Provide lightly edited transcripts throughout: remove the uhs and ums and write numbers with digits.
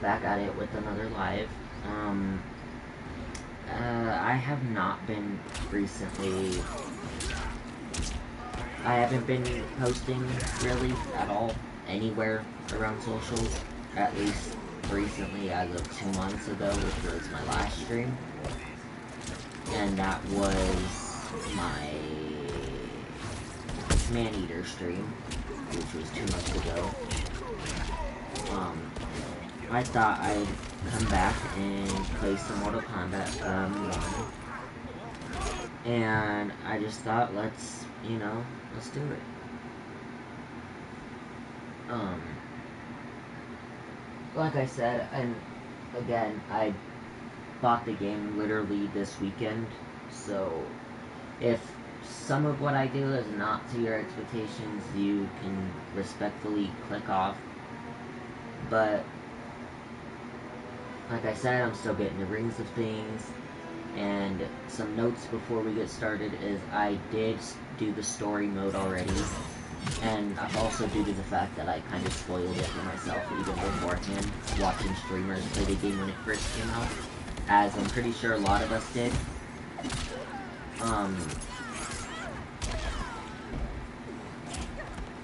back at it with another live. I have not been recently. I haven't been posting really at all anywhere around socials, at least recently as of 2 months ago, which was my last stream. And that was my man-eater stream, which was 2 months ago. I thought I'd come back and play some Mortal Kombat 1. And I just thought, let's do it. Like I said, and again, I bought the game literally this weekend, so if some of what I do is not to your expectations, you can respectfully click off. But like I said, I'm still getting the rings of things. And some notes before we get started is I did do the story mode already, and also due to the fact that I kind of spoiled it for myself even beforehand, watching streamers play the game when it first came out, as I'm pretty sure a lot of us did.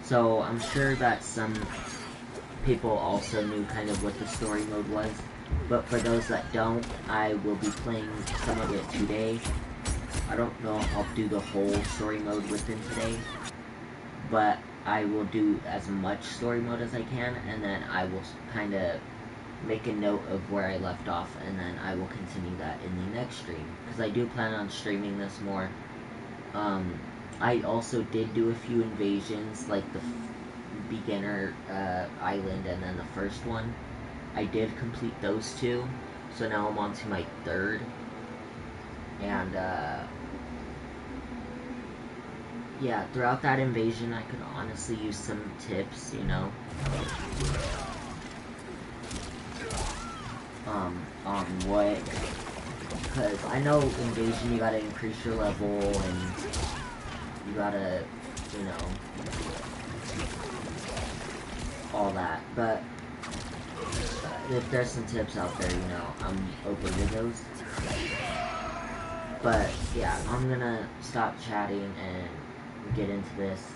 So I'm sure that some people also knew kind of what the story mode was. But for those that don't, I will be playing some of it today. I don't know if I'll do the whole story mode within today, but I will do as much story mode as I can, and then I will kind of make a note of where I left off, and then I will continue that in the next stream, because I do plan on streaming this more. I also did do a few invasions, like the beginner island and then the first one. I did complete those 2, so now I'm on to my 3rd, and yeah, throughout that invasion I could honestly use some tips, you know, on what, because I know invasion you gotta increase your level, and you gotta, you know, all that, but if there's some tips out there, you know, I'm open to those. But yeah, I'm gonna stop chatting and get into this.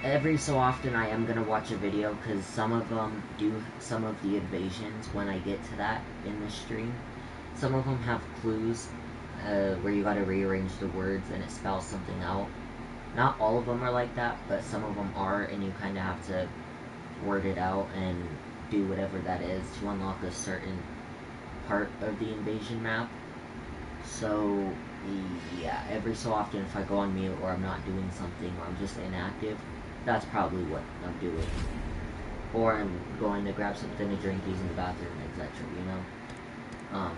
Every so often I am gonna watch a video, because some of them do some of the invasions when I get to that in the stream. Some of them have clues where you gotta rearrange the words and it spells something out. Not all of them are like that, but some of them are, and you kind of have to word it out and do whatever that is to unlock a certain part of the invasion map. So yeah, every so often if I go on mute or I'm not doing something or I'm just inactive, that's probably what I'm doing. Or I'm going to grab something to drink, using the bathroom, etc., you know.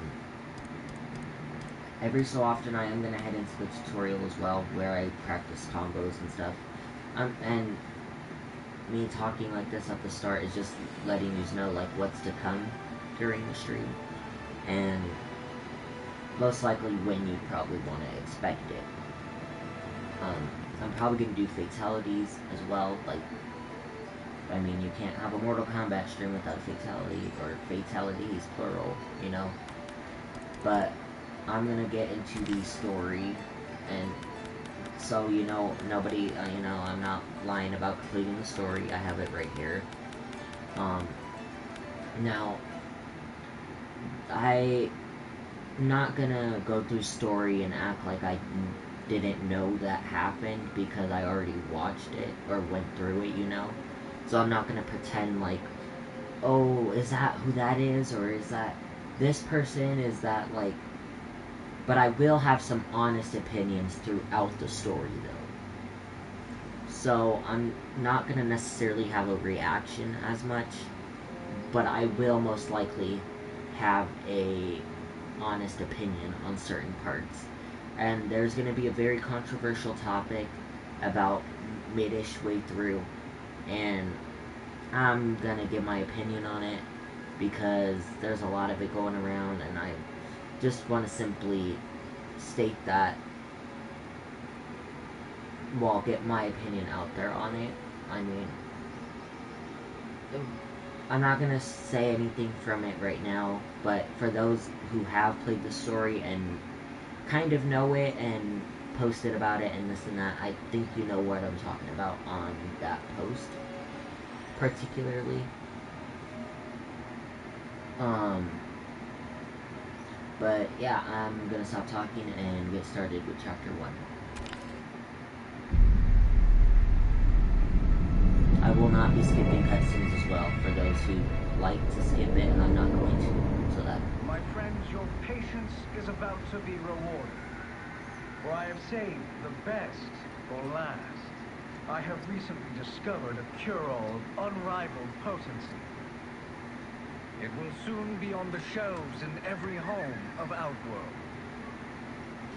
Every so often I am going to head into the tutorial as well, where I practice combos and stuff. And me talking like this at the start is just letting you know, like, what's to come during the stream. And most likely when you probably want to expect it. I'm probably going to do fatalities as well. Like, I mean, you can't have a Mortal Kombat stream without a fatality, or fatalities, plural, you know. But I'm going to get into the story, and so, you know, nobody, you know, I'm not lying about completing the story. I have it right here. Now, I'm not gonna go through story and act like I didn't know that happened, because I already watched it, or went through it, you know? So I'm not gonna pretend like, oh, is that who that is, or is that this person, is that, like... But I will have some honest opinions throughout the story, though. So I'm not gonna necessarily have a reaction as much, but I will most likely have a honest opinion on certain parts. And there's going to be a very controversial topic about mid-ish way through, and I'm going to give my opinion on it, because there's a lot of it going around, and I just want to simply state that, well, get my opinion out there on it. I mean, I'm not gonna say anything from it right now, but for those who have played the story and kind of know it and posted about it and this and that, I think you know what I'm talking about on that post, particularly. But yeah, I'm gonna stop talking and get started with chapter 1. I will not be skipping cutscenes as well, for those who like to skip it, and I'm not going to, so that... My friends, your patience is about to be rewarded. For I have saved the best for last. I have recently discovered a cure-all of unrivaled potency. It will soon be on the shelves in every home of Outworld.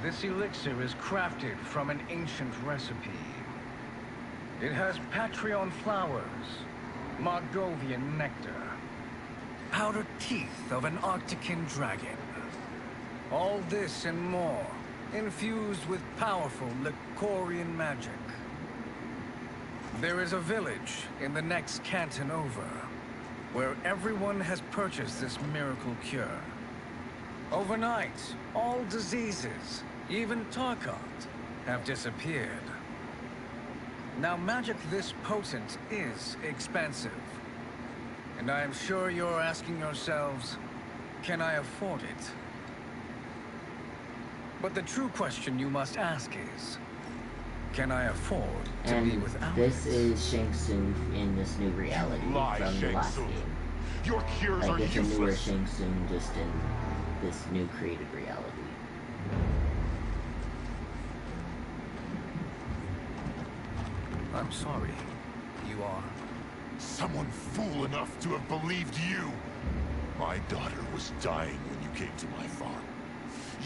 This elixir is crafted from an ancient recipe. It has Patreon flowers, Margovian nectar, powdered teeth of an Arctican dragon. All this and more, infused with powerful Lycorian magic. There is a village in the next canton over, where everyone has purchased this miracle cure. Overnight, all diseases, even Tarkart, have disappeared. Now, magic this potent is expensive. And I am sure you're asking yourselves, can I afford it? But the true question you must ask is, can I afford to be without this it? is Shang Tsung in this new reality from the last game. Your cures are Like, it's a newer useless. Shang Tsung just in this new created reality. I'm sorry. You are. Someone fool enough to have believed you. My daughter was dying when you came to my farm.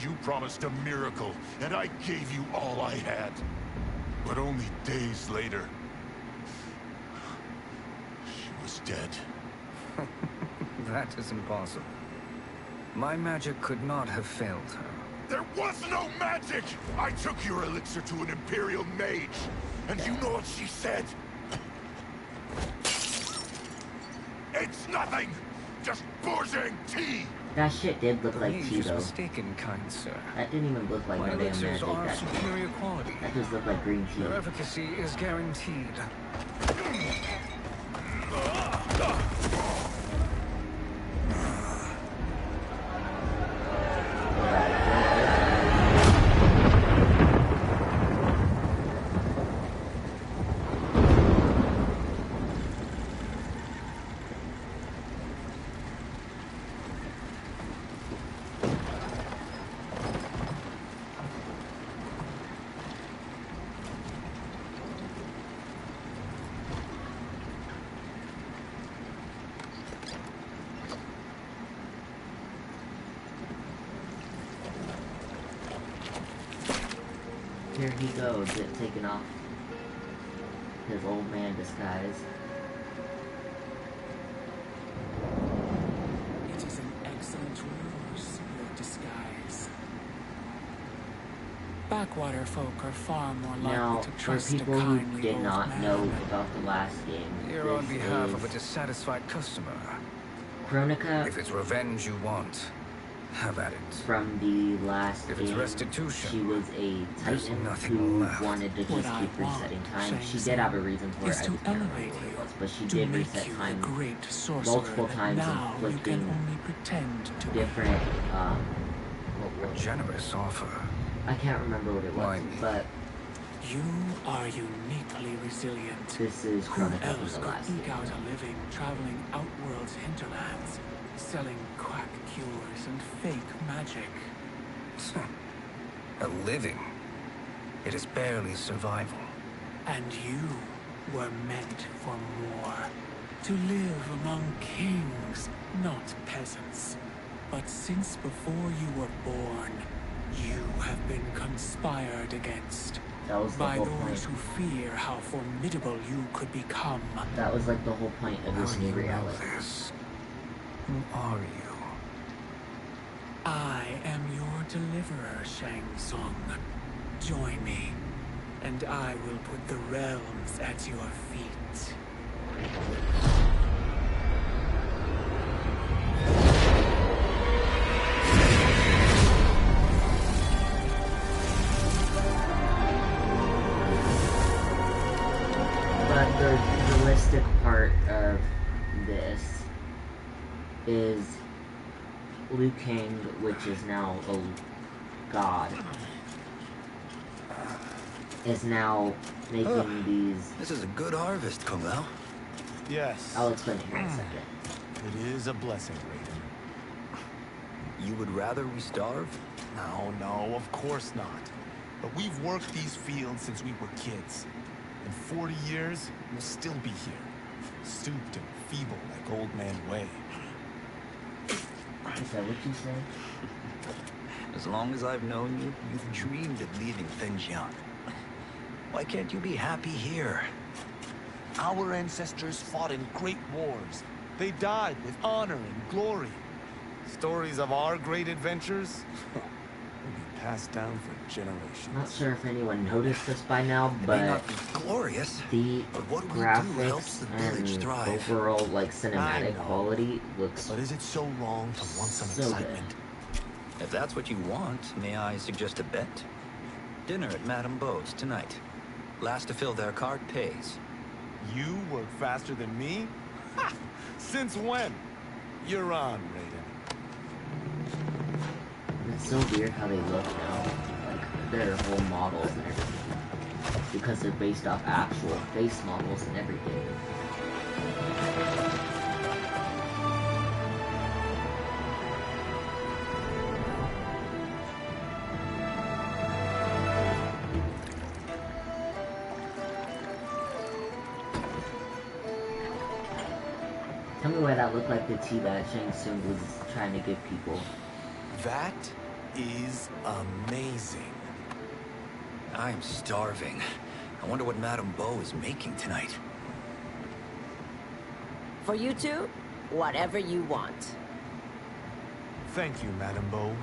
You promised a miracle, and I gave you all I had. But only days later, she was dead. That is impossible. My magic could not have failed her. There was no magic! I took your elixir to an Imperial mage, and you know what she said? It's nothing! Just bourgeois tea! That shit did look like Age tea, is though. mistaken, kind sir. That didn't even look like My no damn elixirs magic. are of superior quality. That just looked like green tea. Their efficacy is guaranteed. Here he goes, taking off his old man disguise. It is an excellent ruse, your disguise. Backwater folk are far more likely Now, to for trust a people kindly who did old not man. know about the last game, Here on this behalf of a is dissatisfied customer. Chronica If it's revenge you want, have at it. from the last If it's game. restitution, She was a there's titan nothing who left. wanted to What just I keep resetting want, time. She Shang did have a Tsung, reason for it, is I to just can't remember elevate what it you, was, but she to did make reset you time the great sorcerer multiple that times, now you can inflicting only pretend to be. different, A generous offer. I can't remember what it was, Why? but You are uniquely resilient. this is Who Chronica from else the could last eke game. out a living traveling Outworld's hinterlands, selling quack cures and fake magic? A living. It is barely survival. And you were meant for more. To live among kings, not peasants. But since before you were born, you have been conspired against. That was the By whole those point. who fear how formidable you could become. That was like the whole point of this How new do you know reality. this? Who are you? I am your deliverer, Shang Tsung. Join me, and I will put the realms at your feet. part of this is Liu Kang, which is now a god, is now making these... This is a good harvest, Kung Lao. Yes. I'll explain it here in a second. It is a blessing, Raiden. You would rather we starve? No, of course not. But we've worked these fields since we were kids. In 40 years, we'll still be here. Stooped and feeble like Old Man Wei. Is that what you say? As long as I've known you, you've dreamed of leaving Fenjian. Why can't you be happy here? Our ancestors fought in great wars. They died with honor and glory. Stories of our great adventures will be passed down for generations. Not sure if anyone noticed this by now, It may but not be glorious, the but what we do helps graphics the village and thrive. overall like I cinematic know. quality looks But is it so wrong to want some so good. excitement? If that's what you want, may I suggest a bet? Dinner at Madame Beau's tonight. Last to fill their cart pays. You work faster than me? Ha! Since when? You're on, Raiden. It's so weird how they look now. Like, their whole models and everything. Because they're based off actual face models and everything. Tell me why that looked like the tea that Shang Tsung was trying to give people. That is amazing. I'm starving. I wonder what Madame Beau is making tonight. For you two, whatever you want. Thank you, Madame Beau.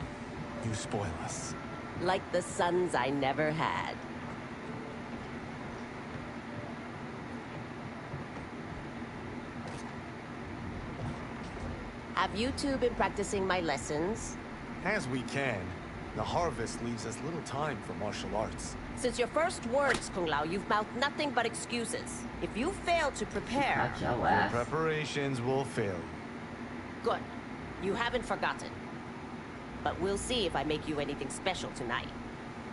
You spoil us. Like the sons I never had. Have you two been practicing my lessons? As we can. The harvest leaves us little time for martial arts. Since your first words, Kung Lao, you've mouthed nothing but excuses. If you fail to prepare... Catch your Your ass. preparations will fail you. Good. You haven't forgotten. But we'll see if I make you anything special tonight.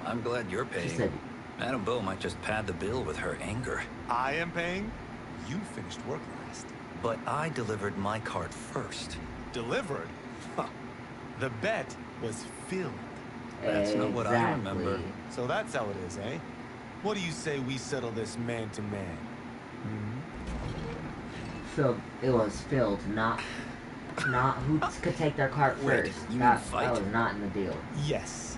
I'm glad you're She paying. said, Madame Beau might just pad the bill with her anger. I am paying. You finished work last. But I delivered my cart first. Delivered? Huh. The bet was filled. That's not what I remember. exactly. So that's how it is, eh? What do you say we settle this man to man? So it was filled, not who could take their cart Wait, first. you That fight? was not in the deal. Yes.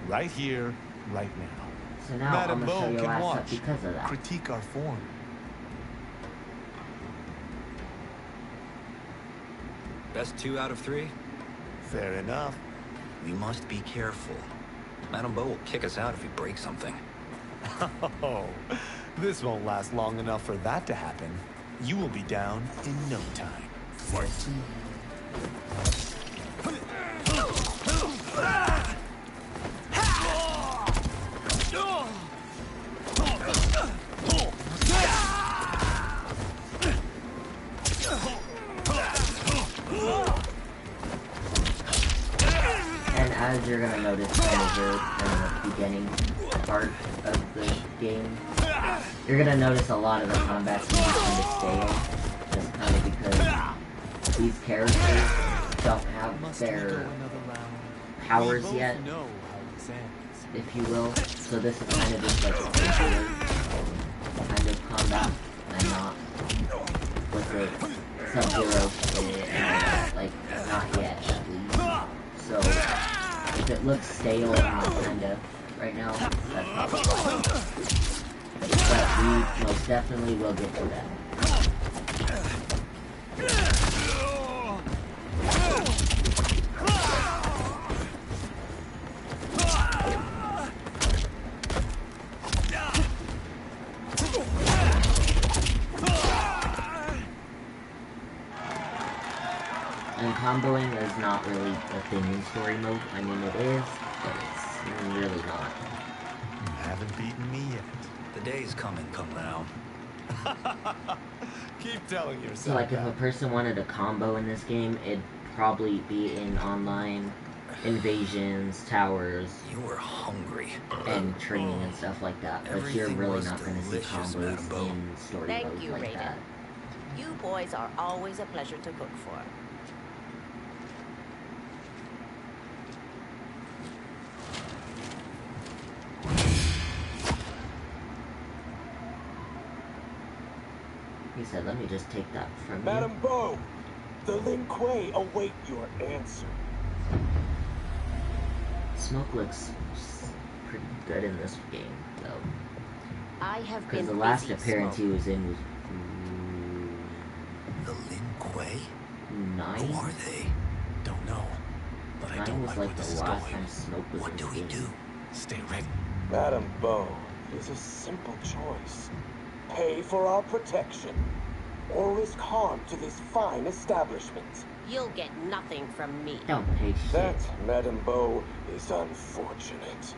Right here, right now. So now Madame I'm gonna show Beau your can ass up watch. because of that. Critique our form. Best 2 out of 3? Fair enough. We must be careful. Madame Beau will kick us out if we break something. Oh, this won't last long enough for that to happen. You will be down in no time. Fight. And as you're gonna notice over in the beginning part of the game, you're gonna notice a lot of the combat scenes kind of stale, just kind of because these characters don't have their powers yet, Know how this ends. if you will. So this is kind of just like a regular kind of combat, and not with the Sub-Zero shit and all that, like, not yet, at least. So, if it looks stale and kind of right now, that's probably why. But we most definitely will get to that. And comboing is not really a thing in story mode. I mean, it is, but it's really not. You haven't beaten me yet. The day's coming, Kung Lao. Keep telling yourself. So like if a person wanted a combo in this game, it'd probably be in online invasions, towers. You were hungry. And training and stuff like that. But you're Everything really was not going to see delicious, combos Madam Bo. in story Thank modes you, like Raiden. that. You boys are always a pleasure to cook for. He said, let me just take that from Madam you. Bo, the Lin Kuei await your answer. Smoke looks pretty good in this game, though. I have Because been the last busy, appearance Smoke. he was in was... The Lin Kuei? 9? Who are they? Don't know, but I 9 don't was like like where the this is last going. time Smoke was What in do the we game. do? Stay ready. Madam Bo, it is a simple choice. Pay for our protection, or risk harm to this fine establishment. You'll get nothing from me. Don't pay shit. That, Madam Bo, is unfortunate.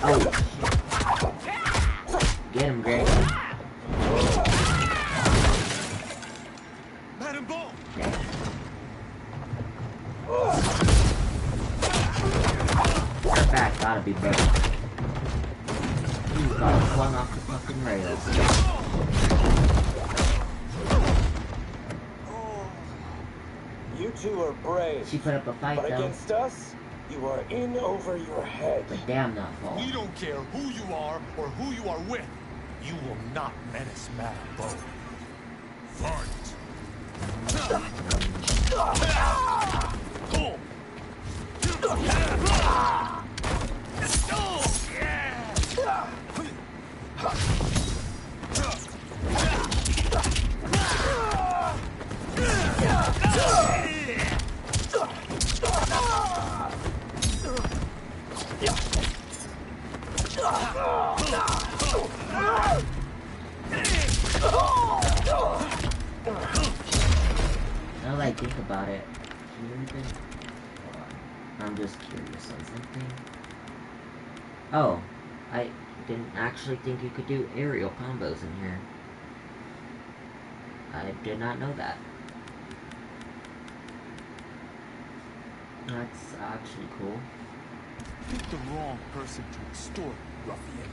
Oh, shit. Get him, Greg. Madam Bo! That back gotta be better. He got flung off the fucking rails. You two are brave, She put up a fight, but though. against us, you are in over your head. But damn that fall. We don't care who you are or who you are with. You will not menace Madam Bo. Fight! Now that I think about it, can you even... Hold on. I'm just curious on something. Oh, I didn't actually think you could do aerial combos in here. I did not know that. That's actually cool. Pick the wrong person to extort, ruffian.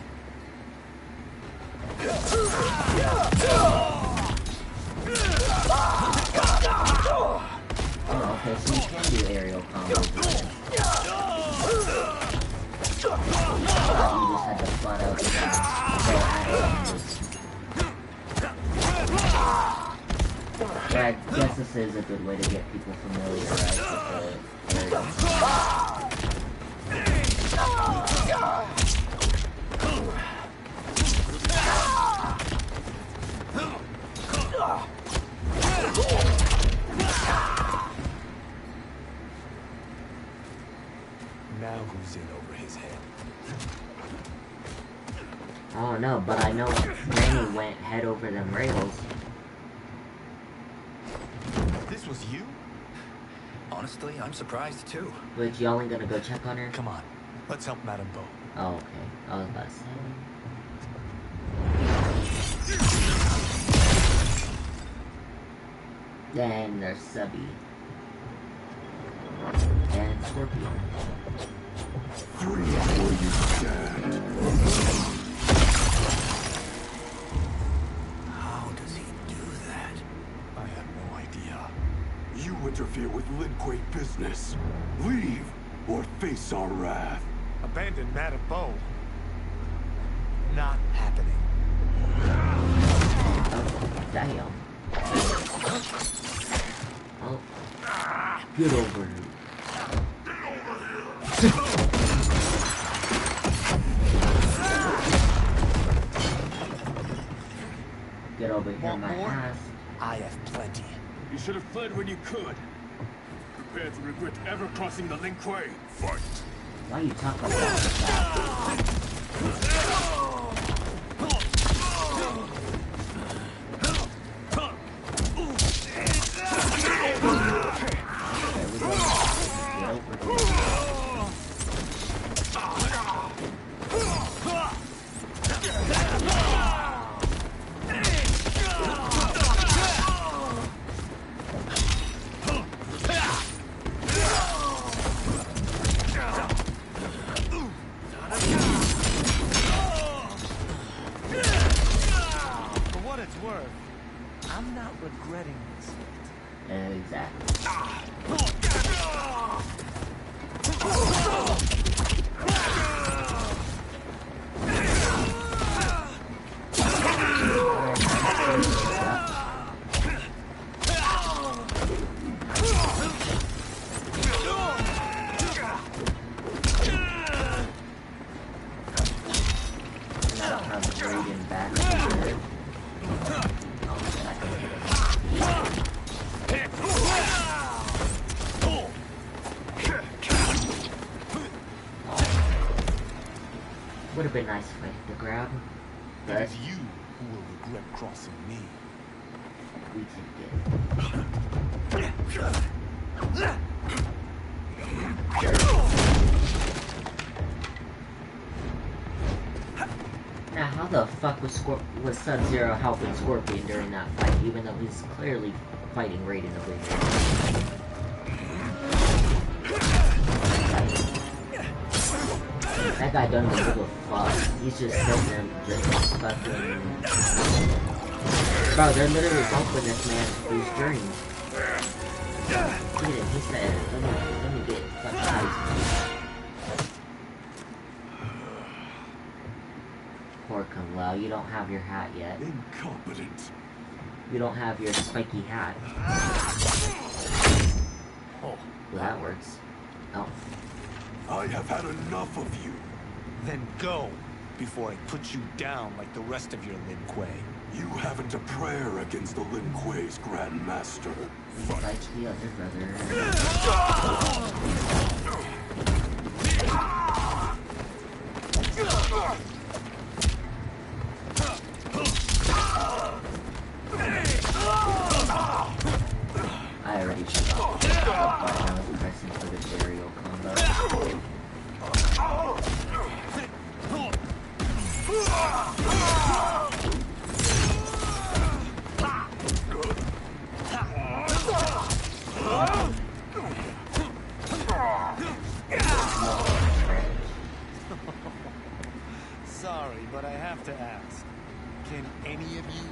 Oh, okay, so you can do aerial combos. You just had to flat out go at it. Yeah, I guess this is a good way to get people familiarized with the aerial combos. Now who's in over his head? I don't know, but I know Granny went head over them rails. This was you? Honestly, I'm surprised too. But y'all ain't gonna go check on her? Come on, let's help Madam Bo. Oh, okay. I was about to say. Then there's Subby. And Scorpion. Free where you stand. How does he do that? I have no idea. You interfere with Lin Kuei business. Leave or face our wrath. Abandon Madam Bo. Not happening. Oh, damn. Oh. Get over here. Get over here, Want my more? ass. I have plenty. You should have fled when you could. Prepare to regret ever crossing the Lin Kuei. Fight. Why you talk like that? There we go. Get over here. I'm not regretting this yet. Exactly. Would have been nice if I hit the grab. It is you who will regret crossing me. We can get. Now, how the fuck was Sub-Zero helping Scorpion during that fight, even though he's clearly fighting Raiden over here? That guy doesn't give a fuck. He's just sitting there just fucking... Bro, they're literally helping this man through his dreams. Look at him, he said, let me get fucking ice. Poor Kung Lao, you don't have your hat yet. Incompetent. You don't have your spiky hat. Oh, Well, that works. Oh. I have had enough of you. then go before I put you down like the rest of your Lin Kuei. You haven't a prayer against the Lin Kuei's Grand Master. Like the other brother. I already shut off by now pressing for the burial combo. Sorry, but I have to ask. Can any of you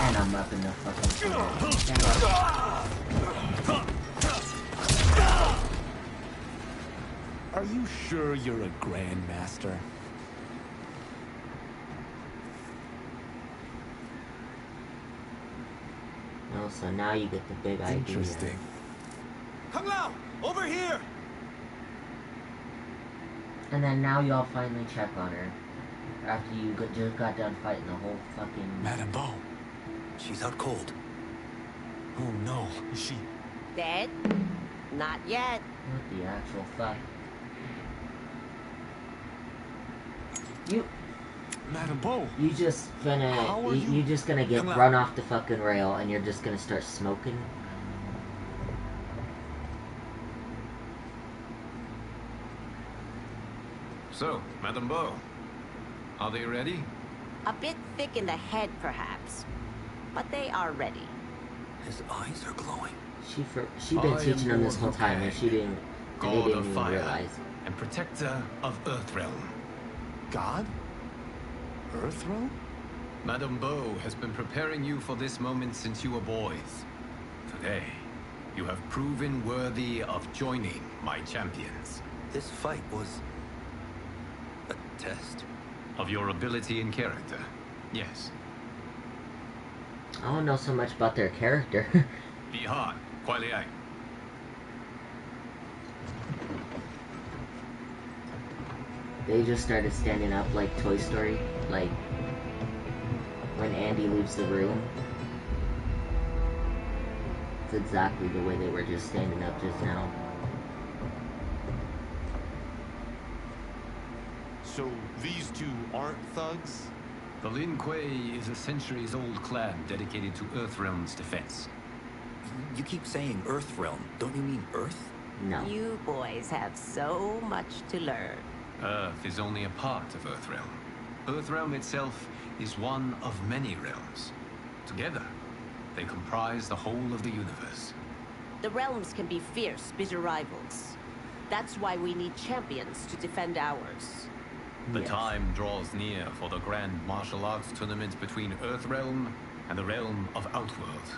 And I'm up in the fucking Are you sure you're a Grandmaster? Oh, so now you get the big idea. Interesting. Kung Lao, over here! And then now y'all finally check on her. After you just got done fighting the whole fucking... Madame Bo. She's out cold. Oh no, is she... Dead? Not yet. What the actual fuck? You... Madame Bo. You just gonna... How are you? You just gonna get Kung Lao. run off the fucking rail and you're just gonna start smoking? So, Madame Bo, are they ready? A bit thick in the head, perhaps. But they are ready. His eyes are glowing. She been I teaching am them this whole Lord time and Kang, she didn't... And they God didn't of even fire realize. and protector of Earthrealm. God? Earthrealm? Madame Bo has been preparing you for this moment since you were boys. Today, you have proven worthy of joining my champions. This fight was... a test. Of your ability and character, yes. I don't know so much about their character. Be hard, Kuai Liang. They just started standing up like Toy Story, like when Andy leaves the room. It's exactly the way they were just standing up just now. So these two aren't thugs? The Lin Kuei is a centuries-old clan dedicated to Earthrealm's defense. You keep saying Earthrealm. Don't you mean Earth? No. You boys have so much to learn. Earth is only a part of Earthrealm. Earthrealm itself is one of many realms. Together, they comprise the whole of the universe. The realms can be fierce, bitter rivals. That's why we need champions to defend ours. The Yes. time draws near for the grand martial arts tournament between Earthrealm and the realm of Outworld.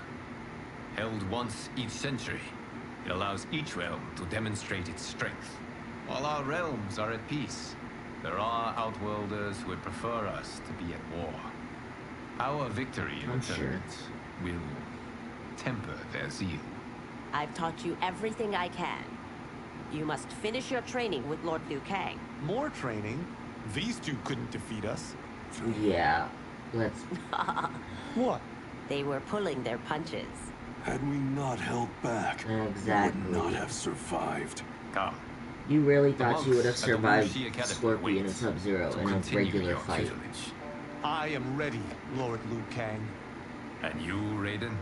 Held once each century, it allows each realm to demonstrate its strength. While our realms are at peace, there are Outworlders who would prefer us to be at war. Our victory in I'm the sure. tournament will temper their zeal. I've taught you everything I can. You must finish your training with Lord Liu Kang. More training? These two couldn't defeat us. Yeah. Let's. What? They were pulling their punches. Had we not held back, Exactly. we would not have survived. Come, You really The thought you would have monks at the survived Wuxi Academy Scorpion and wait Sub-Zero to in a continue regular your fight. tutelage. I am ready, Lord Liu Kang. And you, Raiden?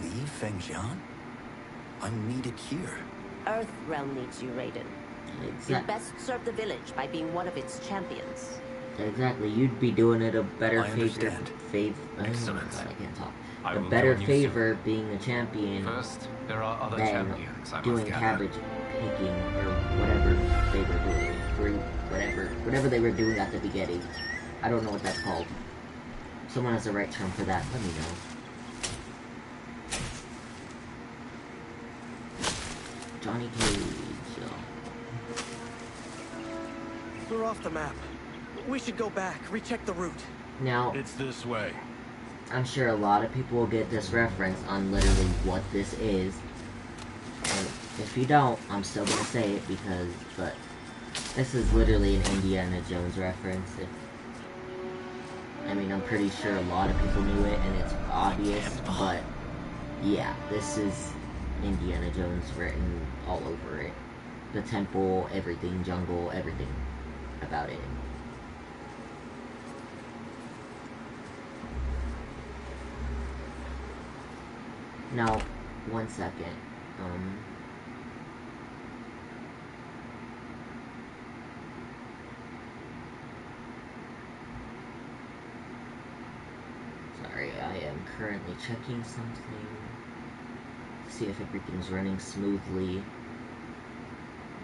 Leave Fengjian? I'm needed here. Earth Realm needs you, Raiden. You'll Exactly. best serve the village by being one of its champions. Exactly. You'd be doing it a better I favor. understand. Oh my Excellent. god, I can't talk. I A will better join you favor being a champion First, there are other than champions I must doing gather. cabbage picking or whatever they were doing. Fruit, whatever they were doing at the beginning. I don't know what that's called. If someone has the right term for that, let me know. Johnny Cage. We're off the map. We should go back, recheck the route. Now, It's this way. I'm sure a lot of people will get this reference on literally what this is. And if you don't, I'm still gonna say it but this is literally an Indiana Jones reference. I mean, I'm pretty sure a lot of people knew it and it's obvious, but yeah, this is Indiana Jones written all over it. The temple, everything, jungle, everything about it. Now, 1 second. Sorry, I am currently checking something. See if everything's running smoothly.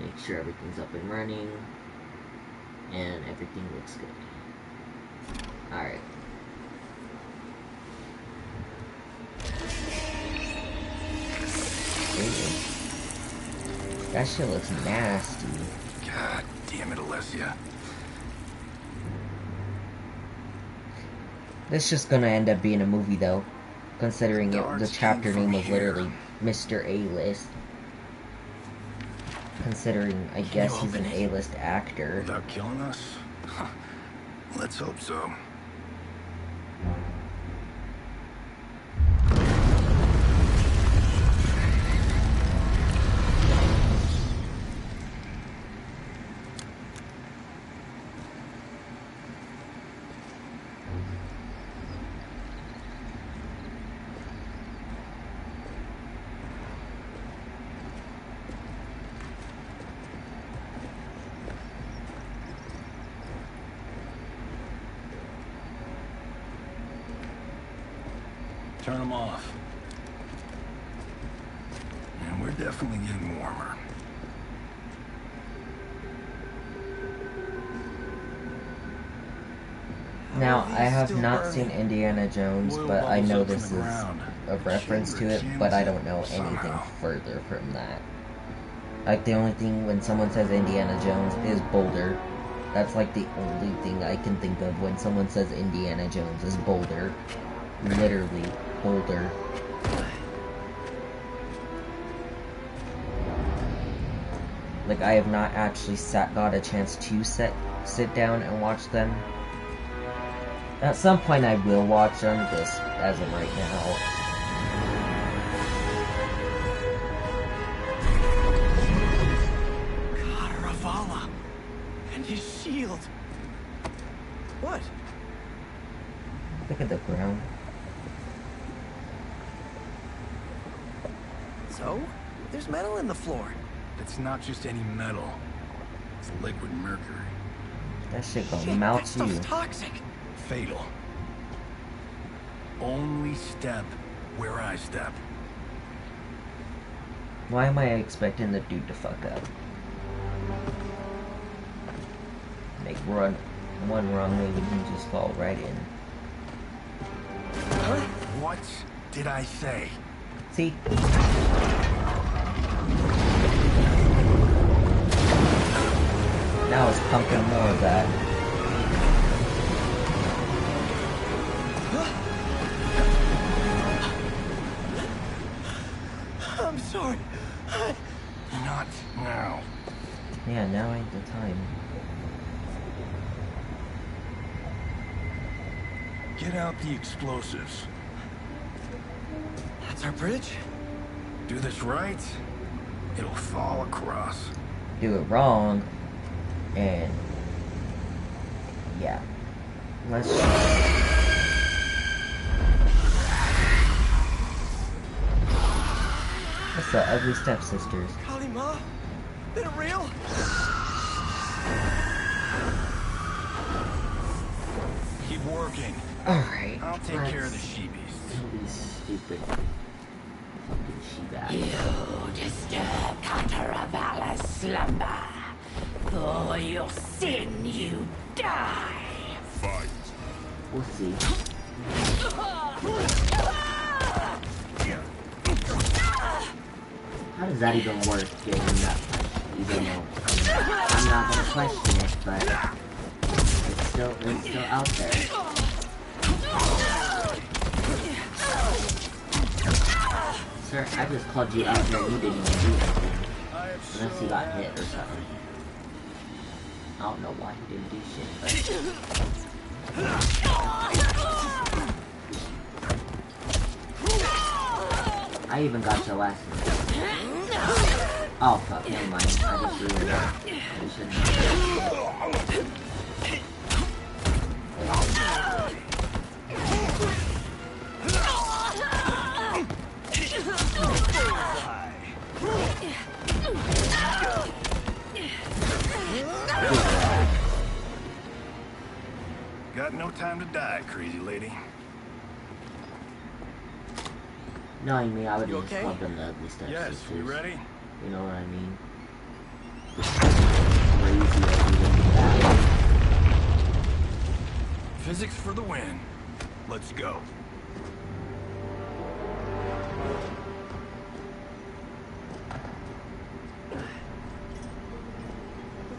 Make sure everything's up and running. And everything looks good. Alright. That shit looks nasty. God damn it, Alessia. This is just gonna end up being a movie though, considering the Darts chapter came name from was here. literally Mr. A-List. Considering, I guess he's an A-list actor. Without killing us? Let's hope so. Turn them off. And we're definitely getting warmer. Now, I have Still not burning. seen Indiana Jones, Oil but I bubbles know up from this the is ground. a reference to it, but I don't know anything further from that. Like, the only thing when someone says Indiana Jones is Boulder. That's like the only thing I can think of when someone says Indiana Jones is Boulder. Literally, Boulder. Like, I have not actually got a chance to sit down and watch them. At some point I will watch them, just as of right now. God, Ravala. And his shield. Look at the ground. So, there's metal in the floor. It's not just any metal. It's liquid mercury. That shit gonna Shit, melt that stuff's you. toxic. Fatal. Only step where I step. Why am I expecting the dude to fuck up? Make one wrong move and he just fall right in. Huh? What did I say? See? Now it's pumping more of that. I'm sorry. Not now. Yeah, now ain't the time. Get out the explosives. That's our bridge? Do this right, it'll fall across. Do it wrong, and yeah. Let's. What's the ugly stepsisters? Kalima? Is it real? Keep working. Alright. I'll take care of the sheepies. Don't be stupid. Fucking she-bag. You disturb Cataravalla's slumber. For your sin, you die. Fight. We'll see. How does that even work, getting that punch? Even though I'm not gonna question it, but it's still out there. Sir, I just called you out there and you didn't even do anything. Unless you got hit or something. I don't know why he didn't do shit, but... I even got your last one. Oh fuck, never mind. I just ruined it. I shouldn't have. Got no time to die, crazy lady. Knowing me, I would You have just okay? clubbed on the ugly stepsisters. Yes, we ready? You know what I mean? Crazy ugly bad. Physics for the win. Let's go.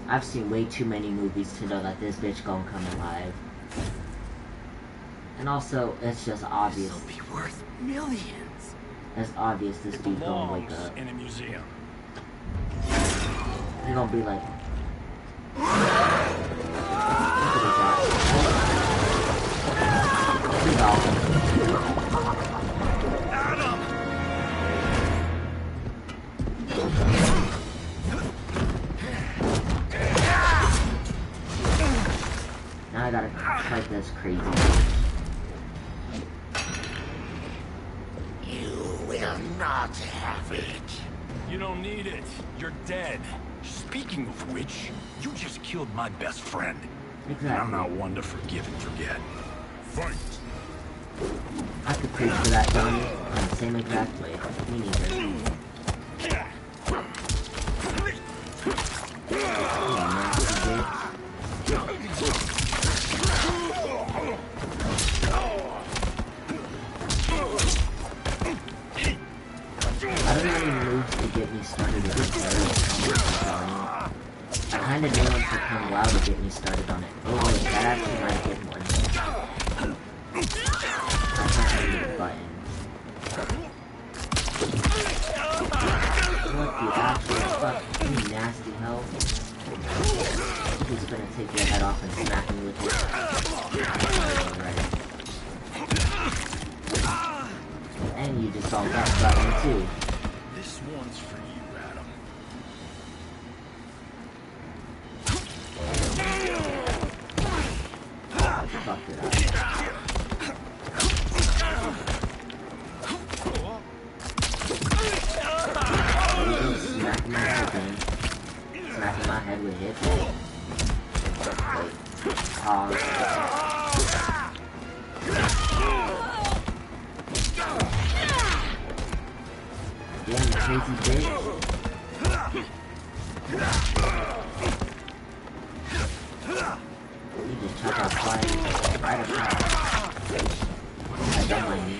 I've seen way too many movies to know that this bitch gonna come alive. And also, it's just obvious. This'll be worth millions. It's obvious this It dude gonna wake belongs up. in a museum. He's gonna be like, look now I gotta fight this crazy bitch. You will not have it. You don't need it. You're dead. Speaking of which, you just killed my best friend. Exactly. And I'm not one to forgive and forget. Fight. I could preach for that, Johnny, in the same exact way. Me neither. Oh, nasty bitch. I don't have any moves to get me started with this area. I kinda knew him to come loud to get me started on it. Oh wait, that actually might get one. That's not really the button. What the actual fuck? You nasty hell. He's gonna take your head off and smack me with it. Alright. And you just all got button too. This one's for you, Adam. Fucked it up. again. Smacking my head with hip. Damn, you crazy bitch. You just chuck out flying right across. I don't mind me.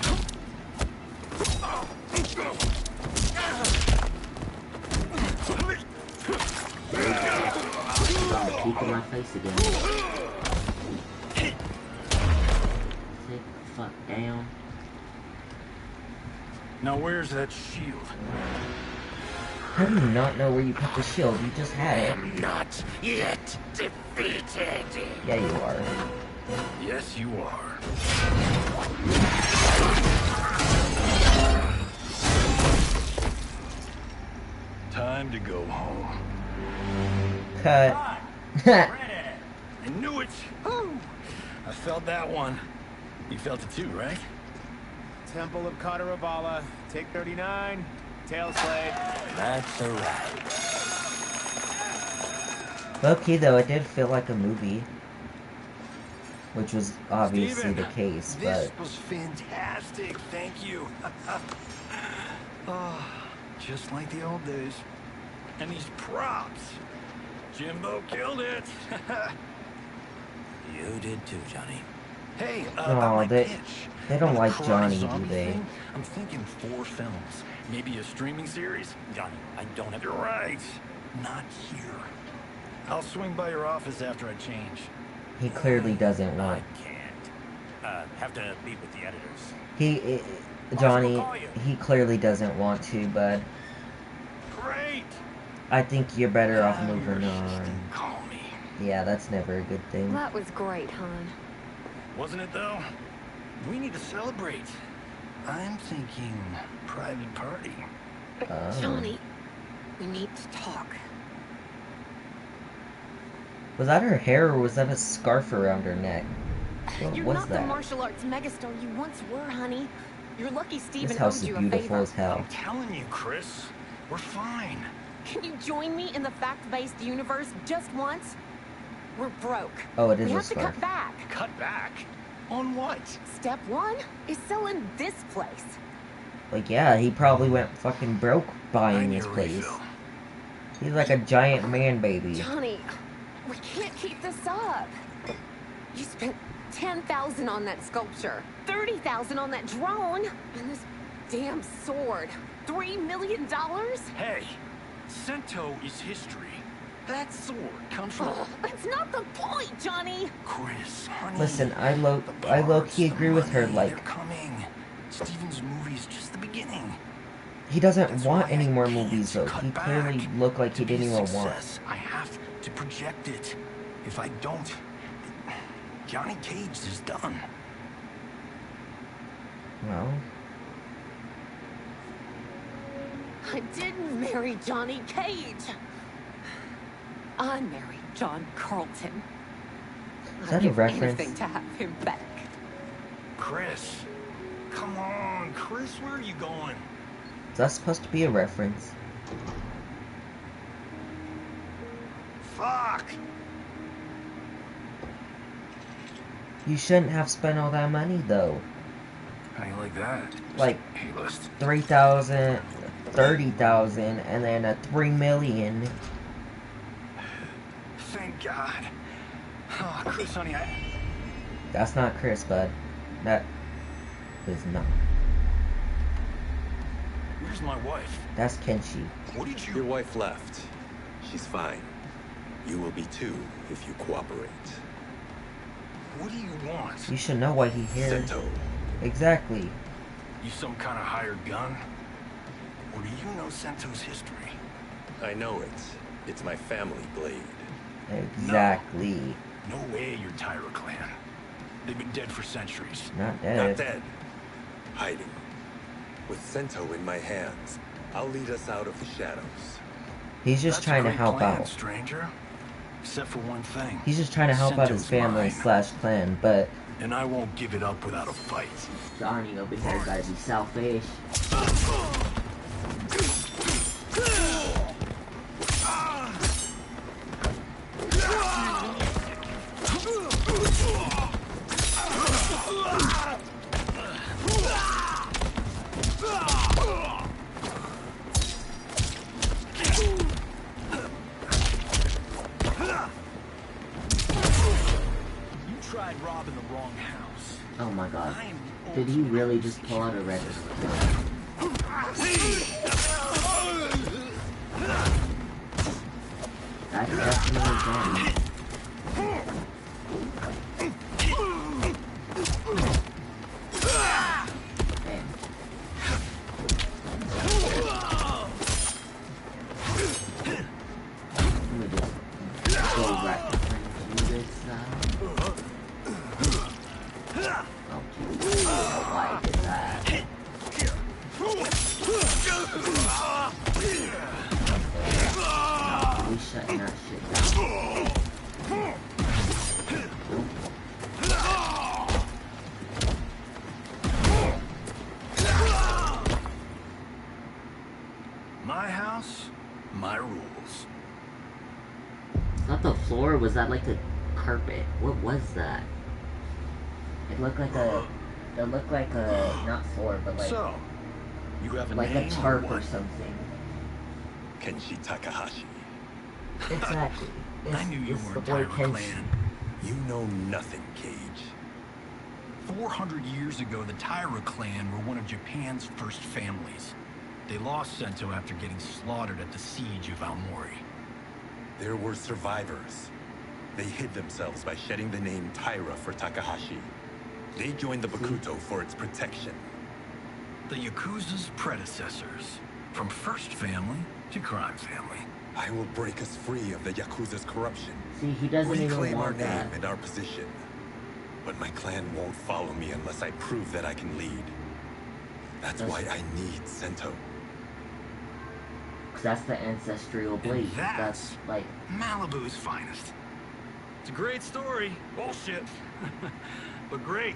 He's on the peak of my face again. Sit the fuck down. Now where's that shield? How do you not know where you put the shield? You just had it. I'm not yet defeated. Yeah, you are. Yes, you are. Time to go home. Cut. I knew it! Woo. I felt that one. You felt it too, right? Temple of Kataravala, take 39, tail slate. That's a wrap. Okay, though, it did feel like a movie. Which was obviously the case, but... This was fantastic, thank you. Oh, just like the old days. And these props. Jimbo killed it. You did too, Johnny. Hey, oh, they don't like Johnny, do they? Thing? I'm thinking 4 films. Maybe a streaming series? Johnny, I don't have... You're right. Not here. I'll swing by your office after I change. He clearly doesn't want... I can't. Have to meet with the editors. Johnny, he clearly doesn't want to, but... Great! I think you're better off moving on. Call me. Yeah, that's never a good thing. That was great, hon. Wasn't it, though? We need to celebrate. I'm thinking private party. Johnny, we need to talk. Was that her hair, or was that a scarf around her neck? What You're was not that? the martial arts megastar you once were, honey. You're lucky Steven This house owed is you a beautiful favor. as hell. I'm telling you, Chris. We're fine. Can you join me in the fact-based universe just once? We're broke. Oh, it is we a have scarf. to cut back. Cut back? On what? Step 1 is selling this place. Like, yeah, he probably went fucking broke buying this your place. refill. He's like a giant man baby. Johnny, we can't keep this up. You spent $10,000 on that sculpture, $30,000 on that drone, and this damn sword. $3 million? Hey, Sento is history. That sword comes from... That's not the point, Johnny! Chris, honey. Listen, I low-key agree with her, like... They're coming. Steven's movie's just the beginning. He doesn't want any more movies, though. He clearly looked like he didn't even want. I have to project it. If I don't, Johnny Cage is done. Well... I didn't marry Johnny Cage. I married John Carlton. Is that a reference? Anything to have him back. Chris, come on, Chris, where are you going? Is that supposed to be a reference? Fuck! You shouldn't have spent all that money, though. How you like that? Like, A-list. 3,000, 30,000, and then a 3 million. Thank God. Oh, Chris, honey, That's not Chris, bud. That is not. Where's my wife? That's Kenshi. What did you... Your wife left. She's fine. You will be too, if you cooperate. What do you want? You should know why he here. Sento. Exactly. You some kind of hired gun? Or do you know Sento's history? I know it. It's my family blade. Exactly. No way you're Tyra clan. They've been dead for centuries. Not dead. Not dead. Hiding. With Sento in my hands, I'll lead us out of the shadows. He's just trying to help plan, out. Stranger. Except for one thing. He's just trying to help out his family slash clan, but... And I won't give it up without a fight. Johnny over here gotta be selfish. robbing the wrong house. Oh my god. Did he really just pull out a register? That's definitely Johnny. My house, my rules. Not the floor, was that like a carpet? What was that? It looked like a not floor, but like So, you have a like name a tarp or or something. Kenshi Takahashi. Exactly. I knew you It's weren't the boy Tyra Kenshi. clan. You know nothing, Cage. 400 years ago, the Tyra clan were one of Japan's first families. They lost Sento after getting slaughtered at the siege of Aomori. There were survivors. They hid themselves by shedding the name Tyra for Takahashi. They joined the Bakuto for its protection. The Yakuza's predecessors. From first family to crime family. I will break us free of the Yakuza's corruption. See, he doesn't even Reclaim our want name that. and our position. But my clan won't follow me unless I prove that I can lead. That's why I need Sento. That's the ancestral blade. That's like Malibu's finest. It's a great story. Bullshit. But great.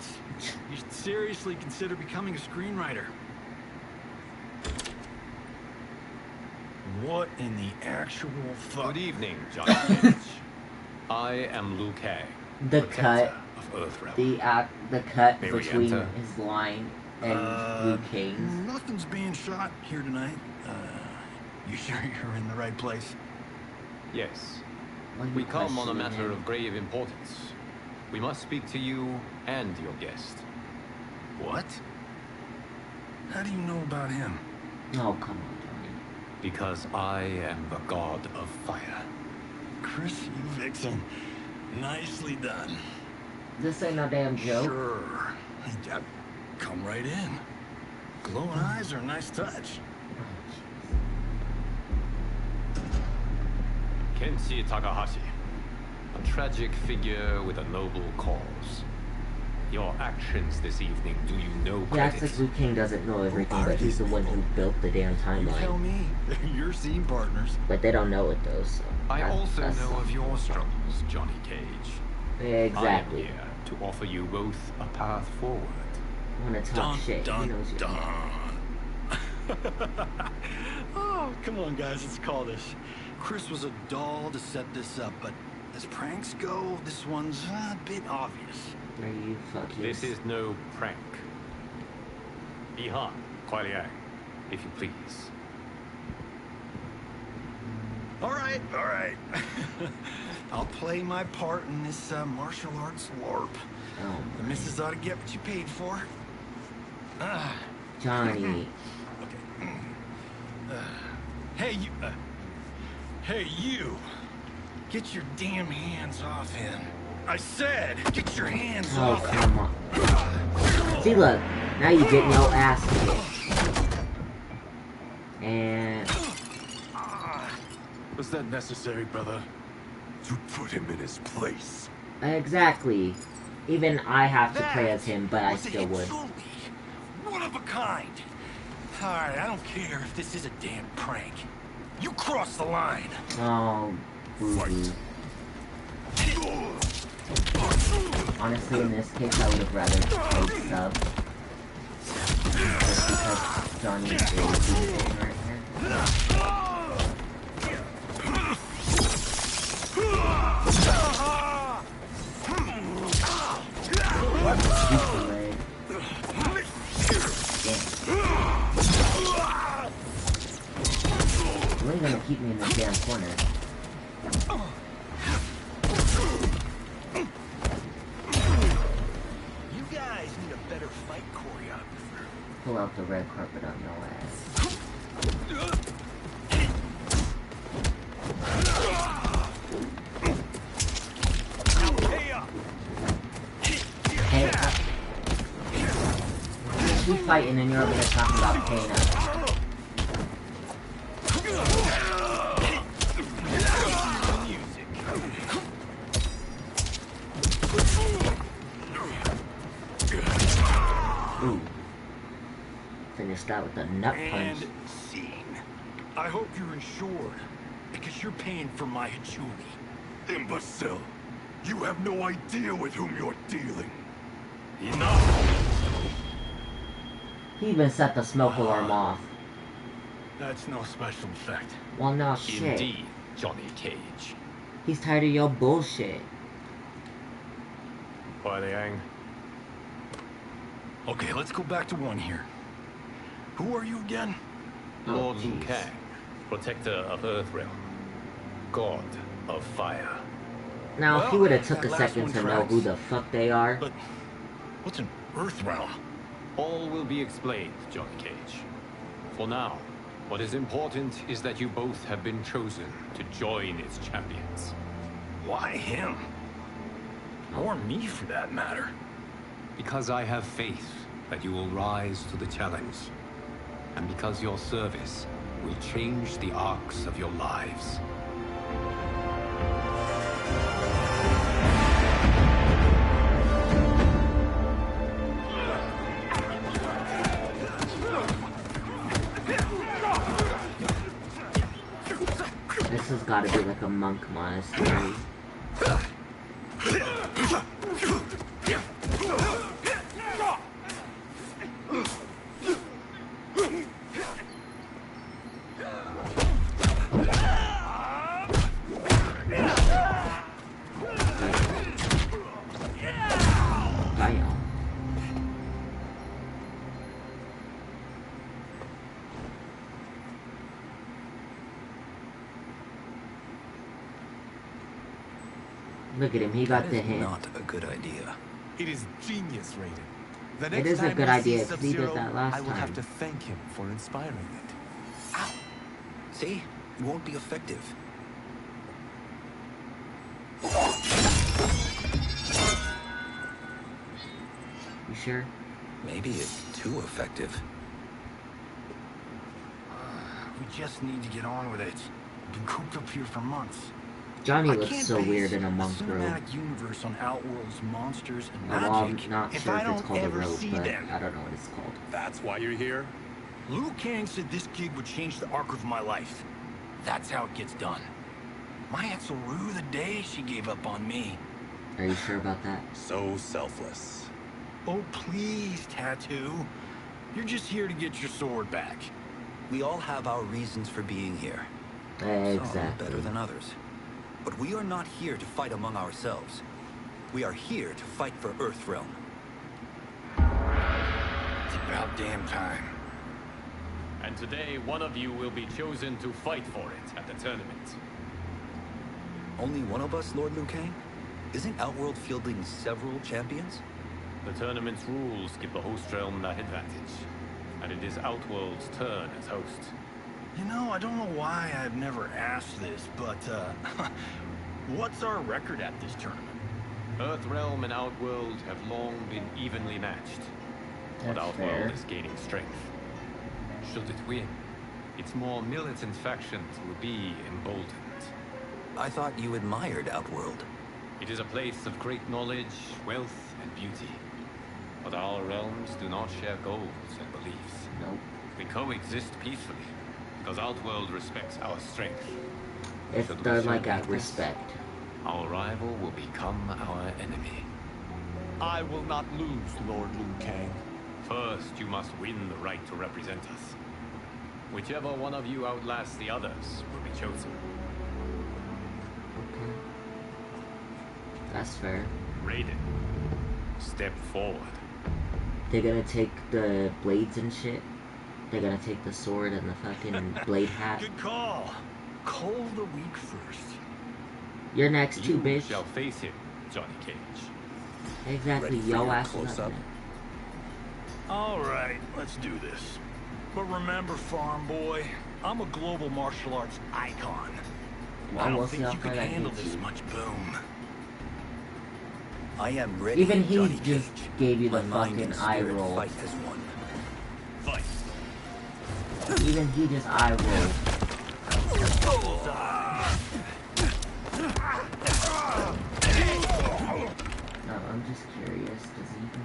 You should seriously consider becoming a screenwriter. What in the actual fuck? Good evening, Johnny Cage. I am Liu Kang, the protector cut, of Earthrealm. the cut May we between enter? his line and Liu Kang's. Nothing's being shot here tonight. You sure you're in the right place? Yes. Why are you We come on a questioning matter him? of grave importance. We must speak to you and your guest. What? How do you know about him? Oh, come on, Johnny. Because I am the god of fire. Chris, you vixen. Nicely done. This ain't no damn joke. Sure. Yeah, come right in. Glowing eyes are a nice touch. Kenshi Takahashi, a tragic figure with a noble cause. Your actions this evening do you no He acts credit. like Liu Kang doesn't know everything, but he's the one who built the damn You tell timeline. me. They're your scene partners. But they don't know it though, so. I also that's know of your struggles, Johnny Cage. Exactly. I am here to offer you both a path forward. Wanna talk shit? He knows you. Oh, come on, guys, let's call this. Chris was a doll to set this up, but as pranks go, this one's a bit obvious. Are you fucking? This is no prank. Ihan, Kuai if you please. All right. I'll play my part in this martial arts LARP. Oh, The missus ought to get what you paid for. Johnny. Hey, you. Hey, you. Get your damn hands off him. I said, get your hands Oh, off him. come on. See, look. Now you get no ass kicked. And Was that necessary, brother? To put him in his place. exactly. Even I have to play as him, but I still would. One of a kind. All right, I don't care if this is a damn prank. You crossed the line. Oh, boo-boo. Honestly, in this case, I would have rather played sub. Just because Johnny is decent right here. You ain't gonna keep me in this damn corner. fight choreographer. Pull out the red carpet on your ass. Pay up. We fighting and you're over there talking about paying up. Ooh. Finish that with a nut punch. And scene. I hope you're insured, because you're paying for my Hachuli. Imbecile! You have no idea with whom you're dealing. Enough! He even set the smoke alarm off. That's no special effect. Well, no shit. Indeed, Johnny Cage. He's tired of your bullshit. Why the Yang? Okay, let's go back to one here. Who are you again? Lord Liu Kang, protector of Earthrealm, god of fire. Now, Well, if you would have took that a last second one to know tracks. who the fuck they are. But what's an Earthrealm? All will be explained, Johnny Cage. For now, what is important is that you both have been chosen to join its champions. Why him? Or me, for that matter. Because I have faith that you will rise to the challenge. And because your service will change the arcs of your lives. This has got to be like a monk monastery. Look at him, he got the hint. Not a good idea. It is genius, Raiden. The It next is a time good we idea, see 'cause he did Sub-Zero, that last I will have time. to thank him for inspiring it. Ow! See? It won't be effective. You sure? Maybe it's too effective. We just need to get on with it. We've been cooped up here for months. Johnny I looks can't so base weird in a monk the robe. cinematic universe on Outworld's monsters and Well, magic. I'm not if sure I if it's don't called a ever robe, see but them. I don't know what it's called. That's why you're here? Liu Kang said this gig would change the arc of my life. That's how it gets done. My Aunt will rue the day she gave up on me. Are you sure about that? So selfless. Oh, please, Tattoo. You're just here to get your sword back. We all have our reasons for being here. Some Exactly. better than others. But we are not here to fight among ourselves. We are here to fight for Earthrealm. It's about damn time. And today, one of you will be chosen to fight for it at the tournament. Only one of us, Lord Liu Kang? Isn't Outworld fielding several champions? The tournament's rules give the host realm that advantage. And it is Outworld's turn as host. You know, I don't know why I've never asked this, but, what's our record at this tournament? Earthrealm and Outworld have long been evenly matched. But That's Outworld fair. is gaining strength. Should it win, its more militant factions will be emboldened. I thought you admired Outworld. It is a place of great knowledge, wealth, and beauty. But our realms do not share goals and beliefs. Nope. We coexist peacefully, because Outworld respects our strength. If Should we they're show like at weakness, respect. our rival will become our enemy. I will not lose, Lord Liu Kang. First, you must win the right to represent us. Whichever one of you outlasts the others will be chosen. Okay. That's fair. Raiden, step forward. They're gonna take the blades and shit. They're gonna take the sword and the fucking blade hat. Good call. Cull the weak first. You're next too, You bitch. shall face him, Johnny Cage. Exactly, Ready for yo your ass is close-up? up All right, let's do this. But remember, farm boy, I'm a global martial arts icon. I don't think you can handle this much boom. I am ready. Even he Johnny just Cage. gave you the My mind fucking and eye spirit roll. fight as one. Fight. Even he just eye rolled. No, I'm just curious. Does he even?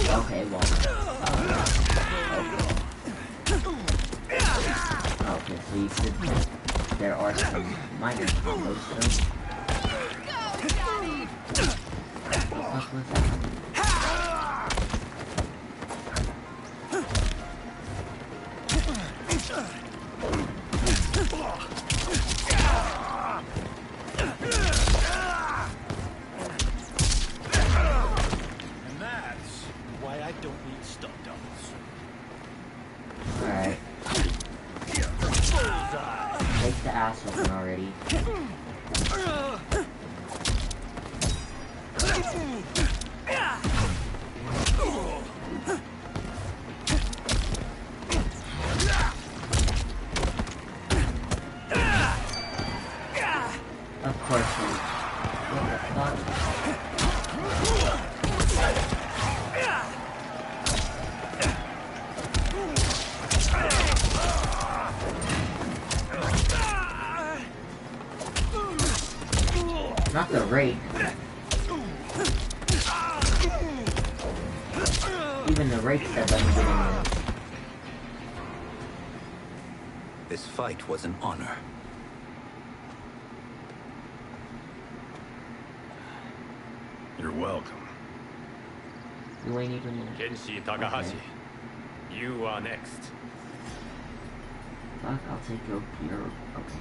Okay, well. Okay, so you said there are some minor combos still. What was that? And that's why I don't need stunt doubles. Alright. Take the ass whooping already. Of course he... What the fuck? Not the rake. Even the rake that doesn't get in there. This fight was an honor. You're welcome. You ain't even... Kenshi Takahashi, you are next. Fuck, I'll take your... Okay.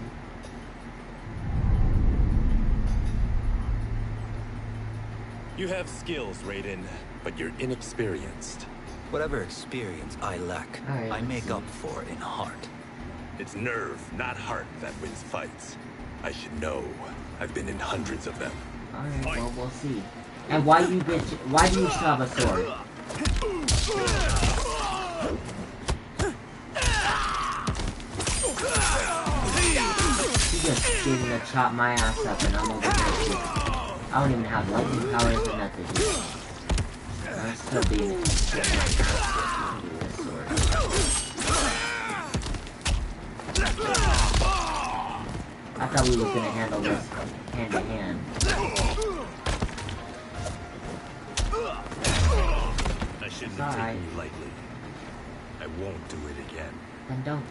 You have skills, Raiden, but you're inexperienced. Whatever experience I lack, Alright, I make see. up for in heart. It's nerve, not heart, that wins fights. I should know. I've been in hundreds of them. Alright, well, we'll see. And why do you still have a sword? He just gave to chop my ass up and I'm over here. I don't even have lightning powers or nothing. I'm still being this sword. I thought we were gonna handle this hand to hand. I shouldn't It's have alright. taken you lightly. I won't do it again. Then don't.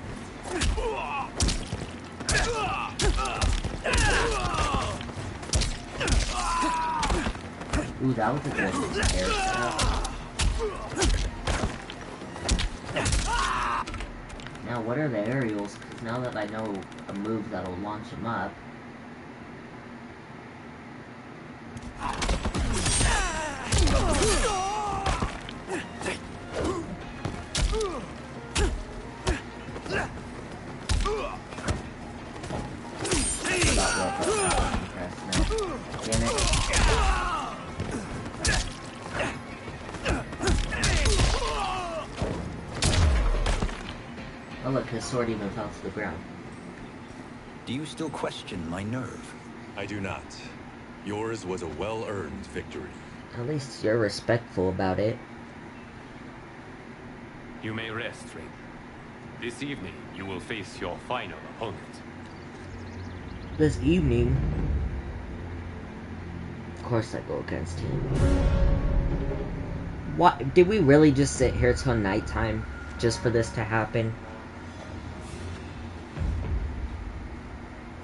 Ooh, that was a good air setup. Now, what are the aerials? Because now that I know a move that'll launch him up. Oh look, his sword even fell to the ground. Do you still question my nerve? I do not. Yours was a well-earned victory. At least you're respectful about it. You may rest, Raiden. This evening, you will face your final opponent. This evening... Of course I go against him. What? Did we really just sit here till nighttime just for this to happen?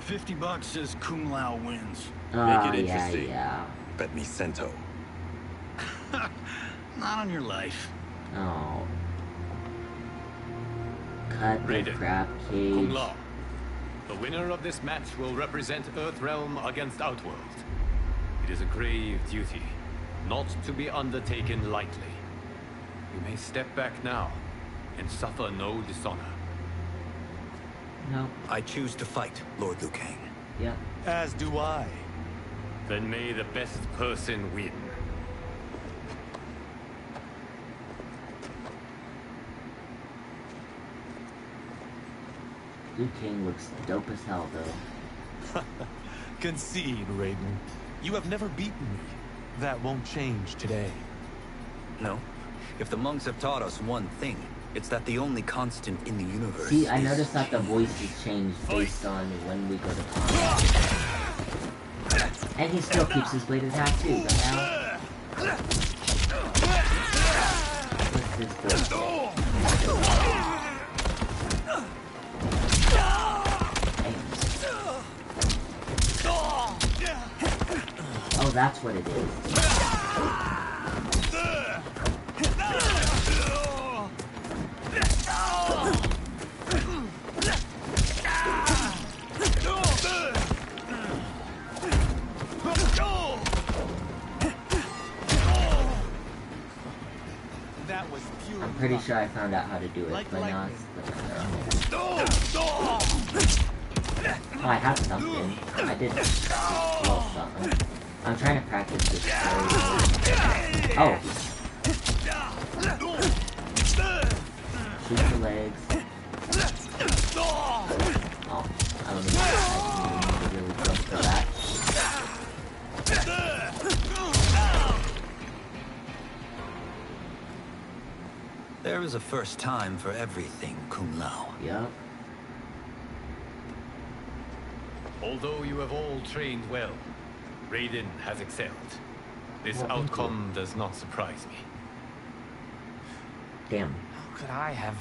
$50 says Kung Lao wins. Make it interesting. Yeah. Bet me cento. Not on your life. Oh. Cut the Raiden, crap cage. Kung Lao. The winner of this match will represent Earthrealm against Outworld. It is a grave duty, not to be undertaken lightly. You may step back now and suffer no dishonor. No. I choose to fight, Lord Liu Kang. Yep. As do I. Then may the best person win. Liu Kang looks dope as hell, though. Concede, Raiden. You have never beaten me. That won't change today. No. If the monks have taught us one thing, it's that the only constant in the universe See, I is noticed that the voices change based on when we go to combat. And he still keeps his bladed tattoo, the hell? What's this bullshit? Oh, that's what it is. I'm pretty sure I found out how to do it, but now it's oh, I have something. I did a little something. I'm trying to practice this very oh. Shoot the legs. Oh, I don't know if I can really go for that. There is a first time for everything, Kung Lao. Yup. Although you have all trained well, Raiden has excelled. This outcome does not surprise me. Damn. How could I have?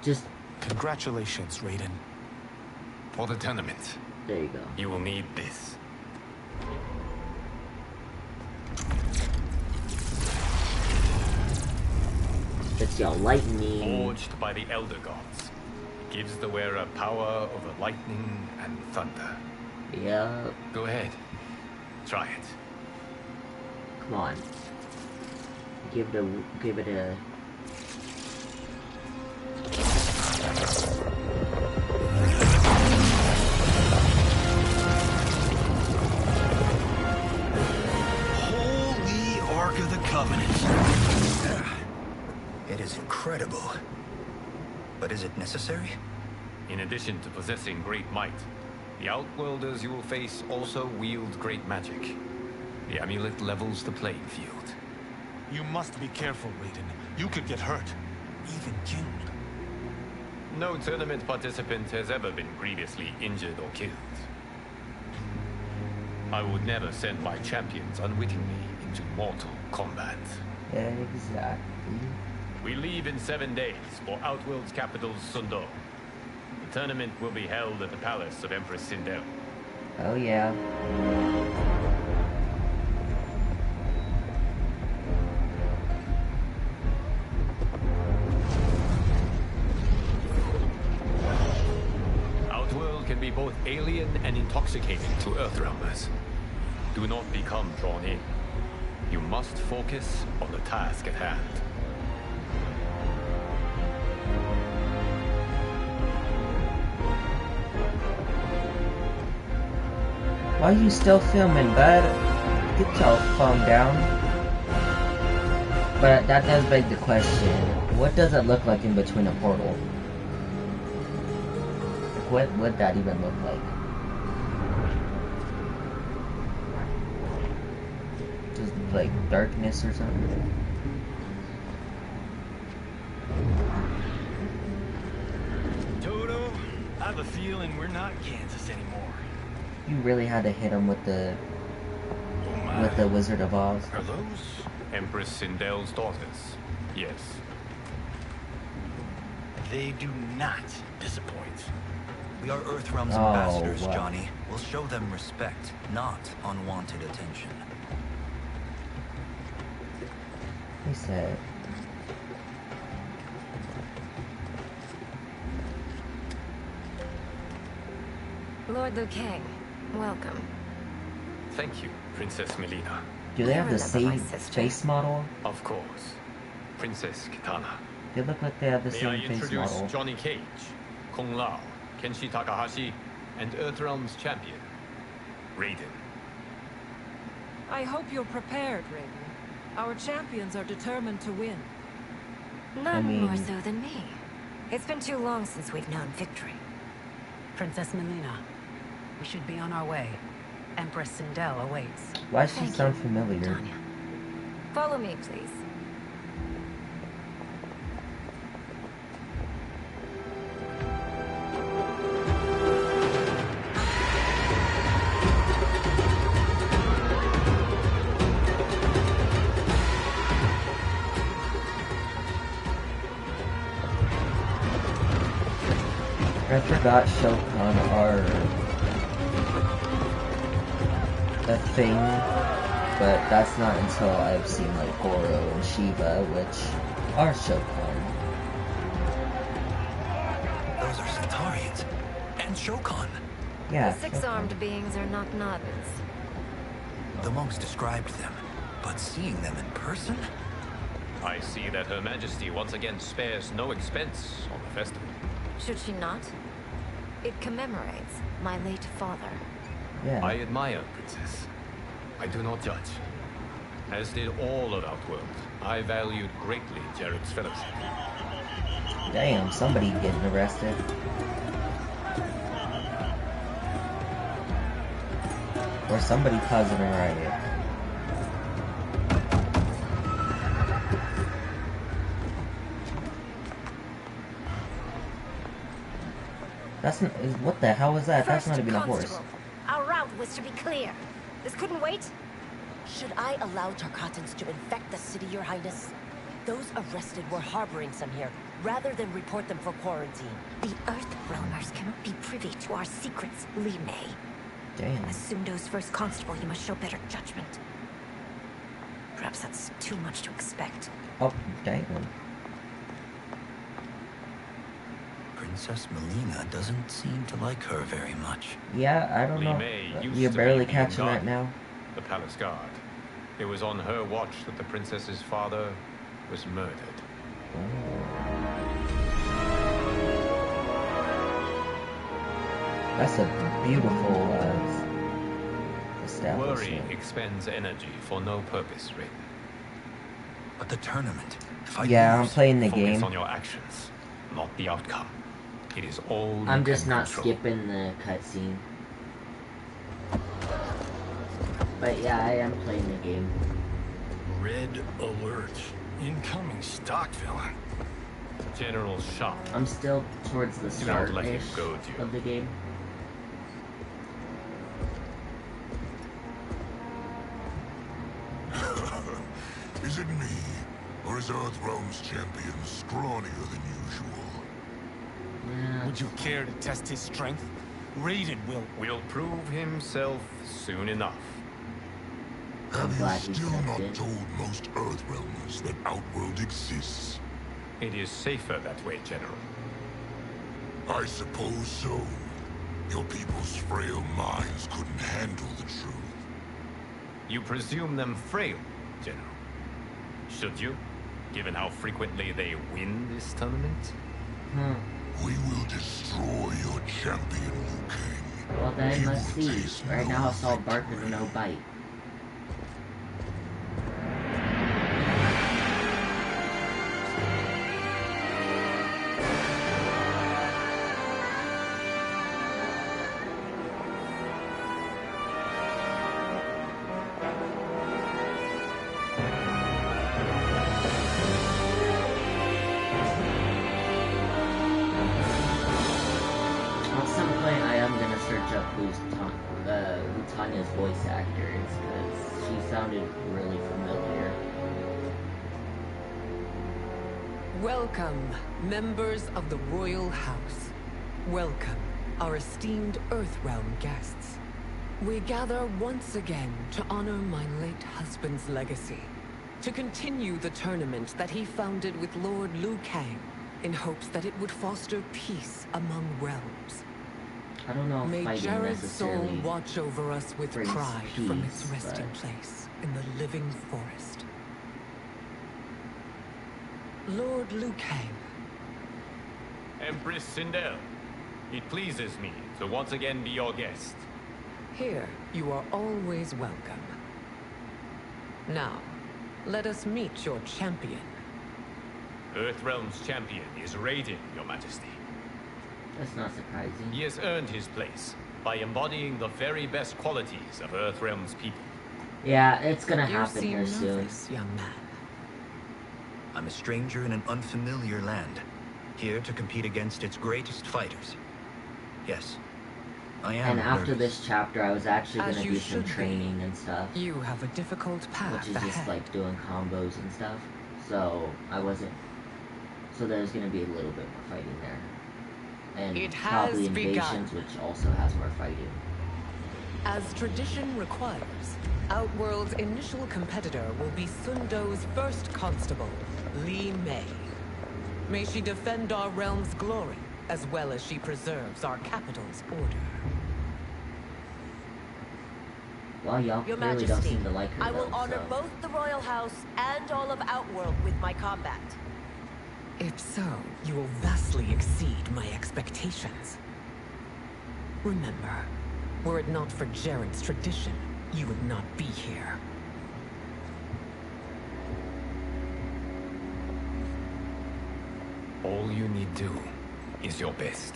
Just... Congratulations, Raiden. For the tournament. There you go. You will need this. It's your lightning. Forged by the Elder Gods. Gives the wearer power over lightning and thunder. Yeah. Go ahead. Try it. Come on. Give it a... Holy Ark of the Covenant. It is incredible. But is it necessary? In addition to possessing great might, the Outworlders you will face also wield great magic. The amulet levels the playing field. You must be careful, Raiden. You could get hurt. Even killed. No tournament participant has ever been grievously injured or killed. I would never send my champions unwittingly into mortal combat. Exactly. We leave in 7 days for Outworld's capital, Sundong. The tournament will be held at the palace of Empress Sindel. Oh yeah. Outworld can be both alien and intoxicating to Earthrealmers. Do not become drawn in. You must focus on the task at hand. Why are you still filming, bud? Get your phone down. But that does beg the question, what does it look like in between a portal? What would that even look like? Just like darkness or something? Toto, I have a feeling we're not Kansas anymore. You really had to hit him with the Wizard of Oz. Are those Empress Sindel's daughters? Yes. They do not disappoint. We are Earthrealm's ambassadors, Johnny. We'll show them respect, not unwanted attention. He said. Lord Liu Kang, welcome. Thank you, Princess Melina. Do they have the same face model? Of course. Princess Kitana. They look like they have the May same I face introduce model. Johnny Cage, Kung Lao, Kenshi Takahashi, and Earthrealm's champion, Raiden. I hope you're prepared, Raiden. Our champions are determined to win. None more so than me. It's been too long since we've known victory. Princess Melina, we should be on our way. Empress Sindel awaits. Why does she sound familiar? Tanya. Follow me, please. I forgot Shokan are a thing, but that's not until I've seen like Goro and Shiva, which are Shokan. Those are Centaurians and Shokan. Yeah. The six-armed beings are not Nadans. The monks described them, but seeing them in person? I see that Her Majesty once again spares no expense on the festival. Should she not? It commemorates my late father. Yeah. I admire, Princess. I do not judge. As did all of Outworld, I valued greatly Jared's fellowship. Damn, somebody getting arrested. Or somebody causing a riot. That's not, what the hell was that? That's not even a horse. Our route was to be clear. This couldn't wait? Should I allow Tarkatans to infect the city, Your Highness? Those arrested were harboring some here, rather than report them for quarantine. The Earthrealmers cannot be privy to our secrets, Li Mei. Damn. As Sundo's first constable, you must show better judgment. Perhaps that's too much to expect. Oh, damn. Princess Melina doesn't seem to like her very much. Yeah, I don't know. You're barely catching that now. The palace guard. It was on her watch that the princess's father was murdered. That's a beautiful establishment. Worry expends energy for no purpose, Raiden. But the tournament. Yeah, I'm playing the game. Focus on your actions, not the outcome. It is all I'm just not skipping the cutscene. But yeah, I am playing the game. Red alert. Incoming stock villain. General Shah. I'm still towards the start-ish of the game. Is it me, or is Earthrealm's champion scrawnier than usual? Yeah. Would you care to test his strength? Raiden will prove himself soon enough. Have you still not told most Earthrealmers that Outworld exists? It is safer that way, General. I suppose so. Your people's frail minds couldn't handle the truth. You presume them frail, General. Should you, given how frequently they win this tournament? We will destroy your champion, Liu Kang. Well, then let's see. Right now it's all bark and no bite. Who Tanya's voice actor is, because she sounded really familiar. Welcome, members of the Royal House. Welcome, our esteemed Earthrealm guests. We gather once again to honor my late husband's legacy, to continue the tournament that he founded with Lord Liu Kang, in hopes that it would foster peace among realms. I don't know if May Jared's soul necessarily watch over us with pride peace, from its resting place in the living forest. Lord Liu Kang. Empress Sindel, it pleases me to once again be your guest. Here, you are always welcome. Now, let us meet your champion. Earthrealm's champion is Raiden, Your Majesty. That's not surprising. He has earned his place by embodying the very best qualities of Earthrealm's people. Yeah, it's gonna happen here soon. Nervous, young man. I'm a stranger in an unfamiliar land, here to compete against its greatest fighters. Yes, I am And after nervous. this chapter, I was actually As gonna you do some should be. training and stuff. You have a difficult path Which is just ahead. like doing combos and stuff. So I wasn't. So there's gonna be a little bit more fighting there. And It probably has invasions, begun. which also has more fighting. As tradition requires, Outworld's initial competitor will be Sundo's first constable, Li Mei. May she defend our realm's glory, as well as she preserves our capital's order. Well, y'all Your really don't Majesty, seem to like her I will though, honor so. both the Royal House and all of Outworld with my combat. If so, you will vastly exceed my expectations. Remember, were it not for Jared's tradition, you would not be here. All you need do is your best.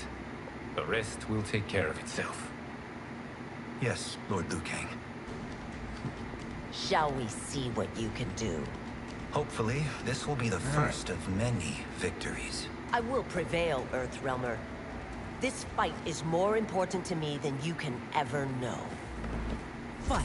The rest will take care of itself. Yes, Lord Liu Kang. Shall we see what you can do? Hopefully, this will be the first of many victories. I will prevail, Earthrealmer. This fight is more important to me than you can ever know. Fight!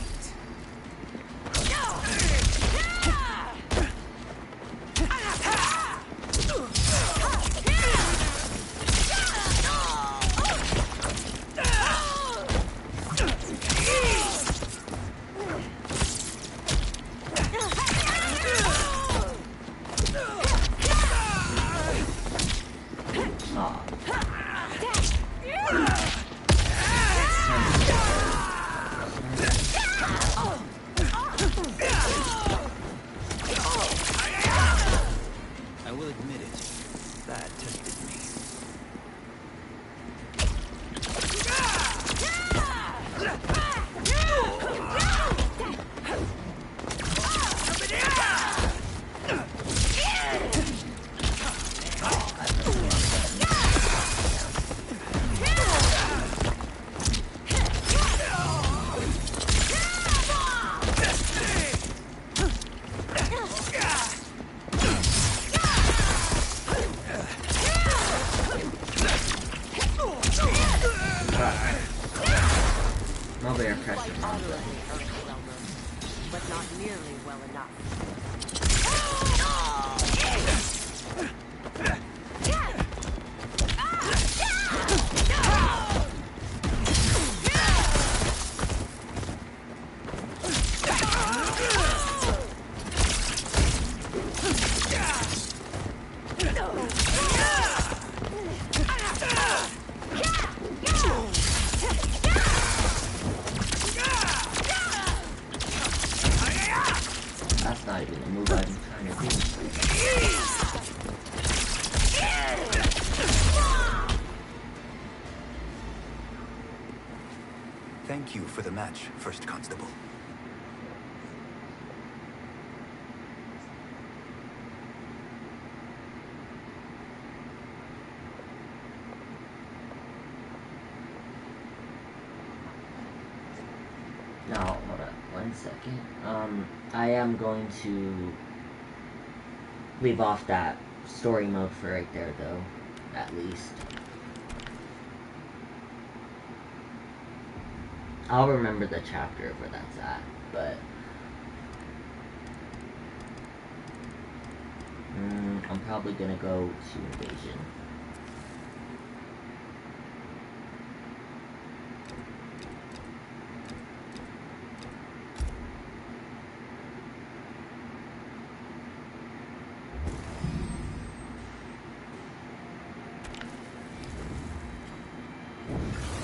I will admit it. That tested me. Multiplayer pressure. Honorably, Earthrealmer, but not nearly well enough. That's not even a move I'm trying to do. Thank you for the match, First Constable. Now, hold up, 1 second. I am going to leave off that story mode for right there, though, at least. I'll remember the chapter of where that's at, but I'm probably gonna go to Invasion.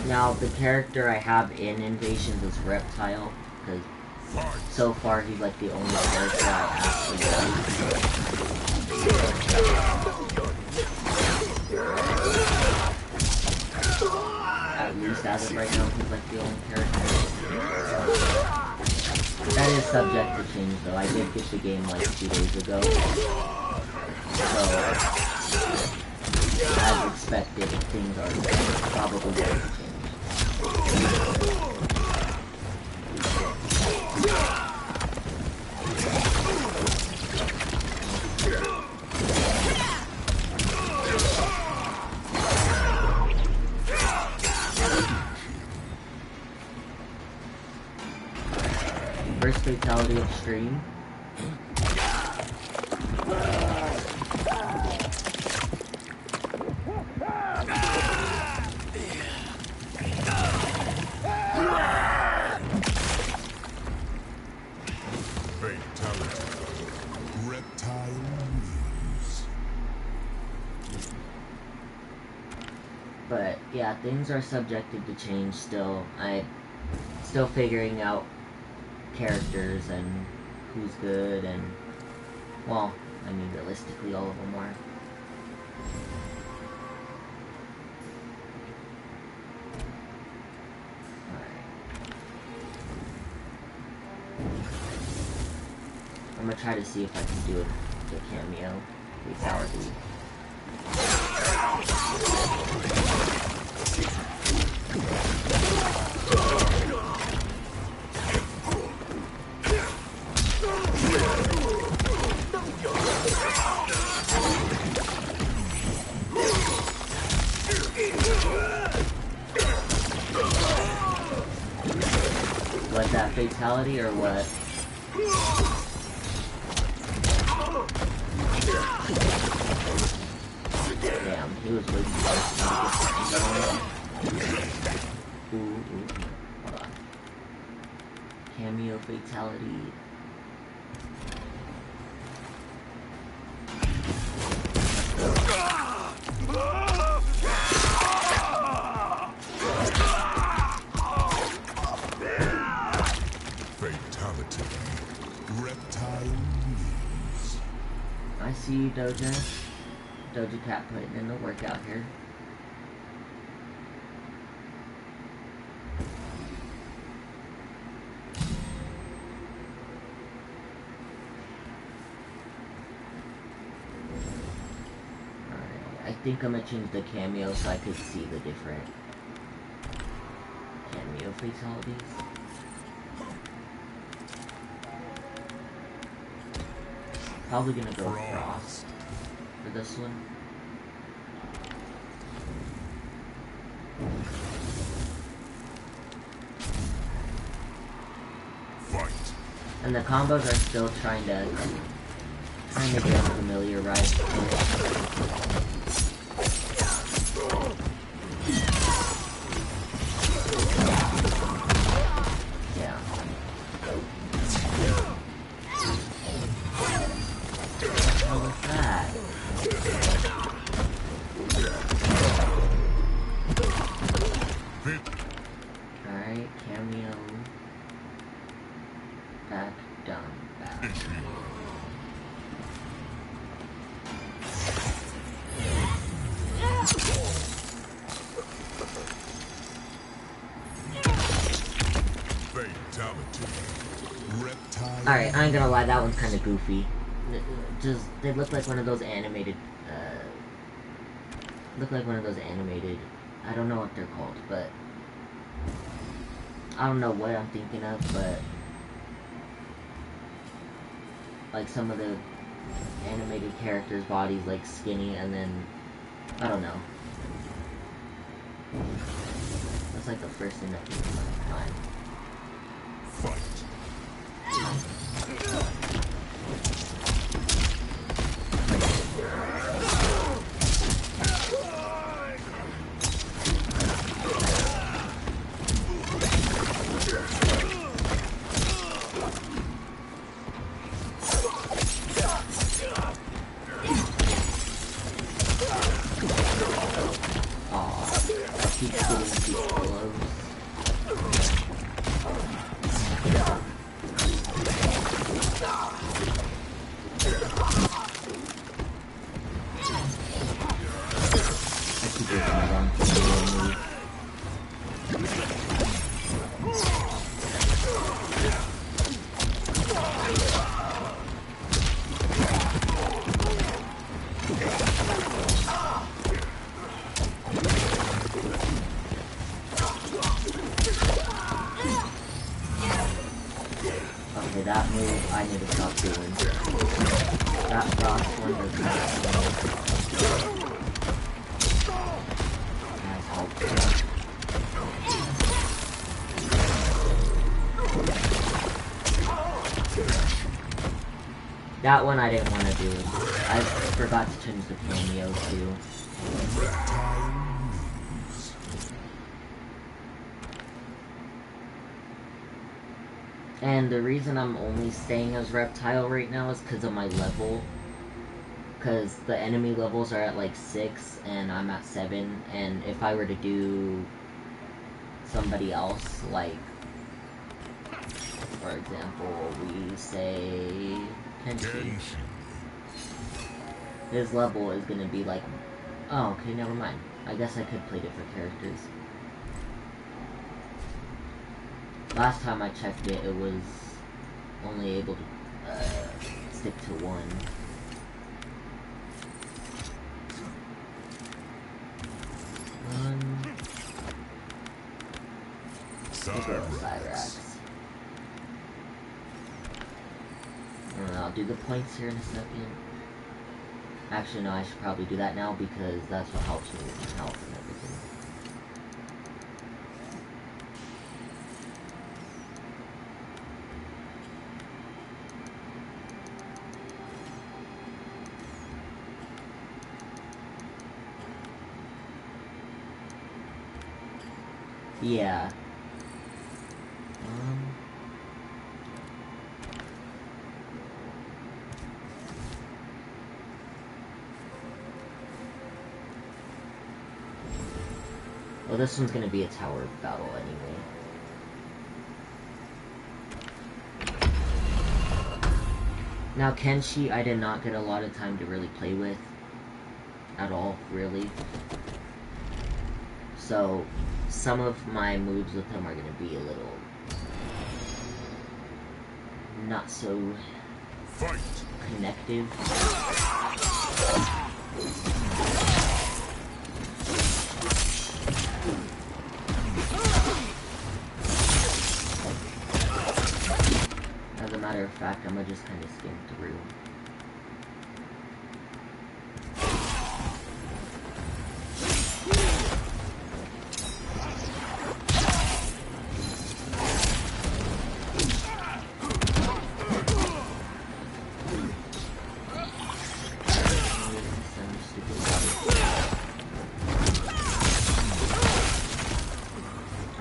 Now, the character I have in Invasions is Reptile, because so far he's like the only character I actually like. At least as of right now, he's like the only character. That is is subject to change though. I did get the game like 2 days ago. So, as expected, things are probably going to change. First fatality extreme. But yeah, things are subjected to change still. I'm still figuring out characters and who's good and, well, I mean realistically all of them are. Alright. I'm gonna try to see if I can do the cameo fatality. Was that fatality or what? Damn, he was way too close to Ooh, hold on. Cameo fatality. Fatality. Reptile news. I see you, Doja. Doja Cat putting in the workout here. Alright, I think I'm gonna change the cameo so I could see the different cameo fatalities. Probably gonna go Frost for this one. Fight. And the combos are still trying to get familiarized. Yeah. What was that? Alright, cameo. Back, down, back. Alright, I ain't gonna lie, that one's kinda goofy. They look like one of those animated, I don't know what they're called, but I don't know what I'm thinking of, but like some of the animated characters' bodies like skinny and then, I don't know. That's like the first thing that came to my mind. move I need to stop doing. That frost one does not as helpful. That one I didn't want to do. I forgot to change the cameo too. And the reason I'm only staying as Reptile right now is because of my level. Because the enemy levels are at like 6 and I'm at 7. And if I were to do somebody else, like, for example, we say Kenshi. His level is going to be like, oh, okay, never mind. I guess I could play different characters. Last time I checked it, it was only able to stick to 1. Cyrax. And I'll do the points here in a second. Actually, no, I should probably do that now because that's what helps me with my health and everything. Yeah. Well, this one's gonna be a tower battle anyway. Now, Kenshi, I did not get a lot of time to really play with. At all, really. So, some of my moves with him are gonna be a little... not so... connective. As a matter of fact, I'm gonna just kind of skim through.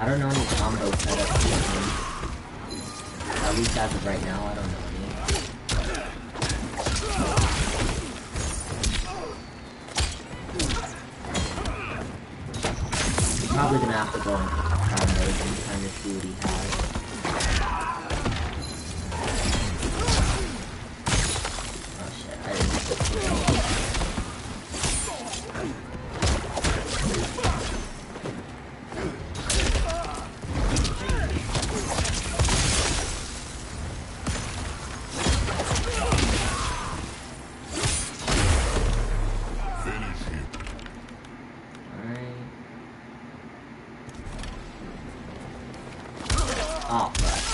I don't know any combo setups. At least as of right now, I don't know any. Probably gonna have to go on combos and kind of see what he has. Oh shit, I didn't oh, fuck.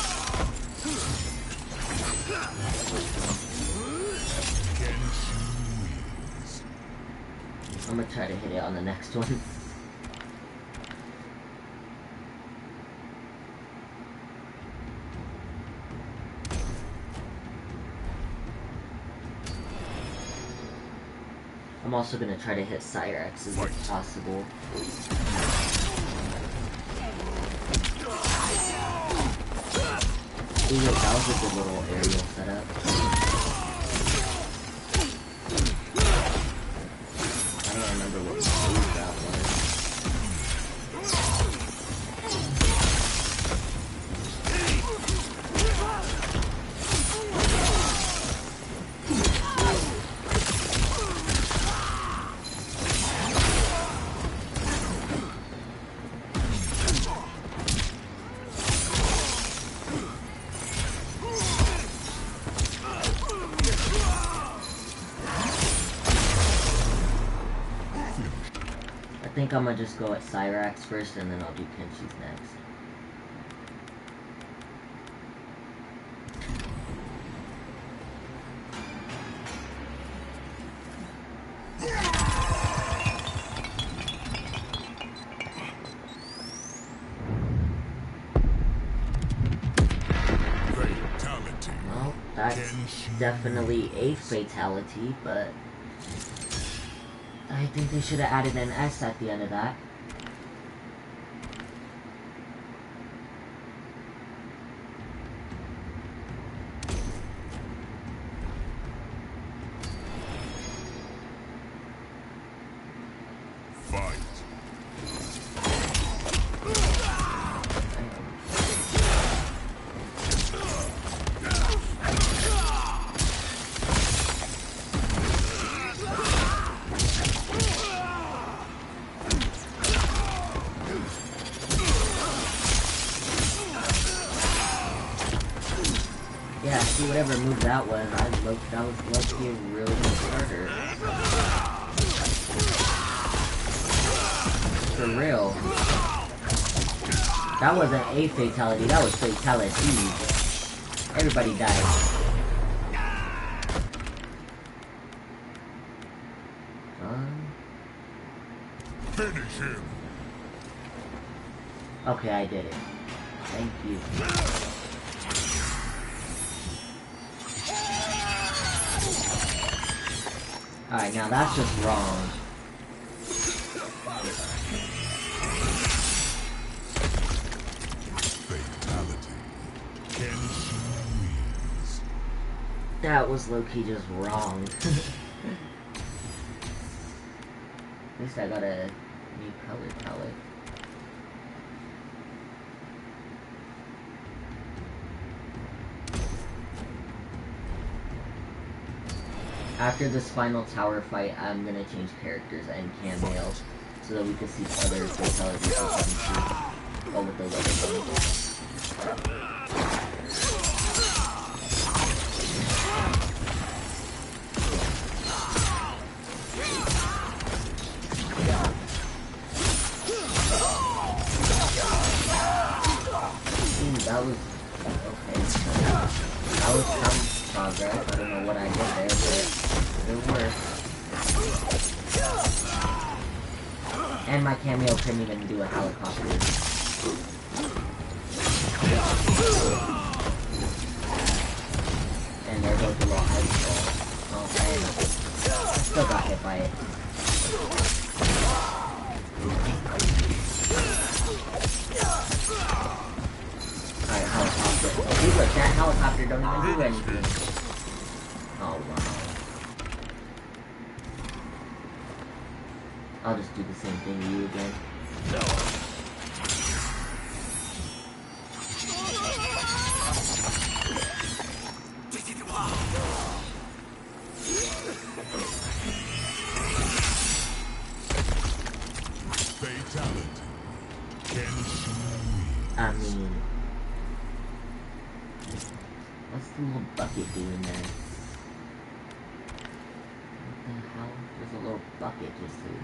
I'm gonna try to hit it on the next one. I'm also gonna try to hit Cyrax as much as possible. Ooh, that was a good little aerial setup. I don't remember what move that was. I think I'm gonna just go at Cyrax first and then I'll do Kenshi's next. That's definitely a fatality, but I think they should have added an S at the end of that. Yeah, see, whatever move that was, that was lucky a really good starter. For real. That wasn't a fatality, that was fatality. Everybody died. Finish him. Okay, I did it. Thank you. Alright, now that's just wrong. Fatality. That was low-key just wrong. At least I got a new color palette. After this final tower fight, I'm gonna change characters and cameo so that we can see other fatalities with the level ones. That was okay. That was some progress. I don't know what I did there, but it worked. And my cameo couldn't even do a helicopter. And there goes the little ice ball. Oh, and I still got hit by it. Alright, helicopter. See, look, that helicopter don't even do anything. Oh, wow. I'll just do the same thing to you again. Fatality. I mean, what's the little bucket doing there? What the hell? There's a little bucket just sitting there.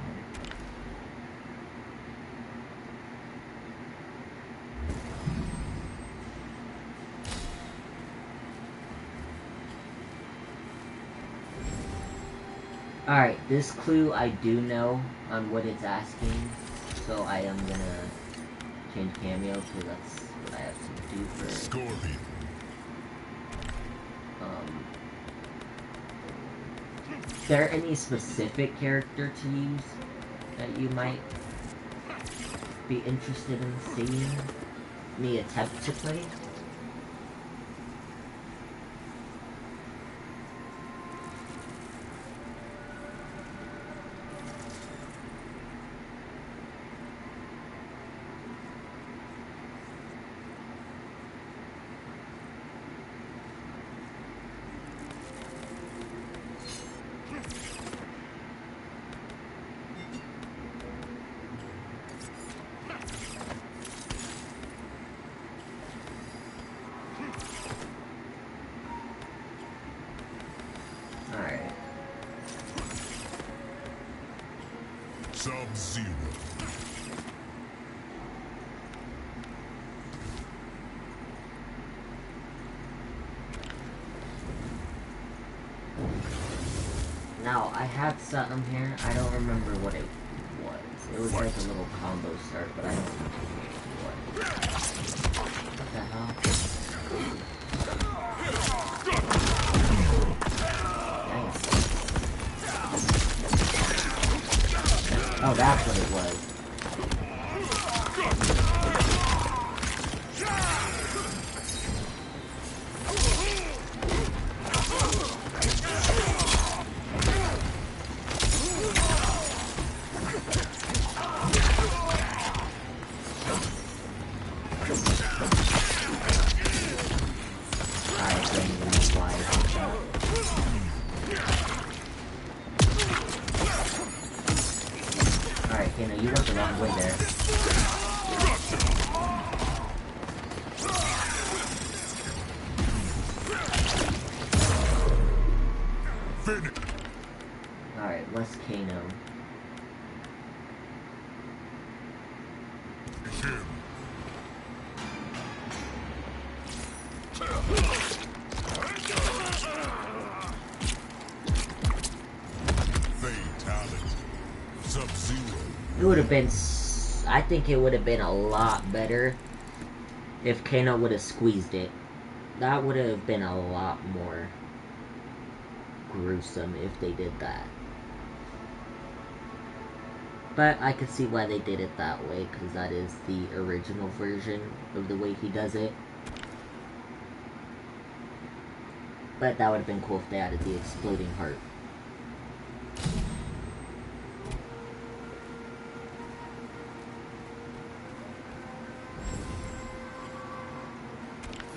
Alright, this clue I do know on what it's asking, so I am gonna change cameo because that's what I have to do for Scorpion. Is there any specific character to use that you might be interested in seeing me attempt to play? Alright. Sub-Zero. Now, I had something here, I don't remember what it was. It was like a little combo start, but I don't remember what. What the hell? there. Alright, let's Kano. It would have been, I think it would have been a lot better if Kano would have squeezed it. That would have been a lot more gruesome if they did that. But I could see why they did it that way, because that is the original version of the way he does it. But that would have been cool if they added the exploding heart.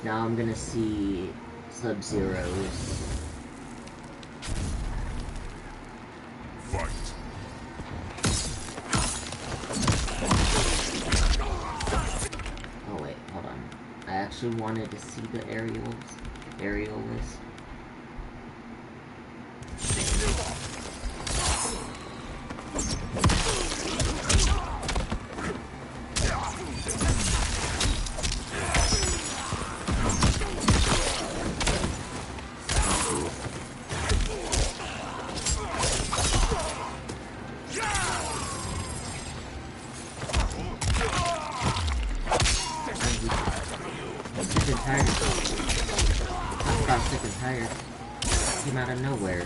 Now I'm gonna see Sub-Zero's. Fight. Oh wait, hold on. I actually wanted to see the aerial list. Came out of nowhere.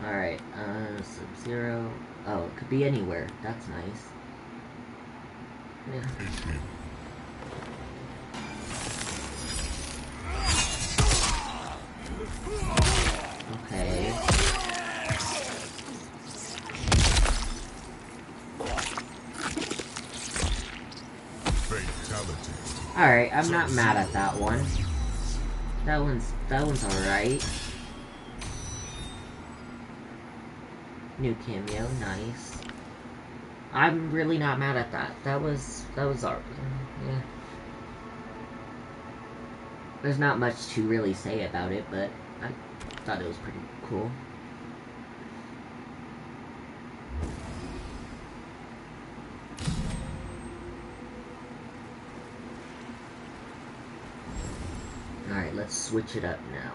Alright, Sub-Zero. Oh, it could be anywhere. That's nice. Yeah. Okay. Alright, I'm not mad at that one. That one's alright. New cameo, nice. I'm really not mad at that. That was alright. Yeah. There's not much to really say about it, but I thought it was pretty cool. Alright, let's switch it up now.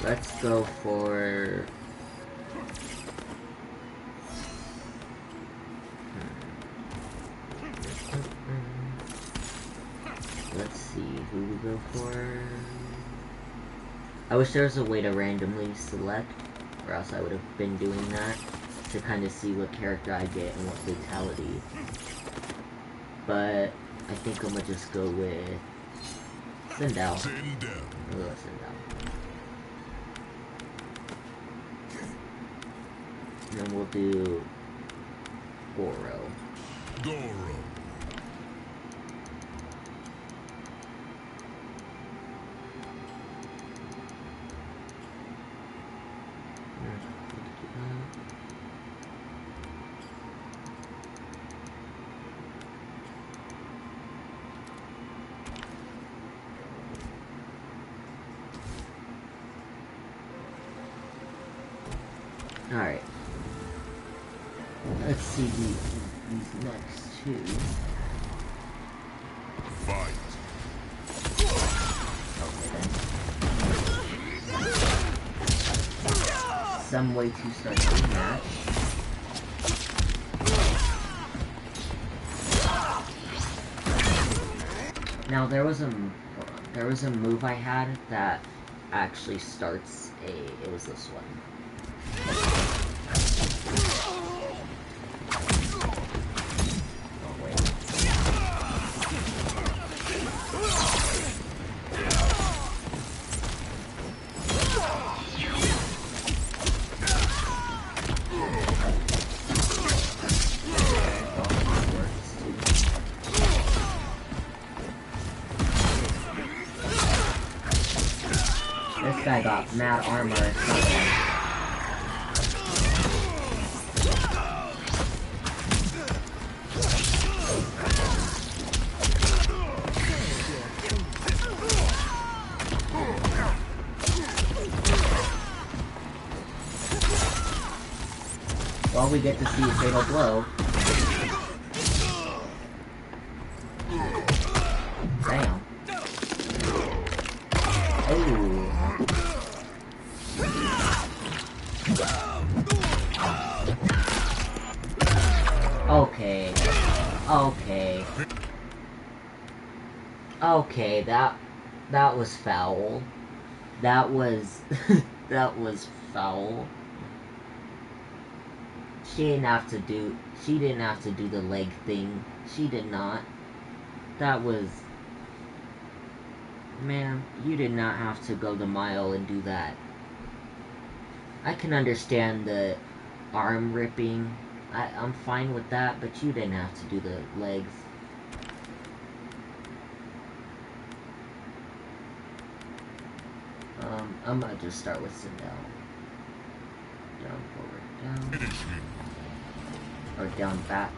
Let's go for... Let's see, who we go for... I wish there was a way to randomly select, or else I would have been doing that, to kind of see what character I get and what fatality. But I think I'm gonna just go with Sindel. Sindel. And then we'll do Goro. Alright. Let's see these next two. Fight. Okay. Some way to start the match. Now there was a move I had that actually starts it was this one. This guy got mad armor or something. Well, we get to see a fatal blow. Damn. Oh. Okay. Okay. Okay, that was foul. That was that was foul. She didn't have to do the leg thing. She did not. That was... Man, you did not have to go the mile and do that. I can understand the arm ripping. I'm fine with that, but you didn't have to do the legs. I'm gonna just start with Sindel. Down, forward, down. Or down, back.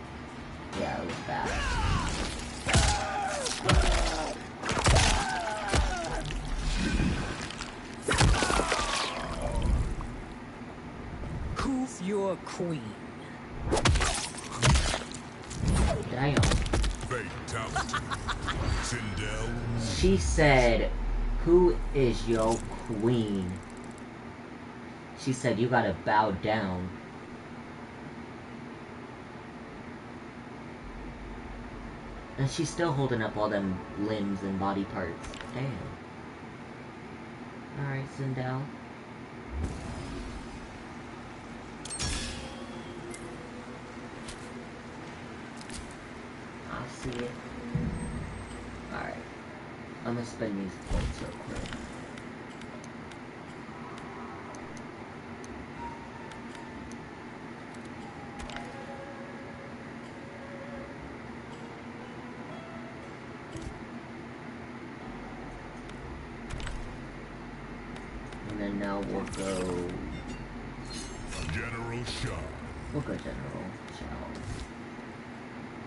Yeah, it was back. Who's your queen? Damn. Fatality. Sindel. She said, "Who is your queen?" She said, "You gotta bow down." And she's still holding up all them limbs and body parts. Damn. Alright, Sindel. I'll see it. Alright. I'm gonna spend these points real quick. And then now we'll go... General Shaw. We'll go General Shaw.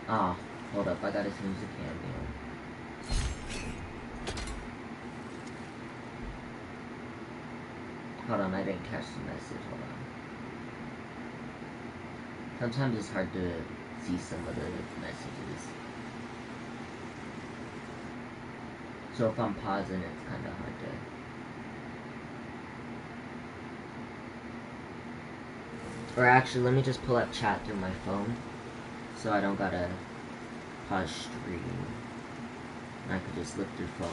Ah, hold up, I gotta change the cameo. Hold on, I didn't catch the message, hold on. Sometimes it's hard to see some of the messages. So if I'm pausing, it's kinda hard to... Or actually, let me just pull up chat through my phone, so I don't gotta pause stream. I could just look through phone.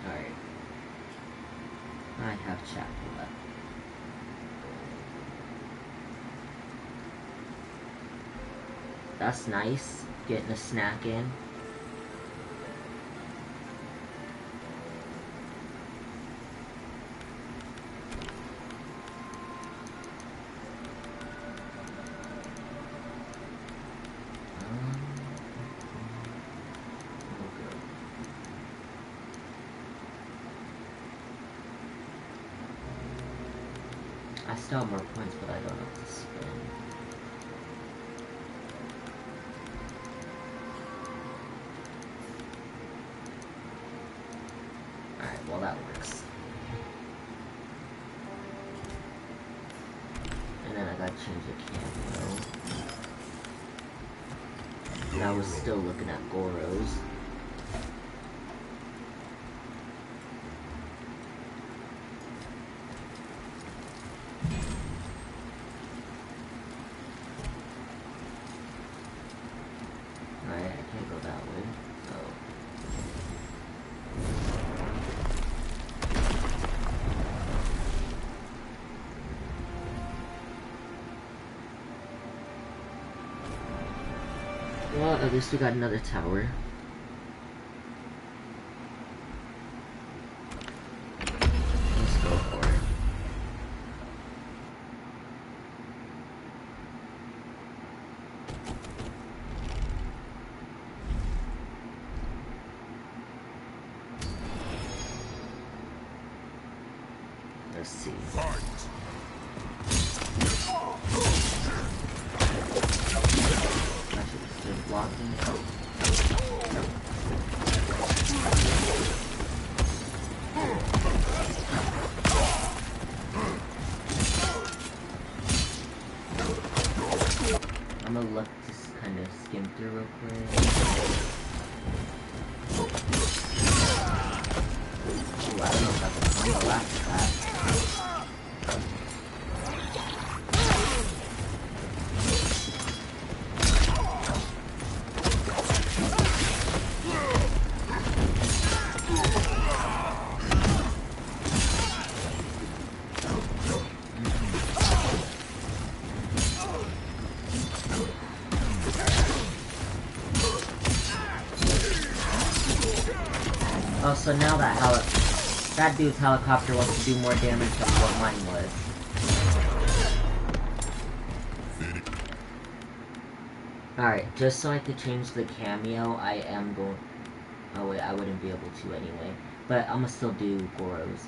Alright. I have chat pulled up. That's nice, getting a snack in. I still have more points, but I don't know what to spend. Alright, well that works. And then I gotta change the cameo. And I was still looking at Goro's. Alright, I can't go that way, so... Well, at least we got another tower. Let's go for it. Let's see. I should have stood blocking. I'm gonna look to kind of skim through real quick. Ooh, I don't know if that's a combo after that. Oh, so now that dude's helicopter wants to do more damage than what mine was. Alright, just so I could change the cameo, I am going... Oh wait, I wouldn't be able to anyway. But I'm gonna still do Goro's.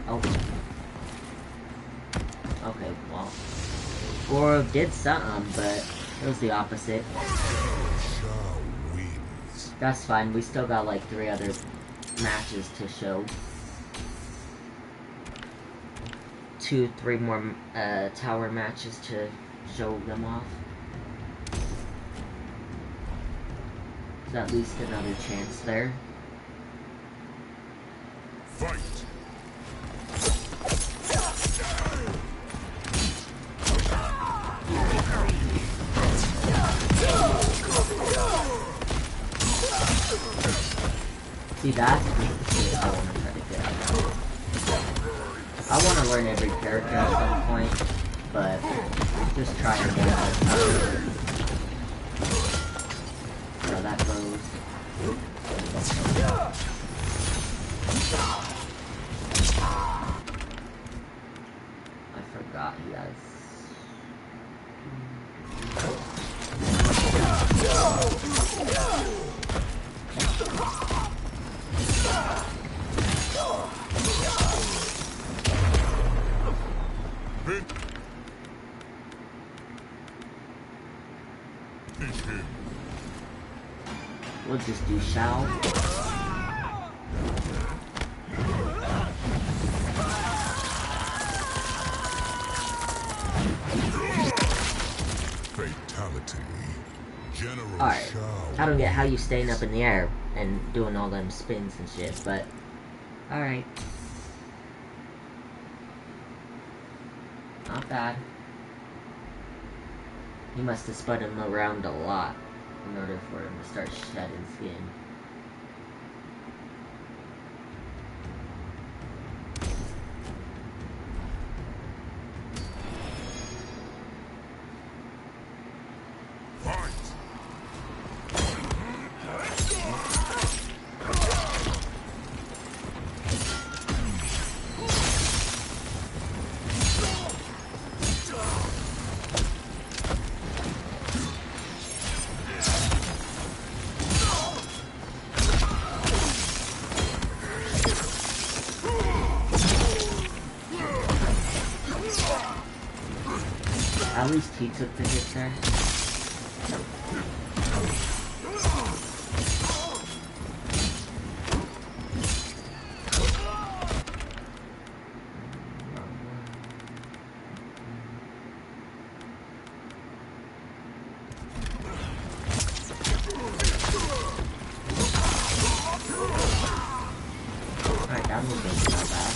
Oh. Okay, well. Goro did something, but it was the opposite. That's fine, we still got like 3 other matches to show. 2-3 more tower matches to show them off. There's at least another chance there. Fight! See, that's the shit I want to try to get out of. I want to learn every character at some point, but just try and get out of. So that goes. I forgot he has. We'll just do Shao. Fatality. General Alright. Shao. I don't get how you staying up in the air and doing all them spins and shit, but alright. Not bad. He must have spun him around a lot in order for him to start shedding skin. At least he took the hit there. Alright, that movement's not bad.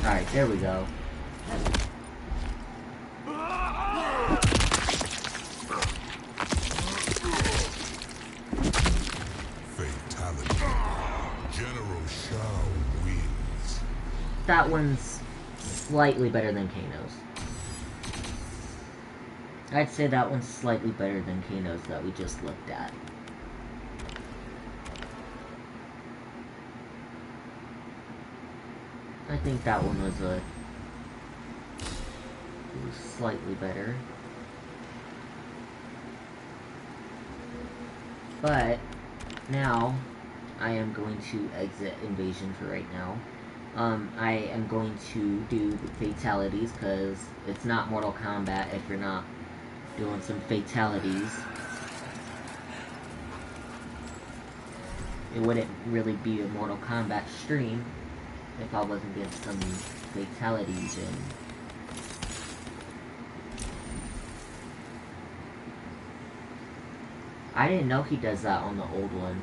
Alright, there we go. Fatality. General Shao wins. That one's slightly better than Kano's. I'd say that one's slightly better than Kano's that we just looked at. I think that one was slightly better. But now I am going to exit Invasion for right now. I am going to do the fatalities because it's not Mortal Kombat if you're not doing some fatalities. It wouldn't really be a Mortal Kombat stream if I wasn't getting some fatalities in. I didn't know he does that on the old one.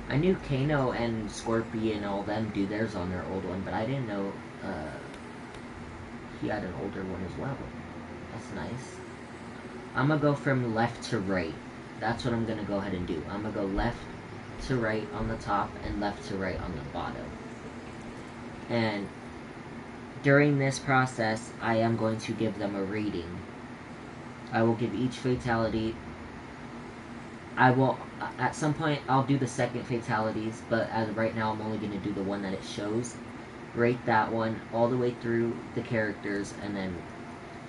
I knew Kano and Scorpion and all them do theirs on their old one, but I didn't know he had an older one as well. That's nice. I'm gonna go from left to right. That's what I'm gonna go ahead and do. I'm gonna go left to right on the top and left to right on the bottom. And during this process, I am going to give them a rating. I will give each fatality. I will, at some point, I'll do the second fatalities, but as of right now, I'm only going to do the one that it shows. Rate that one all the way through the characters, and then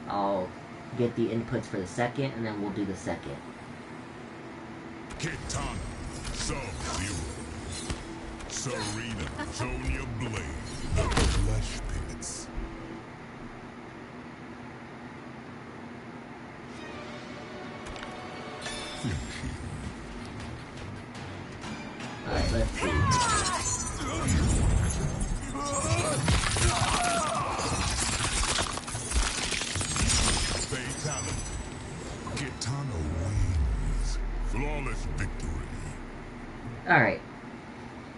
I'll get the inputs for the second, and then we'll do the second. Kitana, Sub-Zero, Serena, Sonya Blade, the Flesh Pits. Alright, let's see. Fatality. Kitana wins. Flawless victory. Alright.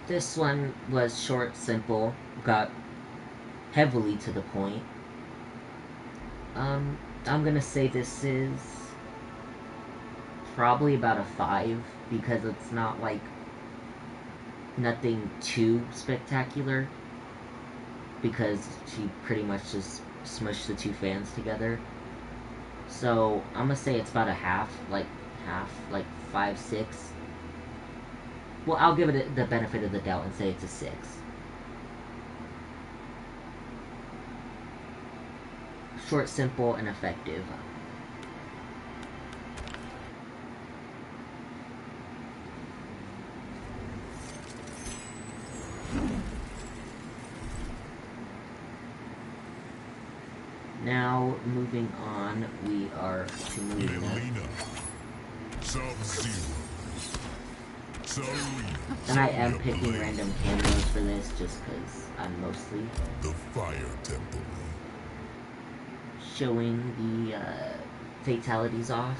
This one was short, simple, got heavily to the point. I'm gonna say this is probably about a 5, because it's not like nothing too spectacular, because she pretty much just smushed the two fans together. So I'm gonna say it's about a half, like 5, 6. Well, I'll give it the benefit of the doubt and say it's a 6. Short, simple, and effective. Now, moving on, we are to Melina. Sub-Zero. Serena. And I am picking random cameos for this just because I'm mostly the Fire Temple. Showing the fatalities off.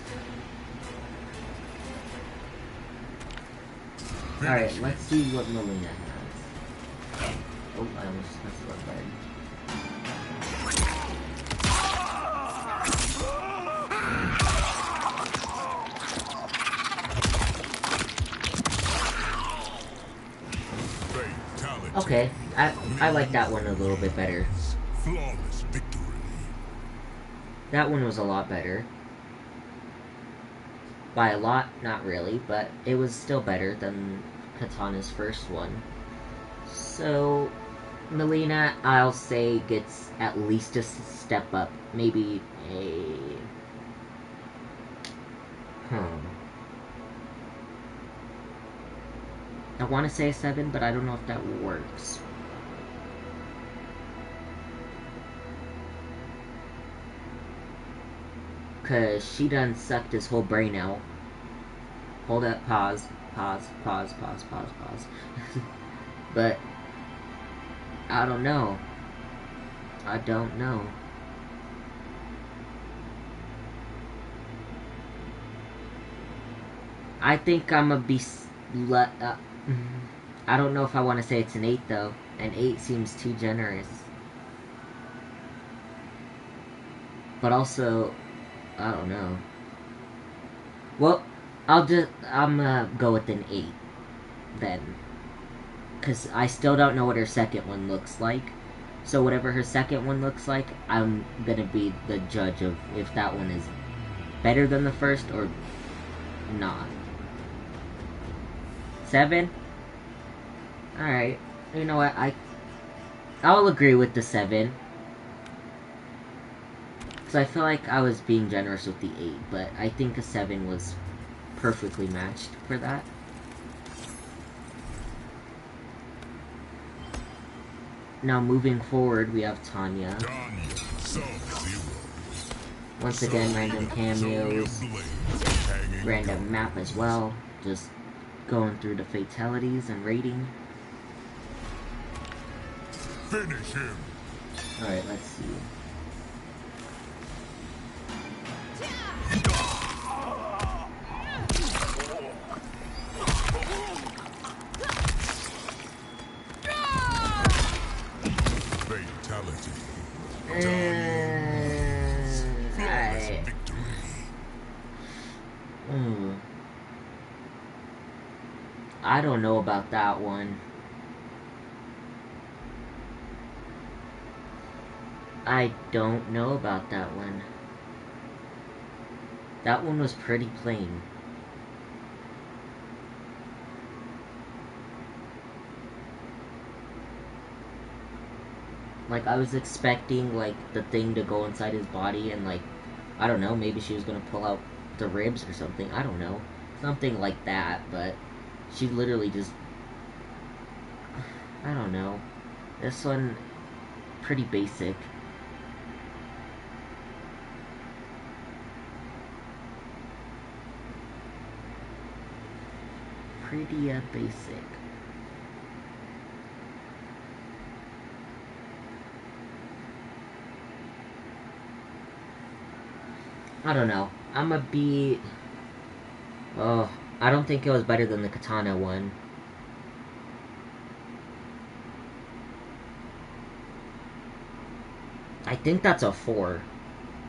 Alright, let's see what Melina has. Oh, I almost messed it up there. Okay, I like that one a little bit better. Flawless victory. That one was a lot better. By a lot, not really, but it was still better than Katana's first one. So, Melina, I'll say, gets at least a step up. Maybe a... I want to say a 7, but I don't know if that works. Cause she done sucked his whole brain out. Hold up, pause. But, I don't know. I think I'm gonna be... I don't know if I want to say it's an 8, though. An 8 seems too generous. But also, I don't know. Well, I'm gonna go with an 8, then. because I still don't know what her second one looks like. So whatever her second one looks like, I'm gonna be the judge of if that one is better than the first or not. 7? Alright. You know what, I'll agree with the 7. Because I feel like I was being generous with the 8, but I think a 7 was perfectly matched for that. Now moving forward, we have Tanya. Once again, random cameos, random map as well, just going through the fatalities and rating. Finish him. Alright, let's see. Fatality. Alright. I don't know about that one. I don't know about that one. That one was pretty plain. Like, I was expecting, like, the thing to go inside his body and, like, I don't know, maybe she was gonna pull out the ribs or something. I don't know. Something like that, but she literally just... I don't know. This one, pretty basic. Pretty, basic. I don't know. I'ma be... Oh, I don't think it was better than the Katana one. I think that's a 4.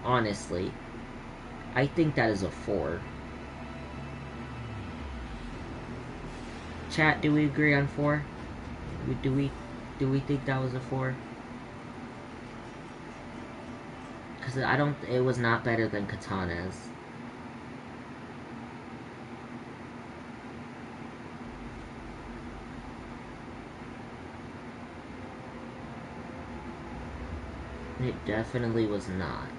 Honestly. I think that is a 4. Chat, do we agree on 4? Do we think that was a 4? Because it was not better than Katana's. It definitely was not.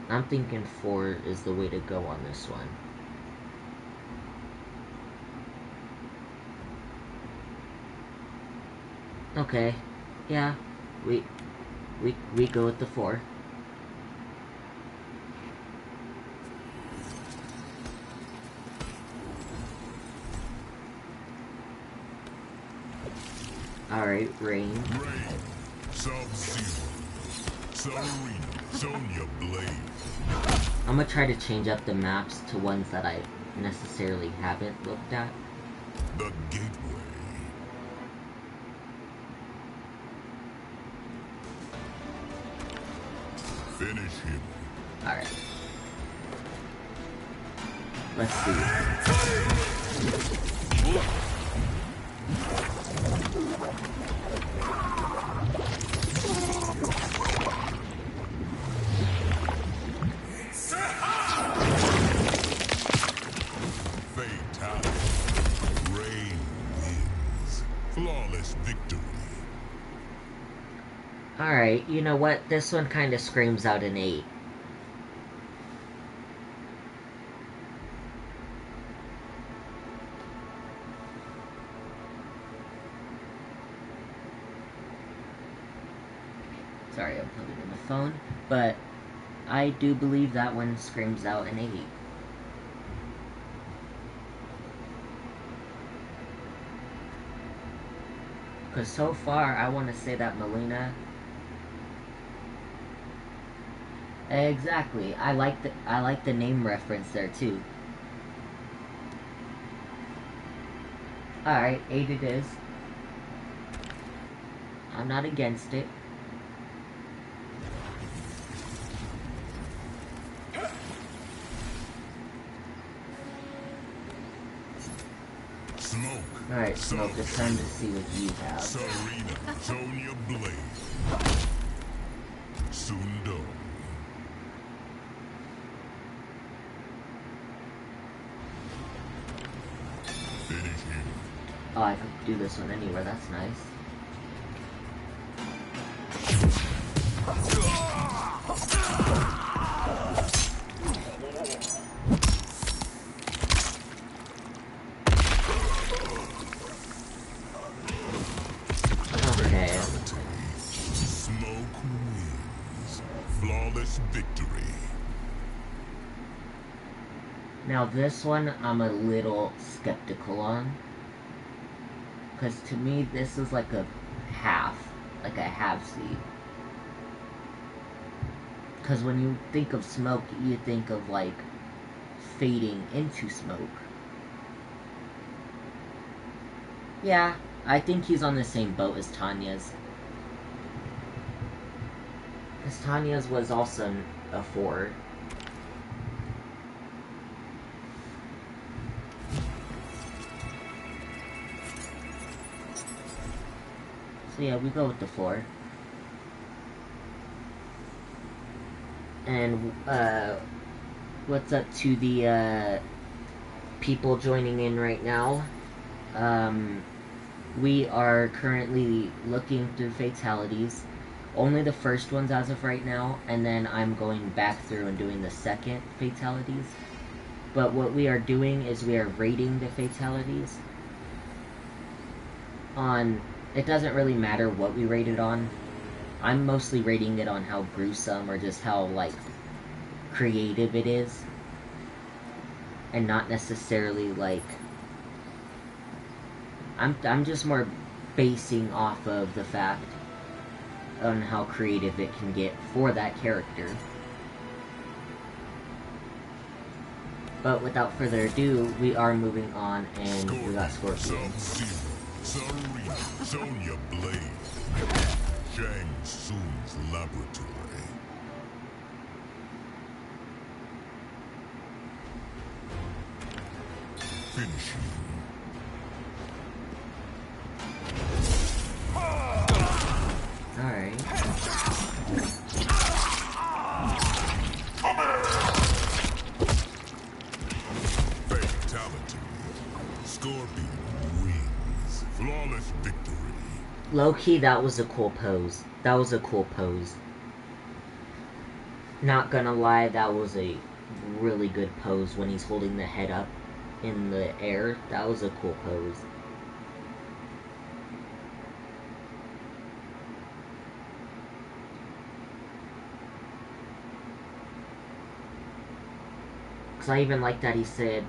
I'm thinking 4 is the way to go on this one. Okay. Yeah. We go with the 4. Alright, Rain. Sub-Zero. Serena. Sonya Blade. I'm gonna try to change up the maps to ones that I necessarily haven't looked at. The Gateway. Finish him. Alright. Let's see. Fatality. Rain wins. Flawless victory. Alright, you know what? This one kind of screams out an 8. Sorry, I'm plugging in the phone. But I do believe that one screams out an 8. Because so far, I want to say that Melina... Exactly. I like the name reference there, too. Alright, 8 it is. I'm not against it. Alright, Smoke, it's time to see what you have. Serena, Sonya Blade. Sundo. Finish him. Oh, I could do this one anywhere, that's nice. Okay. Smoke wins. Flawless victory. Now this one I'm a little skeptical on. Because to me this is like a half-seed. Because when you think of Smoke, you think of like fading into smoke. Yeah, I think he's on the same boat as Tanya's. Because Tanya's was also a 4. So yeah, we go with the 4. And, what's up to the, people joining in right now? We are currently looking through fatalities. Only the first ones as of right now, and then I'm going back through and doing the second fatalities. But what we are doing is we are rating the fatalities on... It doesn't really matter what we rate it on. I'm mostly rating it on how gruesome or just how, like, creative it is. And not necessarily, like... I'm just more basing off of the fact on how creative it can get for that character. But without further ado, we are moving on, and we got Scorpion. Serena, Sonya Blade. Shang Tsung's laboratory. Finish him. Alright. Fatality. Scorpion wins. Flawless victory. Low-key, that was a cool pose. That was a cool pose. Not gonna lie, that was a really good pose when he's holding the head up in the air. That was a cool pose. Because I even like that he said,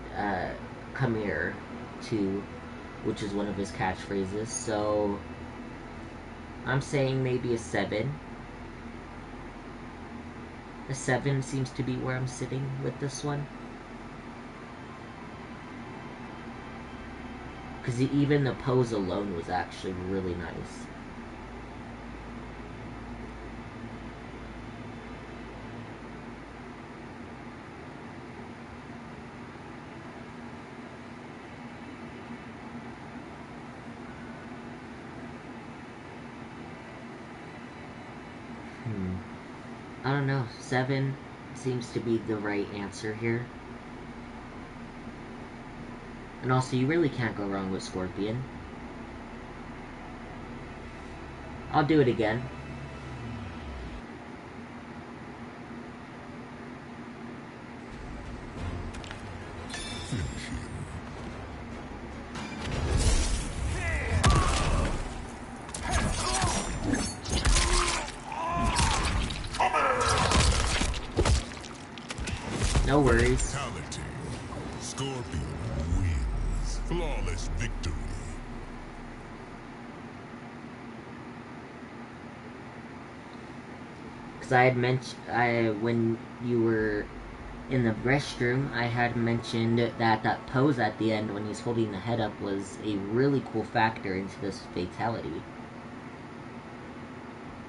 come here, too, which is one of his catchphrases, so I'm saying maybe a 7. A 7 seems to be where I'm sitting with this one. Because even the pose alone was actually really nice. I don't know, 7 seems to be the right answer here. And also, you really can't go wrong with Scorpion. I'll do it again. No worries. Fatality. Scorpion wins. Flawless victory. Because I had mentioned, when you were in the restroom, I had mentioned that that pose at the end when he's holding the head up was a really cool factor into this fatality.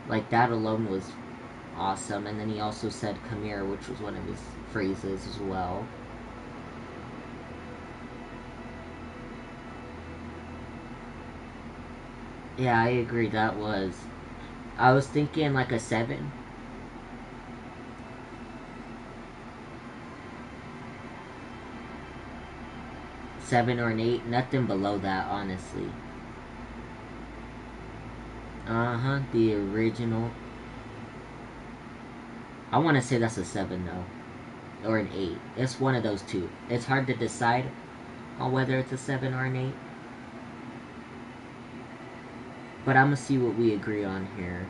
Like, that alone was awesome. And then he also said, come here, which was one of his phrases as well. Yeah, I agree, that was... I was thinking like a 7. Or an 8, nothing below that, honestly. The original. I want to say that's a 7 though, or an 8. It's one of those two. It's hard to decide on whether it's a 7 or an 8. But I'm gonna see what we agree on here.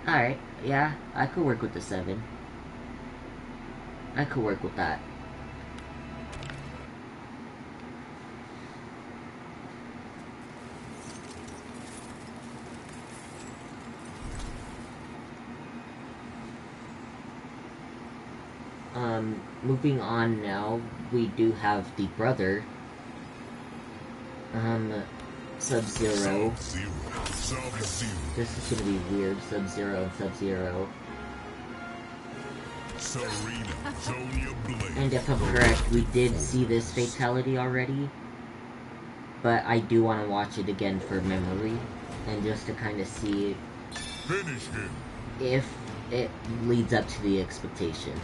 Alright, yeah, I could work with the 7. I could work with that. Moving on now, we do have the brother, Sub-Zero. This is gonna be weird, Sub-Zero and Sub-Zero. And if I'm correct, we did see this fatality already, but I do want to watch it again for memory, and just to kind of see if it leads up to the expectation.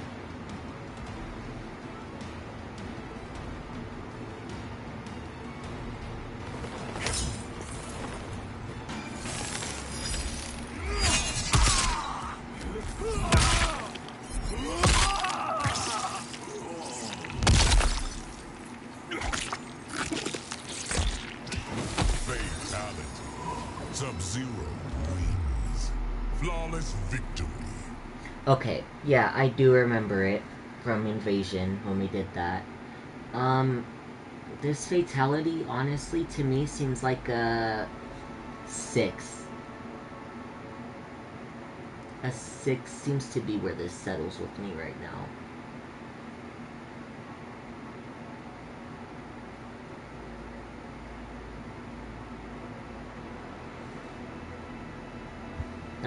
Okay, yeah, I do remember it from Invasion when we did that. This fatality, honestly, to me seems like a 6. A 6 seems to be where this settles with me right now.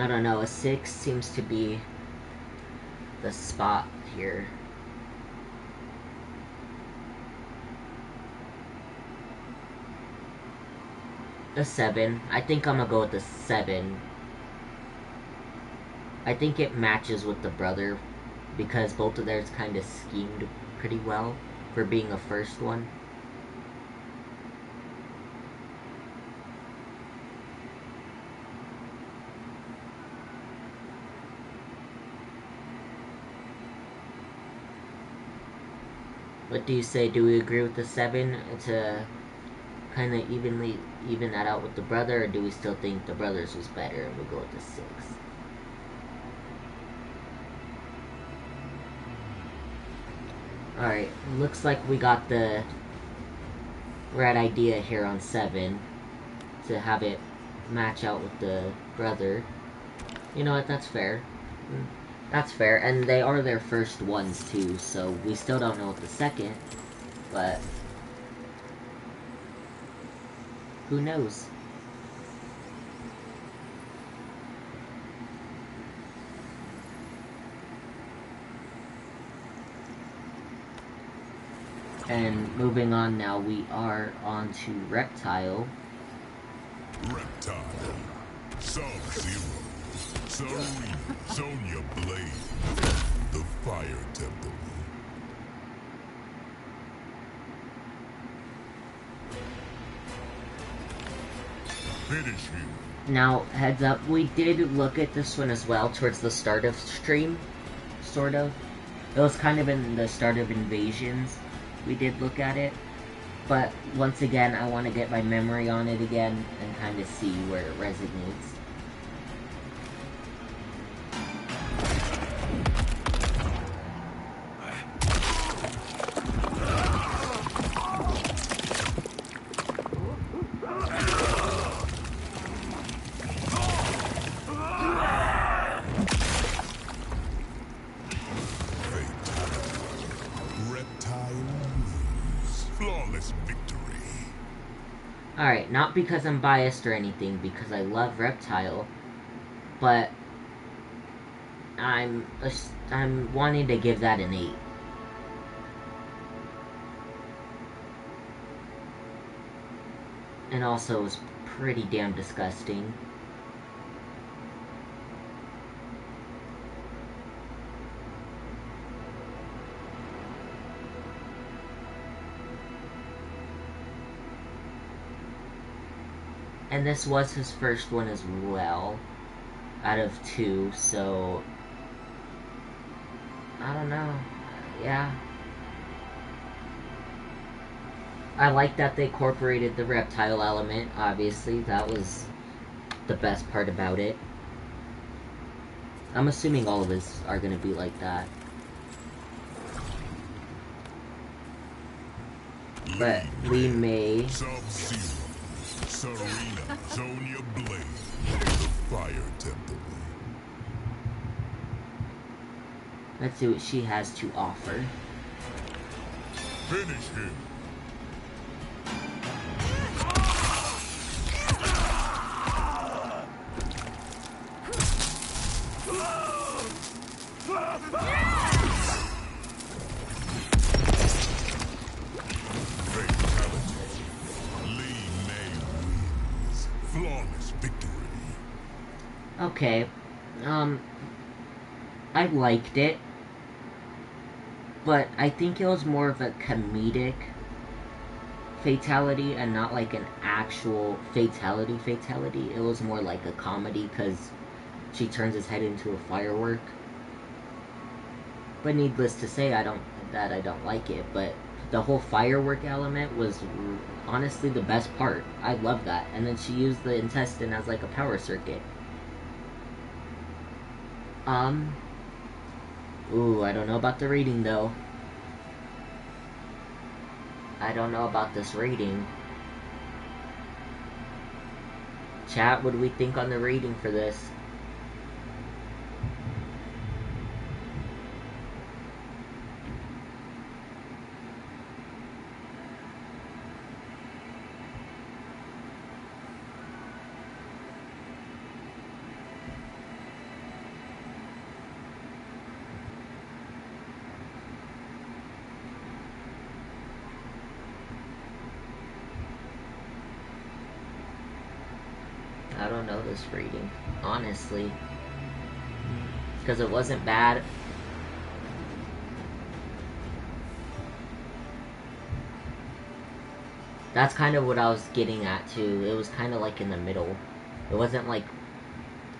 I don't know, a 6 seems to be the spot here. A 7. I think I'm gonna go with a 7. I think it matches with the brother, because both of theirs kind of schemed pretty well for being a first one. What do you say? Do we agree with the 7 to kind of even that out with the brother, or do we still think the brother's was better and we go with the 6? Alright, looks like we got the right idea here on 7 to have it match out with the brother. You know what, that's fair. That's fair, and they are their first ones too, so we still don't know what the second, but who knows? And moving on now, we are on to Reptile. Reptile, Sub-Zero, Sonya Blade, the Fire Temple. Finish him. Now, heads up, we did look at this one as well towards the start of stream, sort of. It was kind of in the start of Invasions. We did look at it, but once again, I want to get my memory on it again and kind of see where it resonates. Alright, not because I'm biased or anything, because I love Reptile, but I'm wanting to give that an 8. And also it was pretty damn disgusting. And this was his first one as well, out of 2, so I don't know. Yeah. I like that they incorporated the reptile element, obviously. That was the best part about it. I'm assuming all of us are gonna be like that. But we may... Sub-Zero, Serena, Sonya Blade, the Fire Temple. Let's see what she has to offer. Finish him. Flawless victory. Okay. I liked it. But I think it was more of a comedic fatality and not like an actual fatality. It was more like a comedy because she turns his head into a firework. But needless to say, I don't like it. But the whole firework element was honestly the best part. I love that. And then she used the intestine as like a power circuit. Ooh, I don't know about the rating though. I don't know about this rating. Chat, what do we think on the rating for this? I don't know this rating, honestly. Because it wasn't bad. That's kind of what I was getting at, too. It was kind of like in the middle. It wasn't like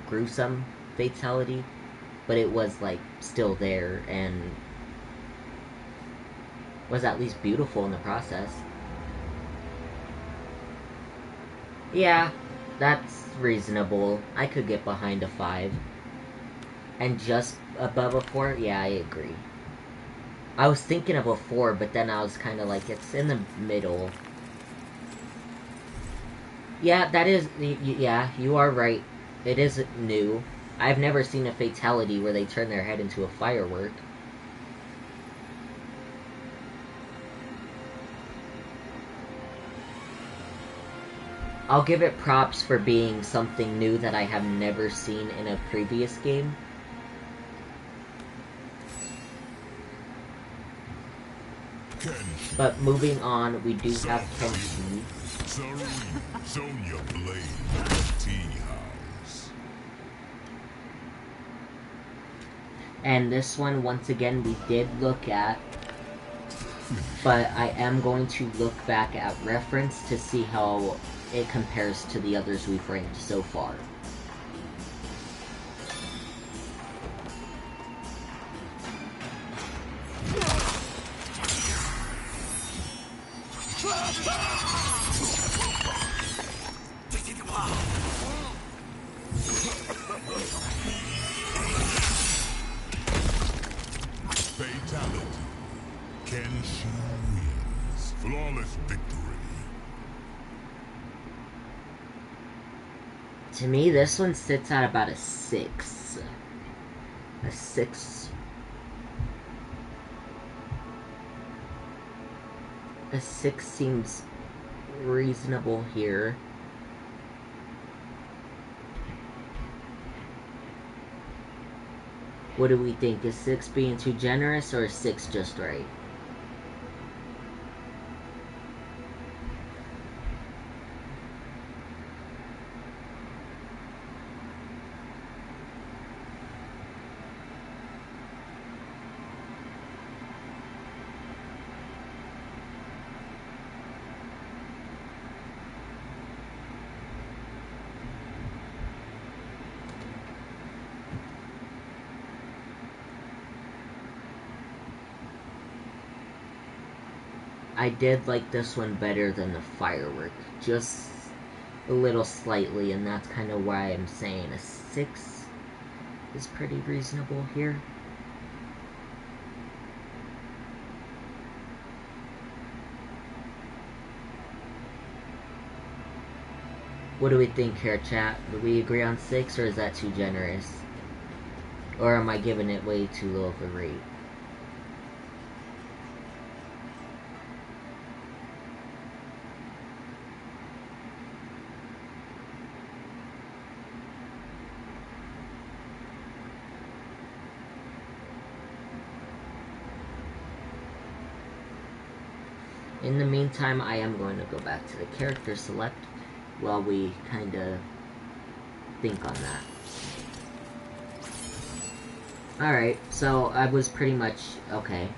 gruesome fatality, but it was like still there and was at least beautiful in the process. Yeah, that's reasonable. I could get behind a 5. And just above a 4? Yeah, I agree. I was thinking of a 4, but then I was kind of like, it's in the middle. Yeah, that is... Yeah, you are right. It is new. I've never seen a fatality where they turn their head into a firework. I'll give it props for being something new that I have never seen in a previous game. But moving on, we do have Kenshi. Sonya Blade, Tea House. And this one, once again, we did look at. But I am going to look back at reference to see how it compares to the others we've ranked so far. Fatality. Kenshi wins. Flawless victory. To me, this one sits at about a 6. A 6. A 6 seems reasonable here. What do we think? Is 6 being too generous or is 6 just right? I did like this one better than the firework. Just a little slightly, and that's kind of why I'm saying a 6 is pretty reasonable here. What do we think here, chat? Do we agree on 6, or is that too generous? Or am I giving it way too low of a rate? In the meantime, I am going to go back to the character select while we kind of think on that. Alright, so I was pretty much okay.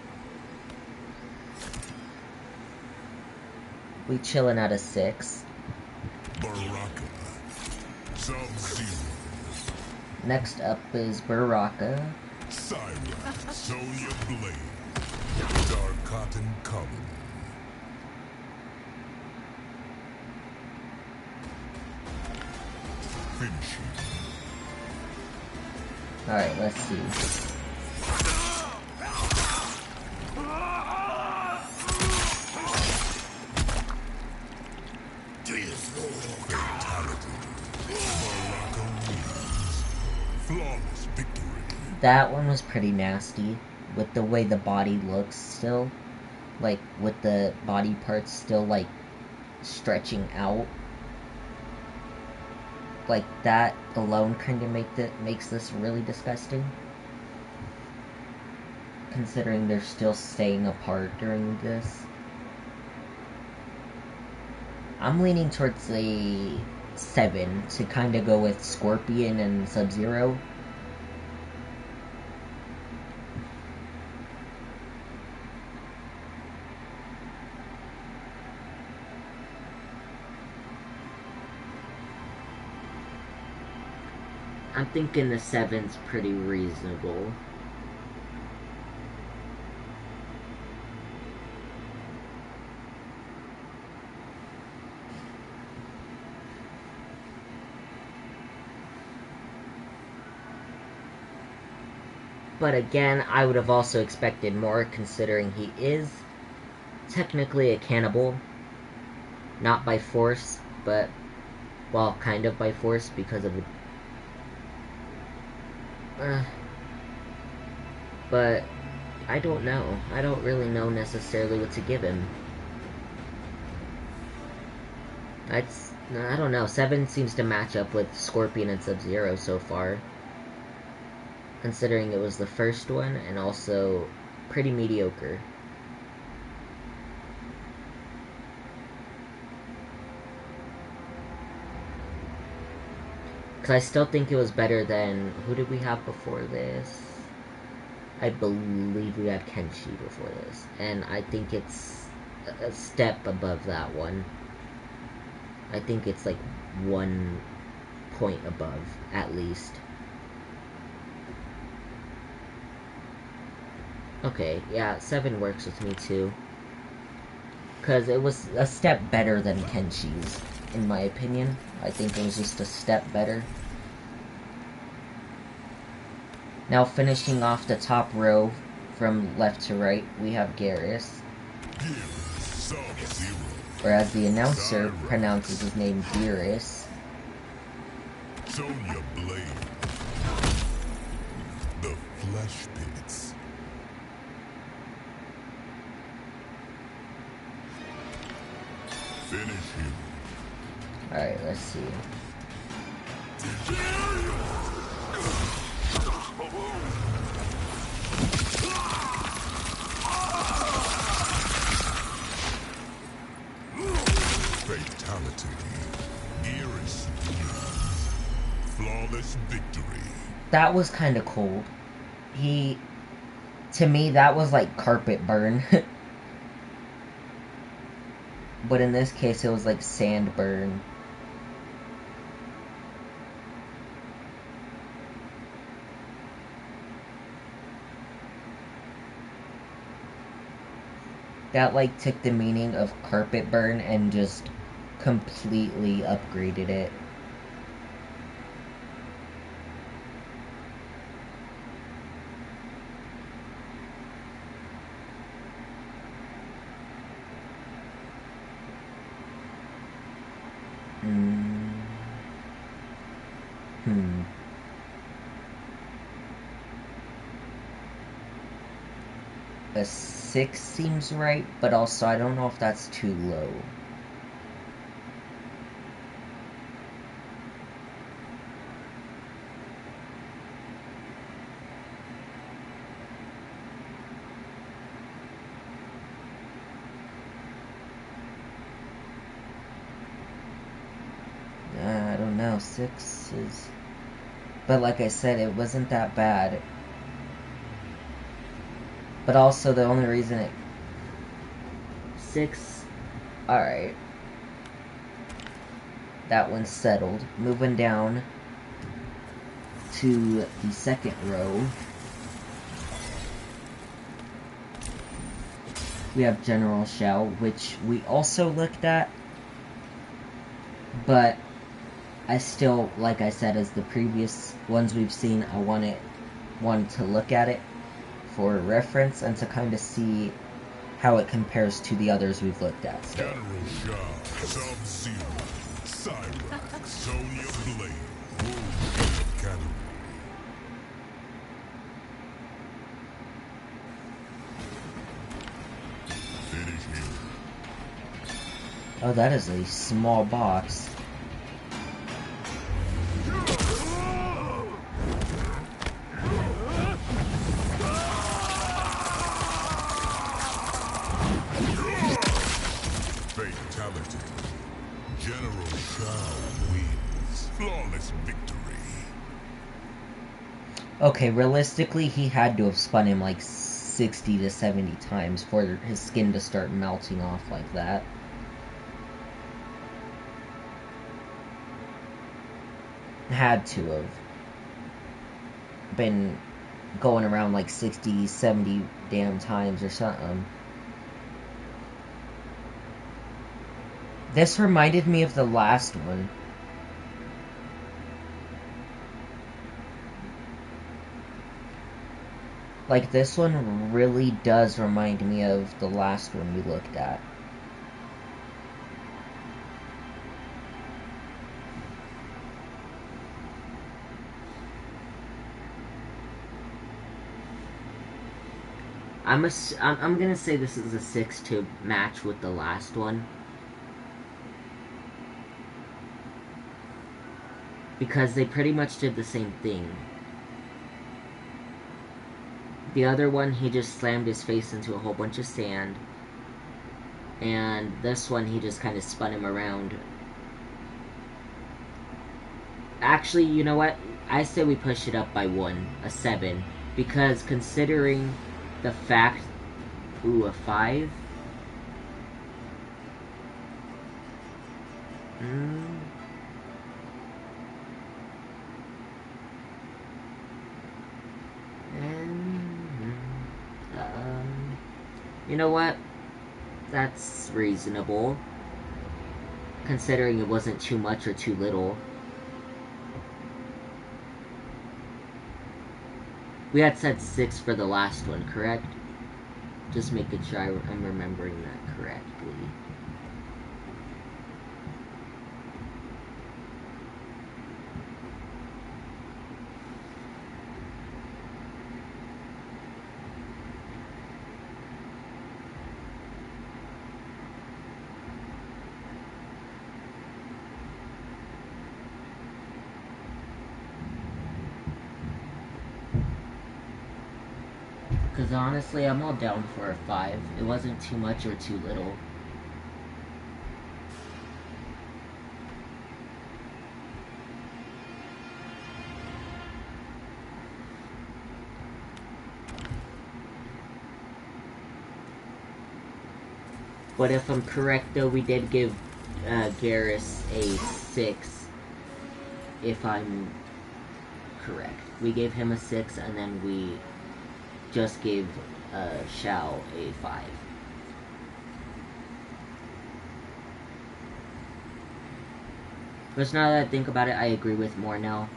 We chilling at a 6. Baraka. Sub-Zero. Next up is Baraka. Syra. Sonya Blade. Dark Cotton Common. Alright, let's see. Flawless victory. That one was pretty nasty, with the way the body looks still. Like, with the body parts still, like, stretching out. Like, that alone kind of makes this really disgusting. Considering they're still staying apart during this. I'm leaning towards a 7 to kind of go with Scorpion and Sub-Zero. I'm thinking the 7's pretty reasonable. But again, I would have also expected more, considering he is technically a cannibal. Not by force, but, well, kind of by force because of the... but I don't know. I don't really know necessarily what to give him. I don't know. 7 seems to match up with Scorpion and Sub-Zero so far. Considering it was the first one, and also pretty mediocre. Because I still think it was better than... Who did we have before this? I believe we had Kenshi before this. And I think it's a step above that one. I think it's like 1 point above, at least. Okay, yeah, 7 works with me too. Because it was a step better than Kenshi's, in my opinion. I think it was just a step better. Now finishing off the top row from left to right, we have Garrus. Or as the announcer pronounces his name, Garrus. Sonya Blade. The Flesh Pits. Finish him. Alright, let's see. Fatality. Nearest. Flawless victory. That was kind of cold. To me, that was like carpet burn. But in this case, it was like sand burn. That, like, took the meaning of carpet burn and just completely upgraded it. A 6 seems right, but also I don't know if that's too low. I don't know, 6 is... But like I said, it wasn't that bad. But also the only reason it... 6... Alright. That one's settled. Moving down to the second row. We have General Shell, which we also looked at. But I still, like I said, as the previous ones we've seen, I wanted to look at it for reference and to kind of see how it compares to the others we've looked at. So. General Shao, Sub-Zero, Cyrax, Sonya Blade, Wolverine Academy. Finish him. Oh, that is a small box. Fatality. General Shao wins. Flawless victory. Okay, realistically, he had to have spun him like 60 to 70 times for his skin to start melting off like that. Had to have been going around like 60, 70 damn times or something. This reminded me of the last one. Like, this one really does remind me of the last one we looked at. I'm gonna say this is a 6 to match with the last one. Because they pretty much did the same thing. The other one, he just slammed his face into a whole bunch of sand. And this one, he just kind of spun him around. Actually, you know what? I say we push it up by 1, a 7. Because considering the fact... Ooh, a 5? You know what? That's reasonable. Considering it wasn't too much or too little. We had said 6 for the last one, correct? Just making sure I'm remembering that correctly. Because honestly, I'm all down for a 5. It wasn't too much or too little. But if I'm correct, though, we did give Garrus a 6. If I'm correct. We gave him a 6, and then we just gave Shao a 5. But now that I think about it, I agree with more now.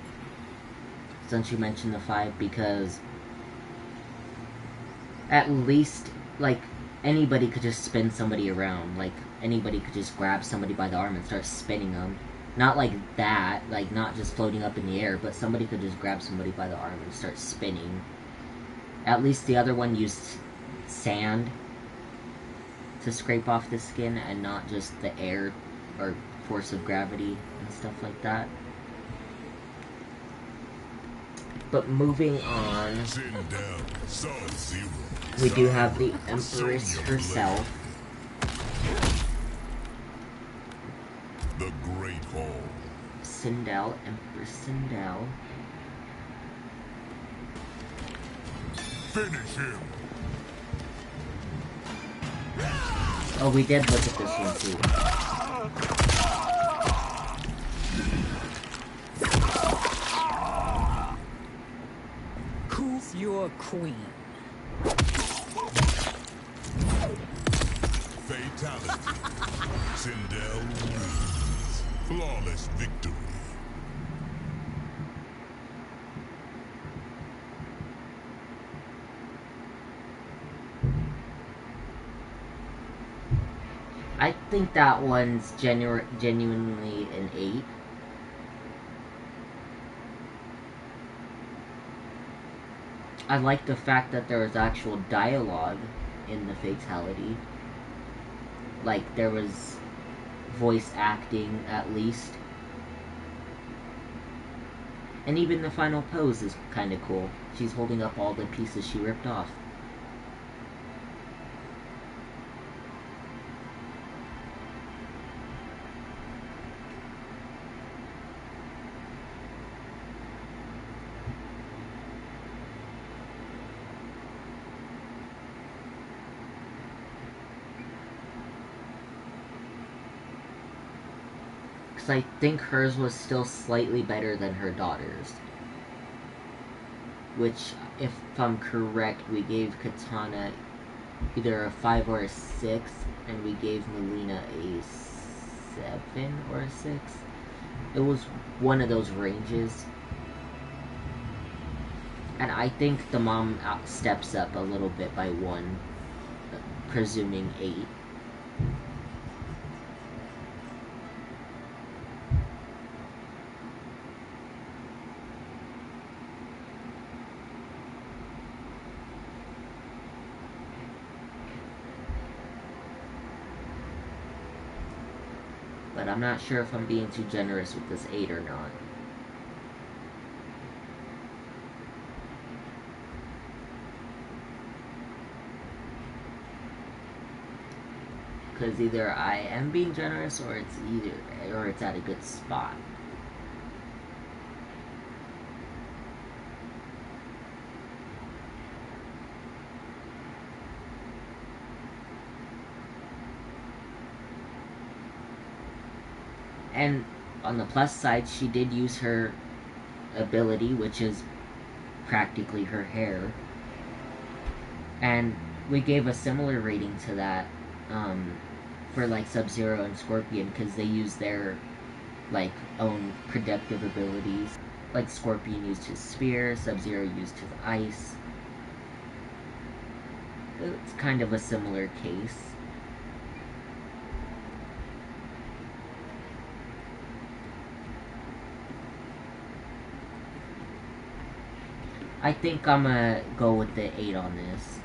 Since you mentioned the 5, because at least, like, anybody could just spin somebody around. Like, anybody could just grab somebody by the arm and start spinning them. Not like that, like, not just floating up in the air, but somebody could just grab somebody by the arm and start spinning. At least the other one used sand to scrape off the skin and not just the air or force of gravity and stuff like that. But moving on, we do have the Empress herself. The Great Hall. Sindel, Empress Sindel. Finish him. Oh, we did look at this one too. Who's your queen? Fatality. Sindel wins. Flawless victory. I think that one's genuinely an 8. I like the fact that there was actual dialogue in the fatality. Like, there was voice acting, at least. And even the final pose is kind of cool. She's holding up all the pieces she ripped off. I think hers was still slightly better than her daughter's. Which, if I'm correct, we gave Katana either a 5 or a 6, and we gave Melina a 7 or a 6. It was one of those ranges. And I think the mom steps up a little bit by 1, presuming 8. But I'm not sure if I'm being too generous with this 8 or not. Because either I am being generous or it's at a good spot. And on the plus side, she did use her ability, which is practically her hair. And we gave a similar rating to that for like Sub-Zero and Scorpion, because they use their like own predictive abilities. Like Scorpion used his spear, Sub-Zero used his ice. It's kind of a similar case. I think I'm gonna go with the 8 on this.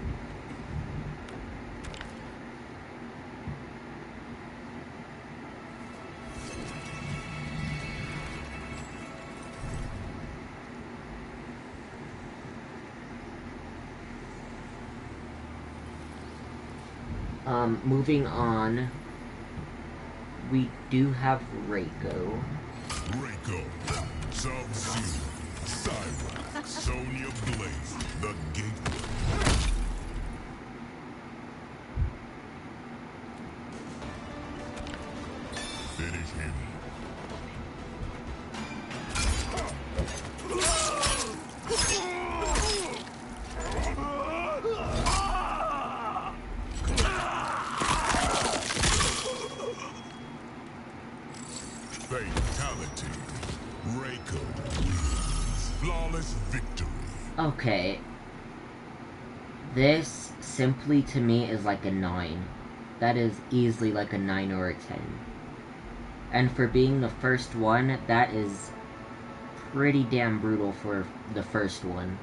Moving on, we do have Reiko. Reiko, Sub-Zero, Cyrax, Sonya Blade, the Gateway. Finish him. Fatality. Flawless victory. Okay. This, simply to me, is like a 9. That is easily like a 9 or a 10. And for being the first one, that is pretty damn brutal for the first one.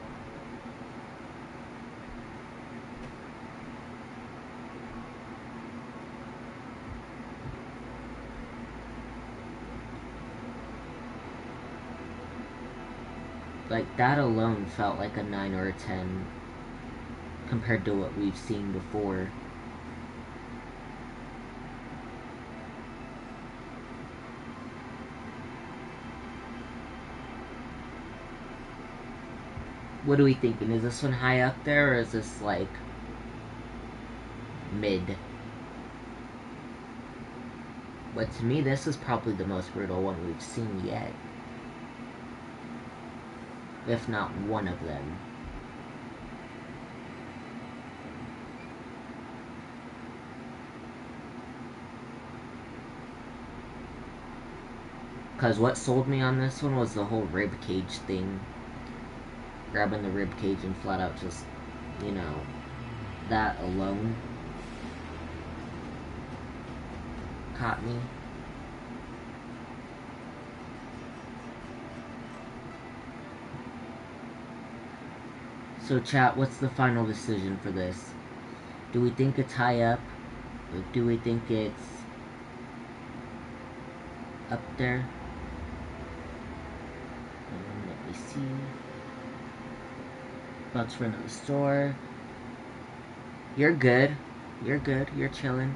Like, that alone felt like a 9 or a 10 compared to what we've seen before. What are we thinking? Is this one high up there, or is this, like, mid? But to me, this is probably the most brutal one we've seen yet. If not one of them. Because what sold me on this one was the whole ribcage thing. Grabbing the ribcage and flat out just, you know, that alone caught me. So chat, what's the final decision for this? Do we think it's high up? Or do we think it's up there? Let me see. About to run to the store. You're good. You're good. You're chilling.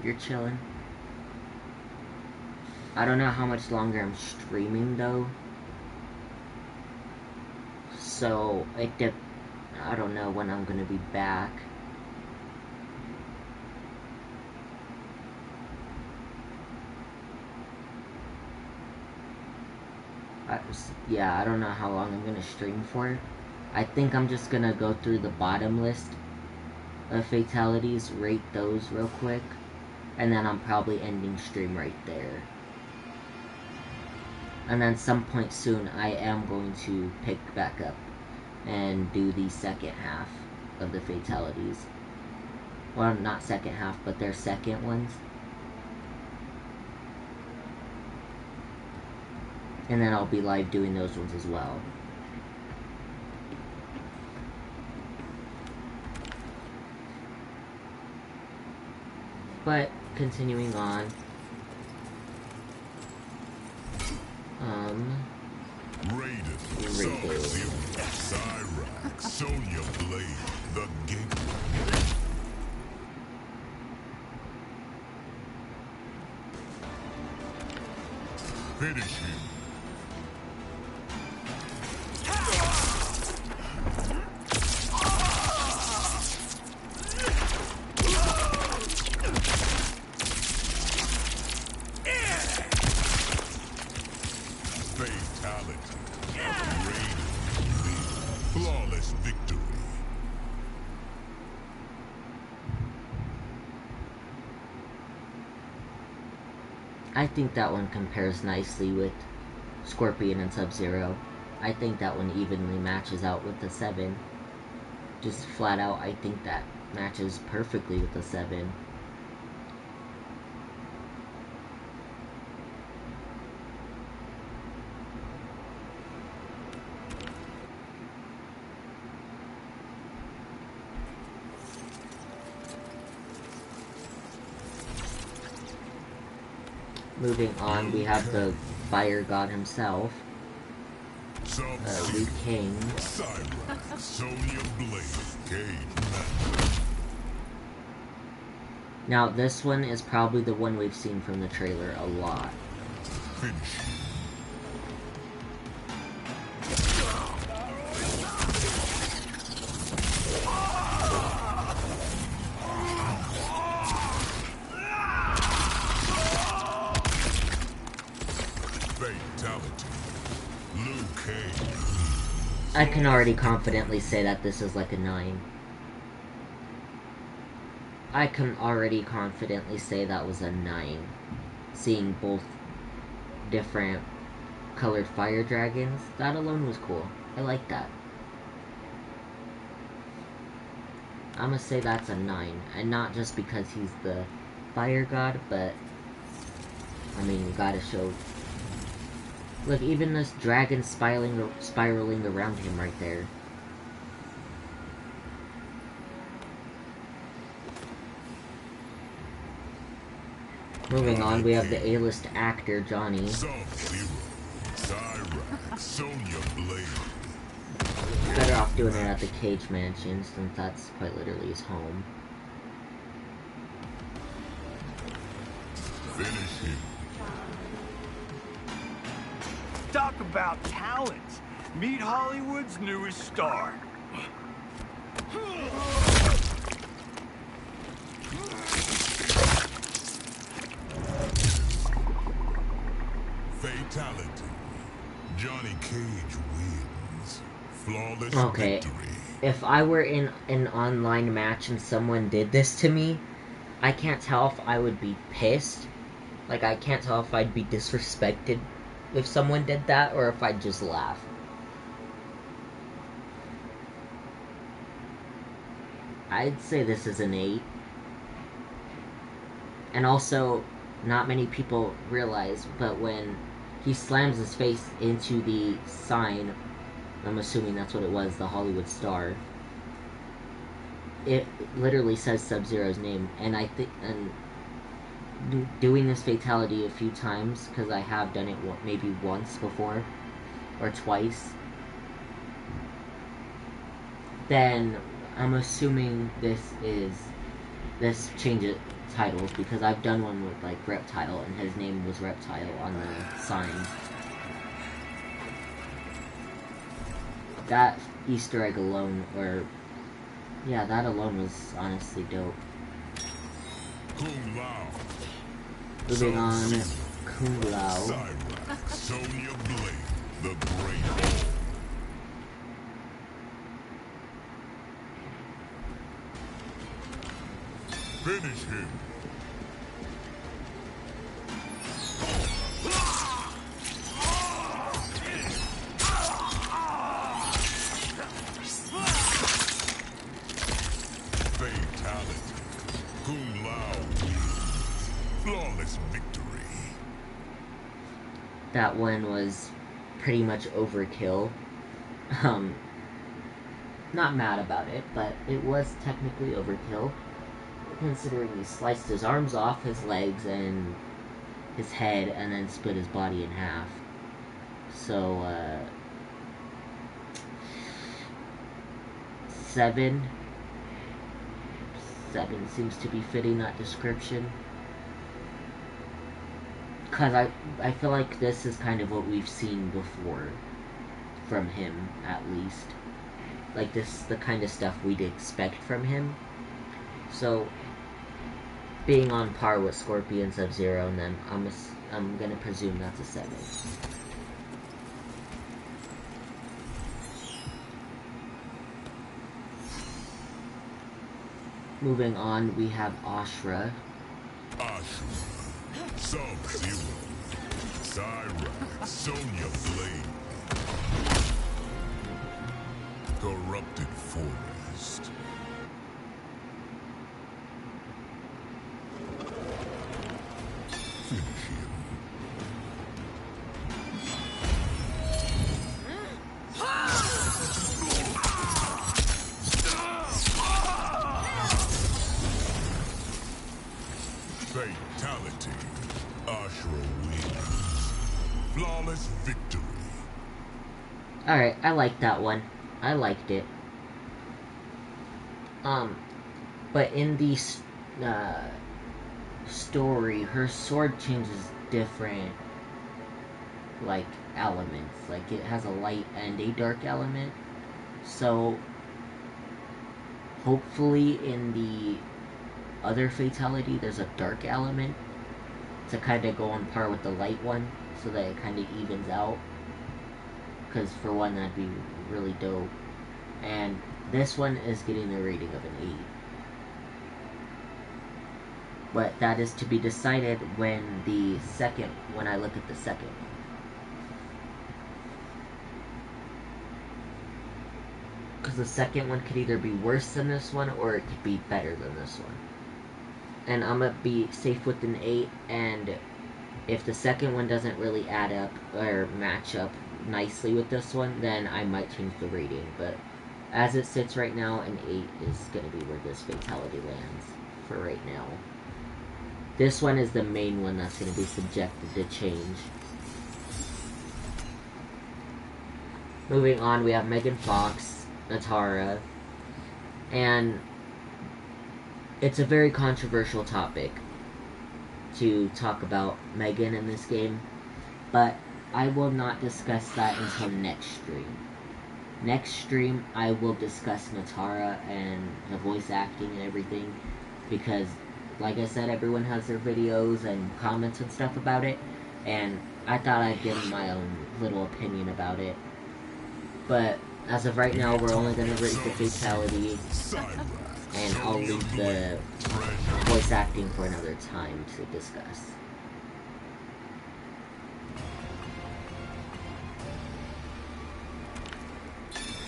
You're chilling. I don't know how much longer I'm streaming though. So I don't know when I'm gonna be back. I don't know how long I'm gonna stream for. I think I'm just gonna go through the bottom list of fatalities, rate those real quick, and then I'm probably ending stream right there. And then some point soon, I am going to pick back up and do the second half of the fatalities. Well, not second half, but their second ones. And then I'll be live doing those ones as well. But, continuing on. Raiden, Sub-Zero, Cyrax, Sonya Blade, the Gateway. Finish him. I think that one compares nicely with Scorpion and Sub-Zero. I think that one evenly matches out with the 7. Just flat out, I think that matches perfectly with the 7. Moving on, we have the fire god himself, Liu Kang. Now, this one is probably the one we've seen from the trailer a lot. I can already confidently say that this is like a 9. I can already confidently say that was a 9. seeing both different colored fire dragons, that alone was cool. I like that. I'm gonna say that's a 9, and not just because he's the fire god, but I mean, you gotta show. Look, even this dragon spiraling around him right there. Moving on, we have the A-list actor, Johnny. Better off doing it at the Cage Mansion, since that's quite literally his home. Finish him. Talk about talent. Meet Hollywood's newest star. Fatality. Johnny Cage wins. Flawless Okay. victory. If I were in an online match and someone did this to me, I can't tell if I would be pissed. Like, I can't tell if I'd be disrespected if someone did that, or if I'd just laugh. I'd say this is an 8. And also, not many people realize, but when he slams his face into the sign, I'm assuming that's what it was, the Hollywood Star, it literally says Sub-Zero's name, and I think, and doing this fatality a few times, because I have done it maybe once before, or twice, then I'm assuming this changes titles, because I've done one with, like, Reptile, and his name was Reptile on the sign. That Easter egg alone, or, yeah, that alone was honestly dope. Kung Lao. Moving on, Kung Lao. Sonya Blade, the Great. Finish him. Fatality. Kung Lao wins. Flawless victory. That one was pretty much overkill. Not mad about it, but it was technically overkill, considering he sliced his arms off, his legs, and his head, and then split his body in half. So, 7. 7 seems to be fitting that description. Because I feel like this is kind of what we've seen before from him, at least. Like, this is the kind of stuff we'd expect from him. So, being on par with Scorpion, Sub-Zero, and them, I'm gonna presume that's a 7. Moving on, we have Ashra. Ashra, Sub-Zero, Cyrax, Sonya Blade. Corrupted Forest. Finish him. Fatality. Ashra wins. Flawless victory. Alright, I like that one. I liked it. But in the story, her sword changes different, like, elements. Like, it has a light and a dark element. So, hopefully in the other fatality, there's a dark element to kind of go on par with the light one, so that it kind of evens out. Because for one, that'd be really dope. And this one is getting the rating of an But that is to be decided when I look at the second one. Because the second one could either be worse than this one, or it could be better than this one. And I'm going to be safe with an 8, and if the second one doesn't really add up, or match up nicely with this one, then I might change the rating. But as it sits right now, an 8 is going to be where this fatality lands for right now. This one is the main one that's going to be subjected to change. Moving on, we have Megan Fox, Natara, and it's a very controversial topic to talk about Megan in this game, but I will not discuss that until next stream. Next stream, I will discuss Natara and the voice acting and everything, because like I said, everyone has their videos and comments and stuff about it, and I thought I'd give my own little opinion about it. But as of right now, we're only going to rate the fatality, and I'll leave the voice acting for another time to discuss.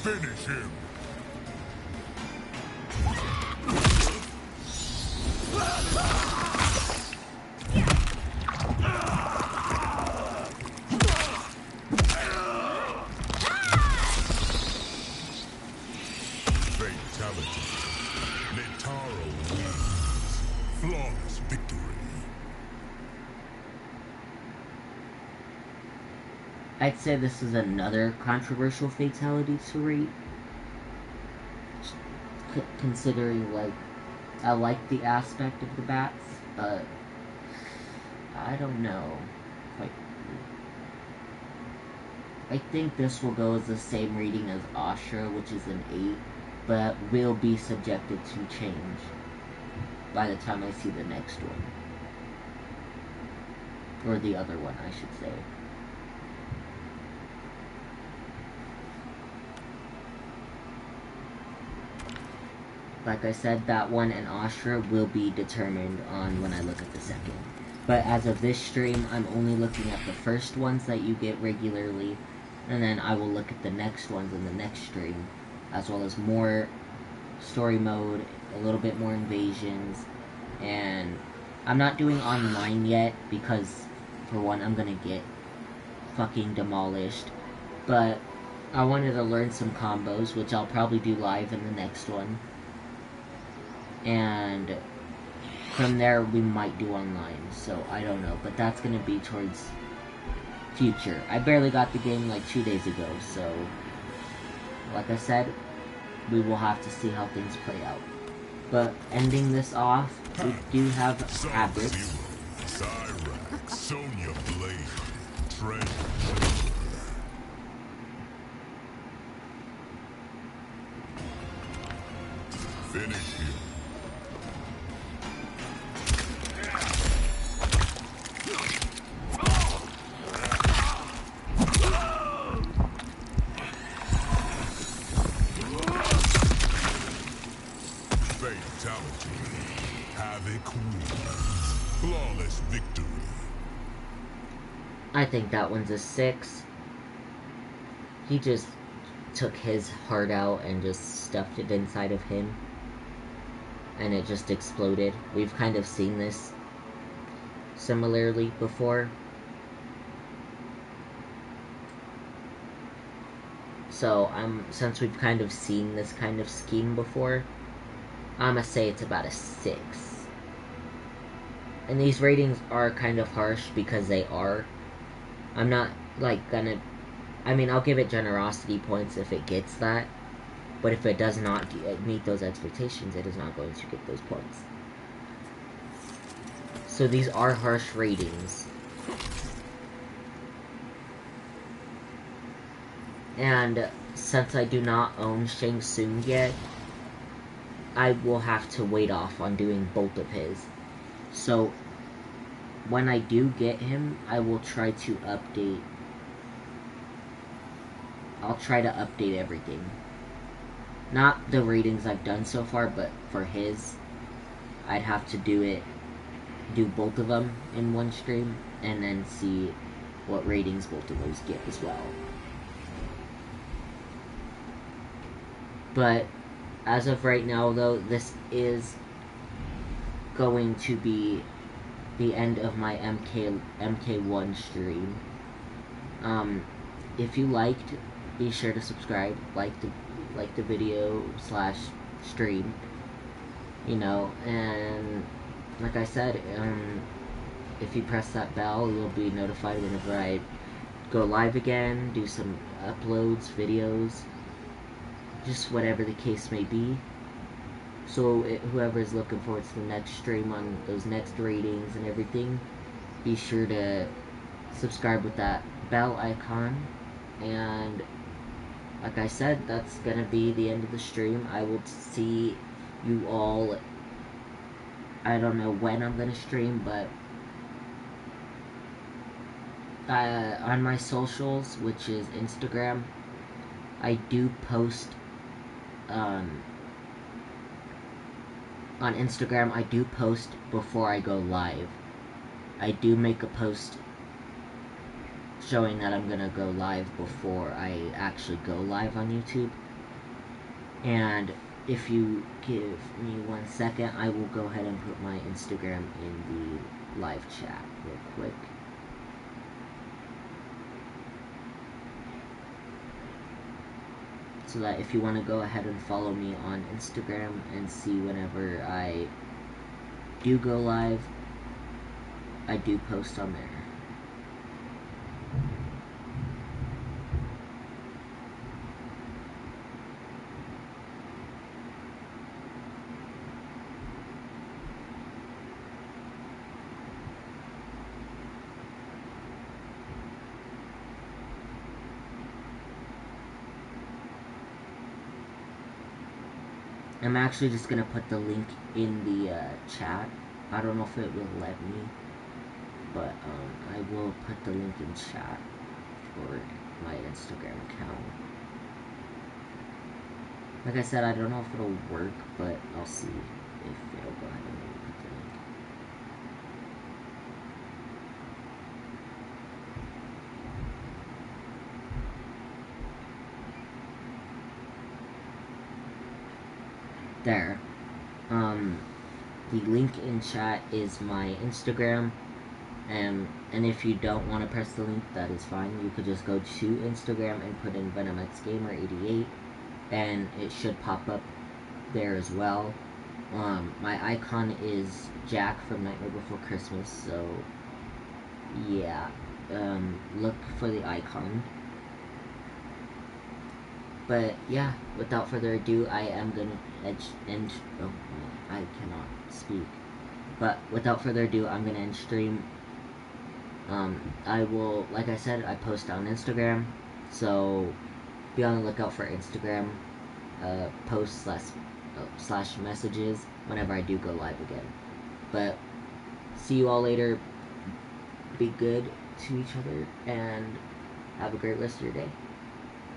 Finish him! Fatality. Netaro wins. Flawless victory. I'd say this is another controversial fatality to rate. Considering, like, I like the aspect of the bats, but I don't know. Like, I think this will go as the same rating as Ashra, which is an 8, but will be subjected to change by the time I see the next one. Or the other one, I should say. Like I said, that one and Ashra will be determined on when I look at the second. But as of this stream, I'm only looking at the first ones that you get regularly, and then I will look at the next ones in the next stream, as well as more story mode, a little bit more invasions, and I'm not doing online yet because, for one, I'm gonna get fucking demolished, but I wanted to learn some combos, which I'll probably do live in the next one. And from there, we might do online, so I don't know. But that's going to be towards future. I barely got the game like 2 days ago, so like I said, we will have to see how things play out. But ending this off, we do have habits. Cyrax, Sonya Blade, Trent. Finish him. Fatality. Havoc wins. Flawless victory. I think that one's a 6. He just took his heart out and just stuffed it inside of him. And it just exploded. We've kind of seen this similarly before. So, since we've kind of seen this kind of scheme before, I'm gonna say it's about a 6. And these ratings are kind of harsh because they are. I'm not, like, gonna... I mean, I'll give it generosity points if it gets that. But if it does not meet those expectations, it is not going to get those points. So these are harsh ratings. And since I do not own Shang Tsung yet, I will have to wait off on doing both of his. So when I do get him, I will try to update. I'll try to update everything. Not the ratings I've done so far, but for his, I'd have to do it do both of them in one stream, and then see what ratings both of those get as well. But as of right now, though, this is going to be the end of my Mk1 stream. If you liked, be sure to subscribe, like the video / stream, you know, and like I said, if you press that bell, you'll be notified whenever I go live again, do some uploads, videos, just whatever the case may be. So whoever is looking forward to the next stream on those next ratings and everything, be sure to subscribe with that bell icon. And like I said, that's gonna be the end of the stream. I will see you all, I don't know when I'm gonna stream, but on my socials, which is Instagram, I do post, on Instagram, I do post before I go live. I do make a post showing that I'm gonna go live before I actually go live on YouTube. And if you give me 1 second, I will go ahead and put my Instagram in the live chat real quick. So that if you want to go ahead and follow me on Instagram and see whenever I do go live, I do post on there. I'm actually just gonna put the link in the chat. I don't know if it will let me, but I will put the link in chat for my Instagram account. Like I said, I don't know if it'll work, but I'll see if it'll go ahead and let me put the link. There. The link in chat is my Instagram, and if you don't want to press the link, that is fine. You could just go to Instagram and put in VenomX Gamer 88, and it should pop up there as well. My icon is Jack from Nightmare Before Christmas, so yeah, look for the icon. But yeah, without further ado, I am gonna end. Oh, I cannot speak. But without further ado, I'm gonna end stream. I will, like I said, I post on Instagram, so be on the lookout for Instagram posts / messages whenever I do go live again. But see you all later. Be good to each other and have a great rest of your day.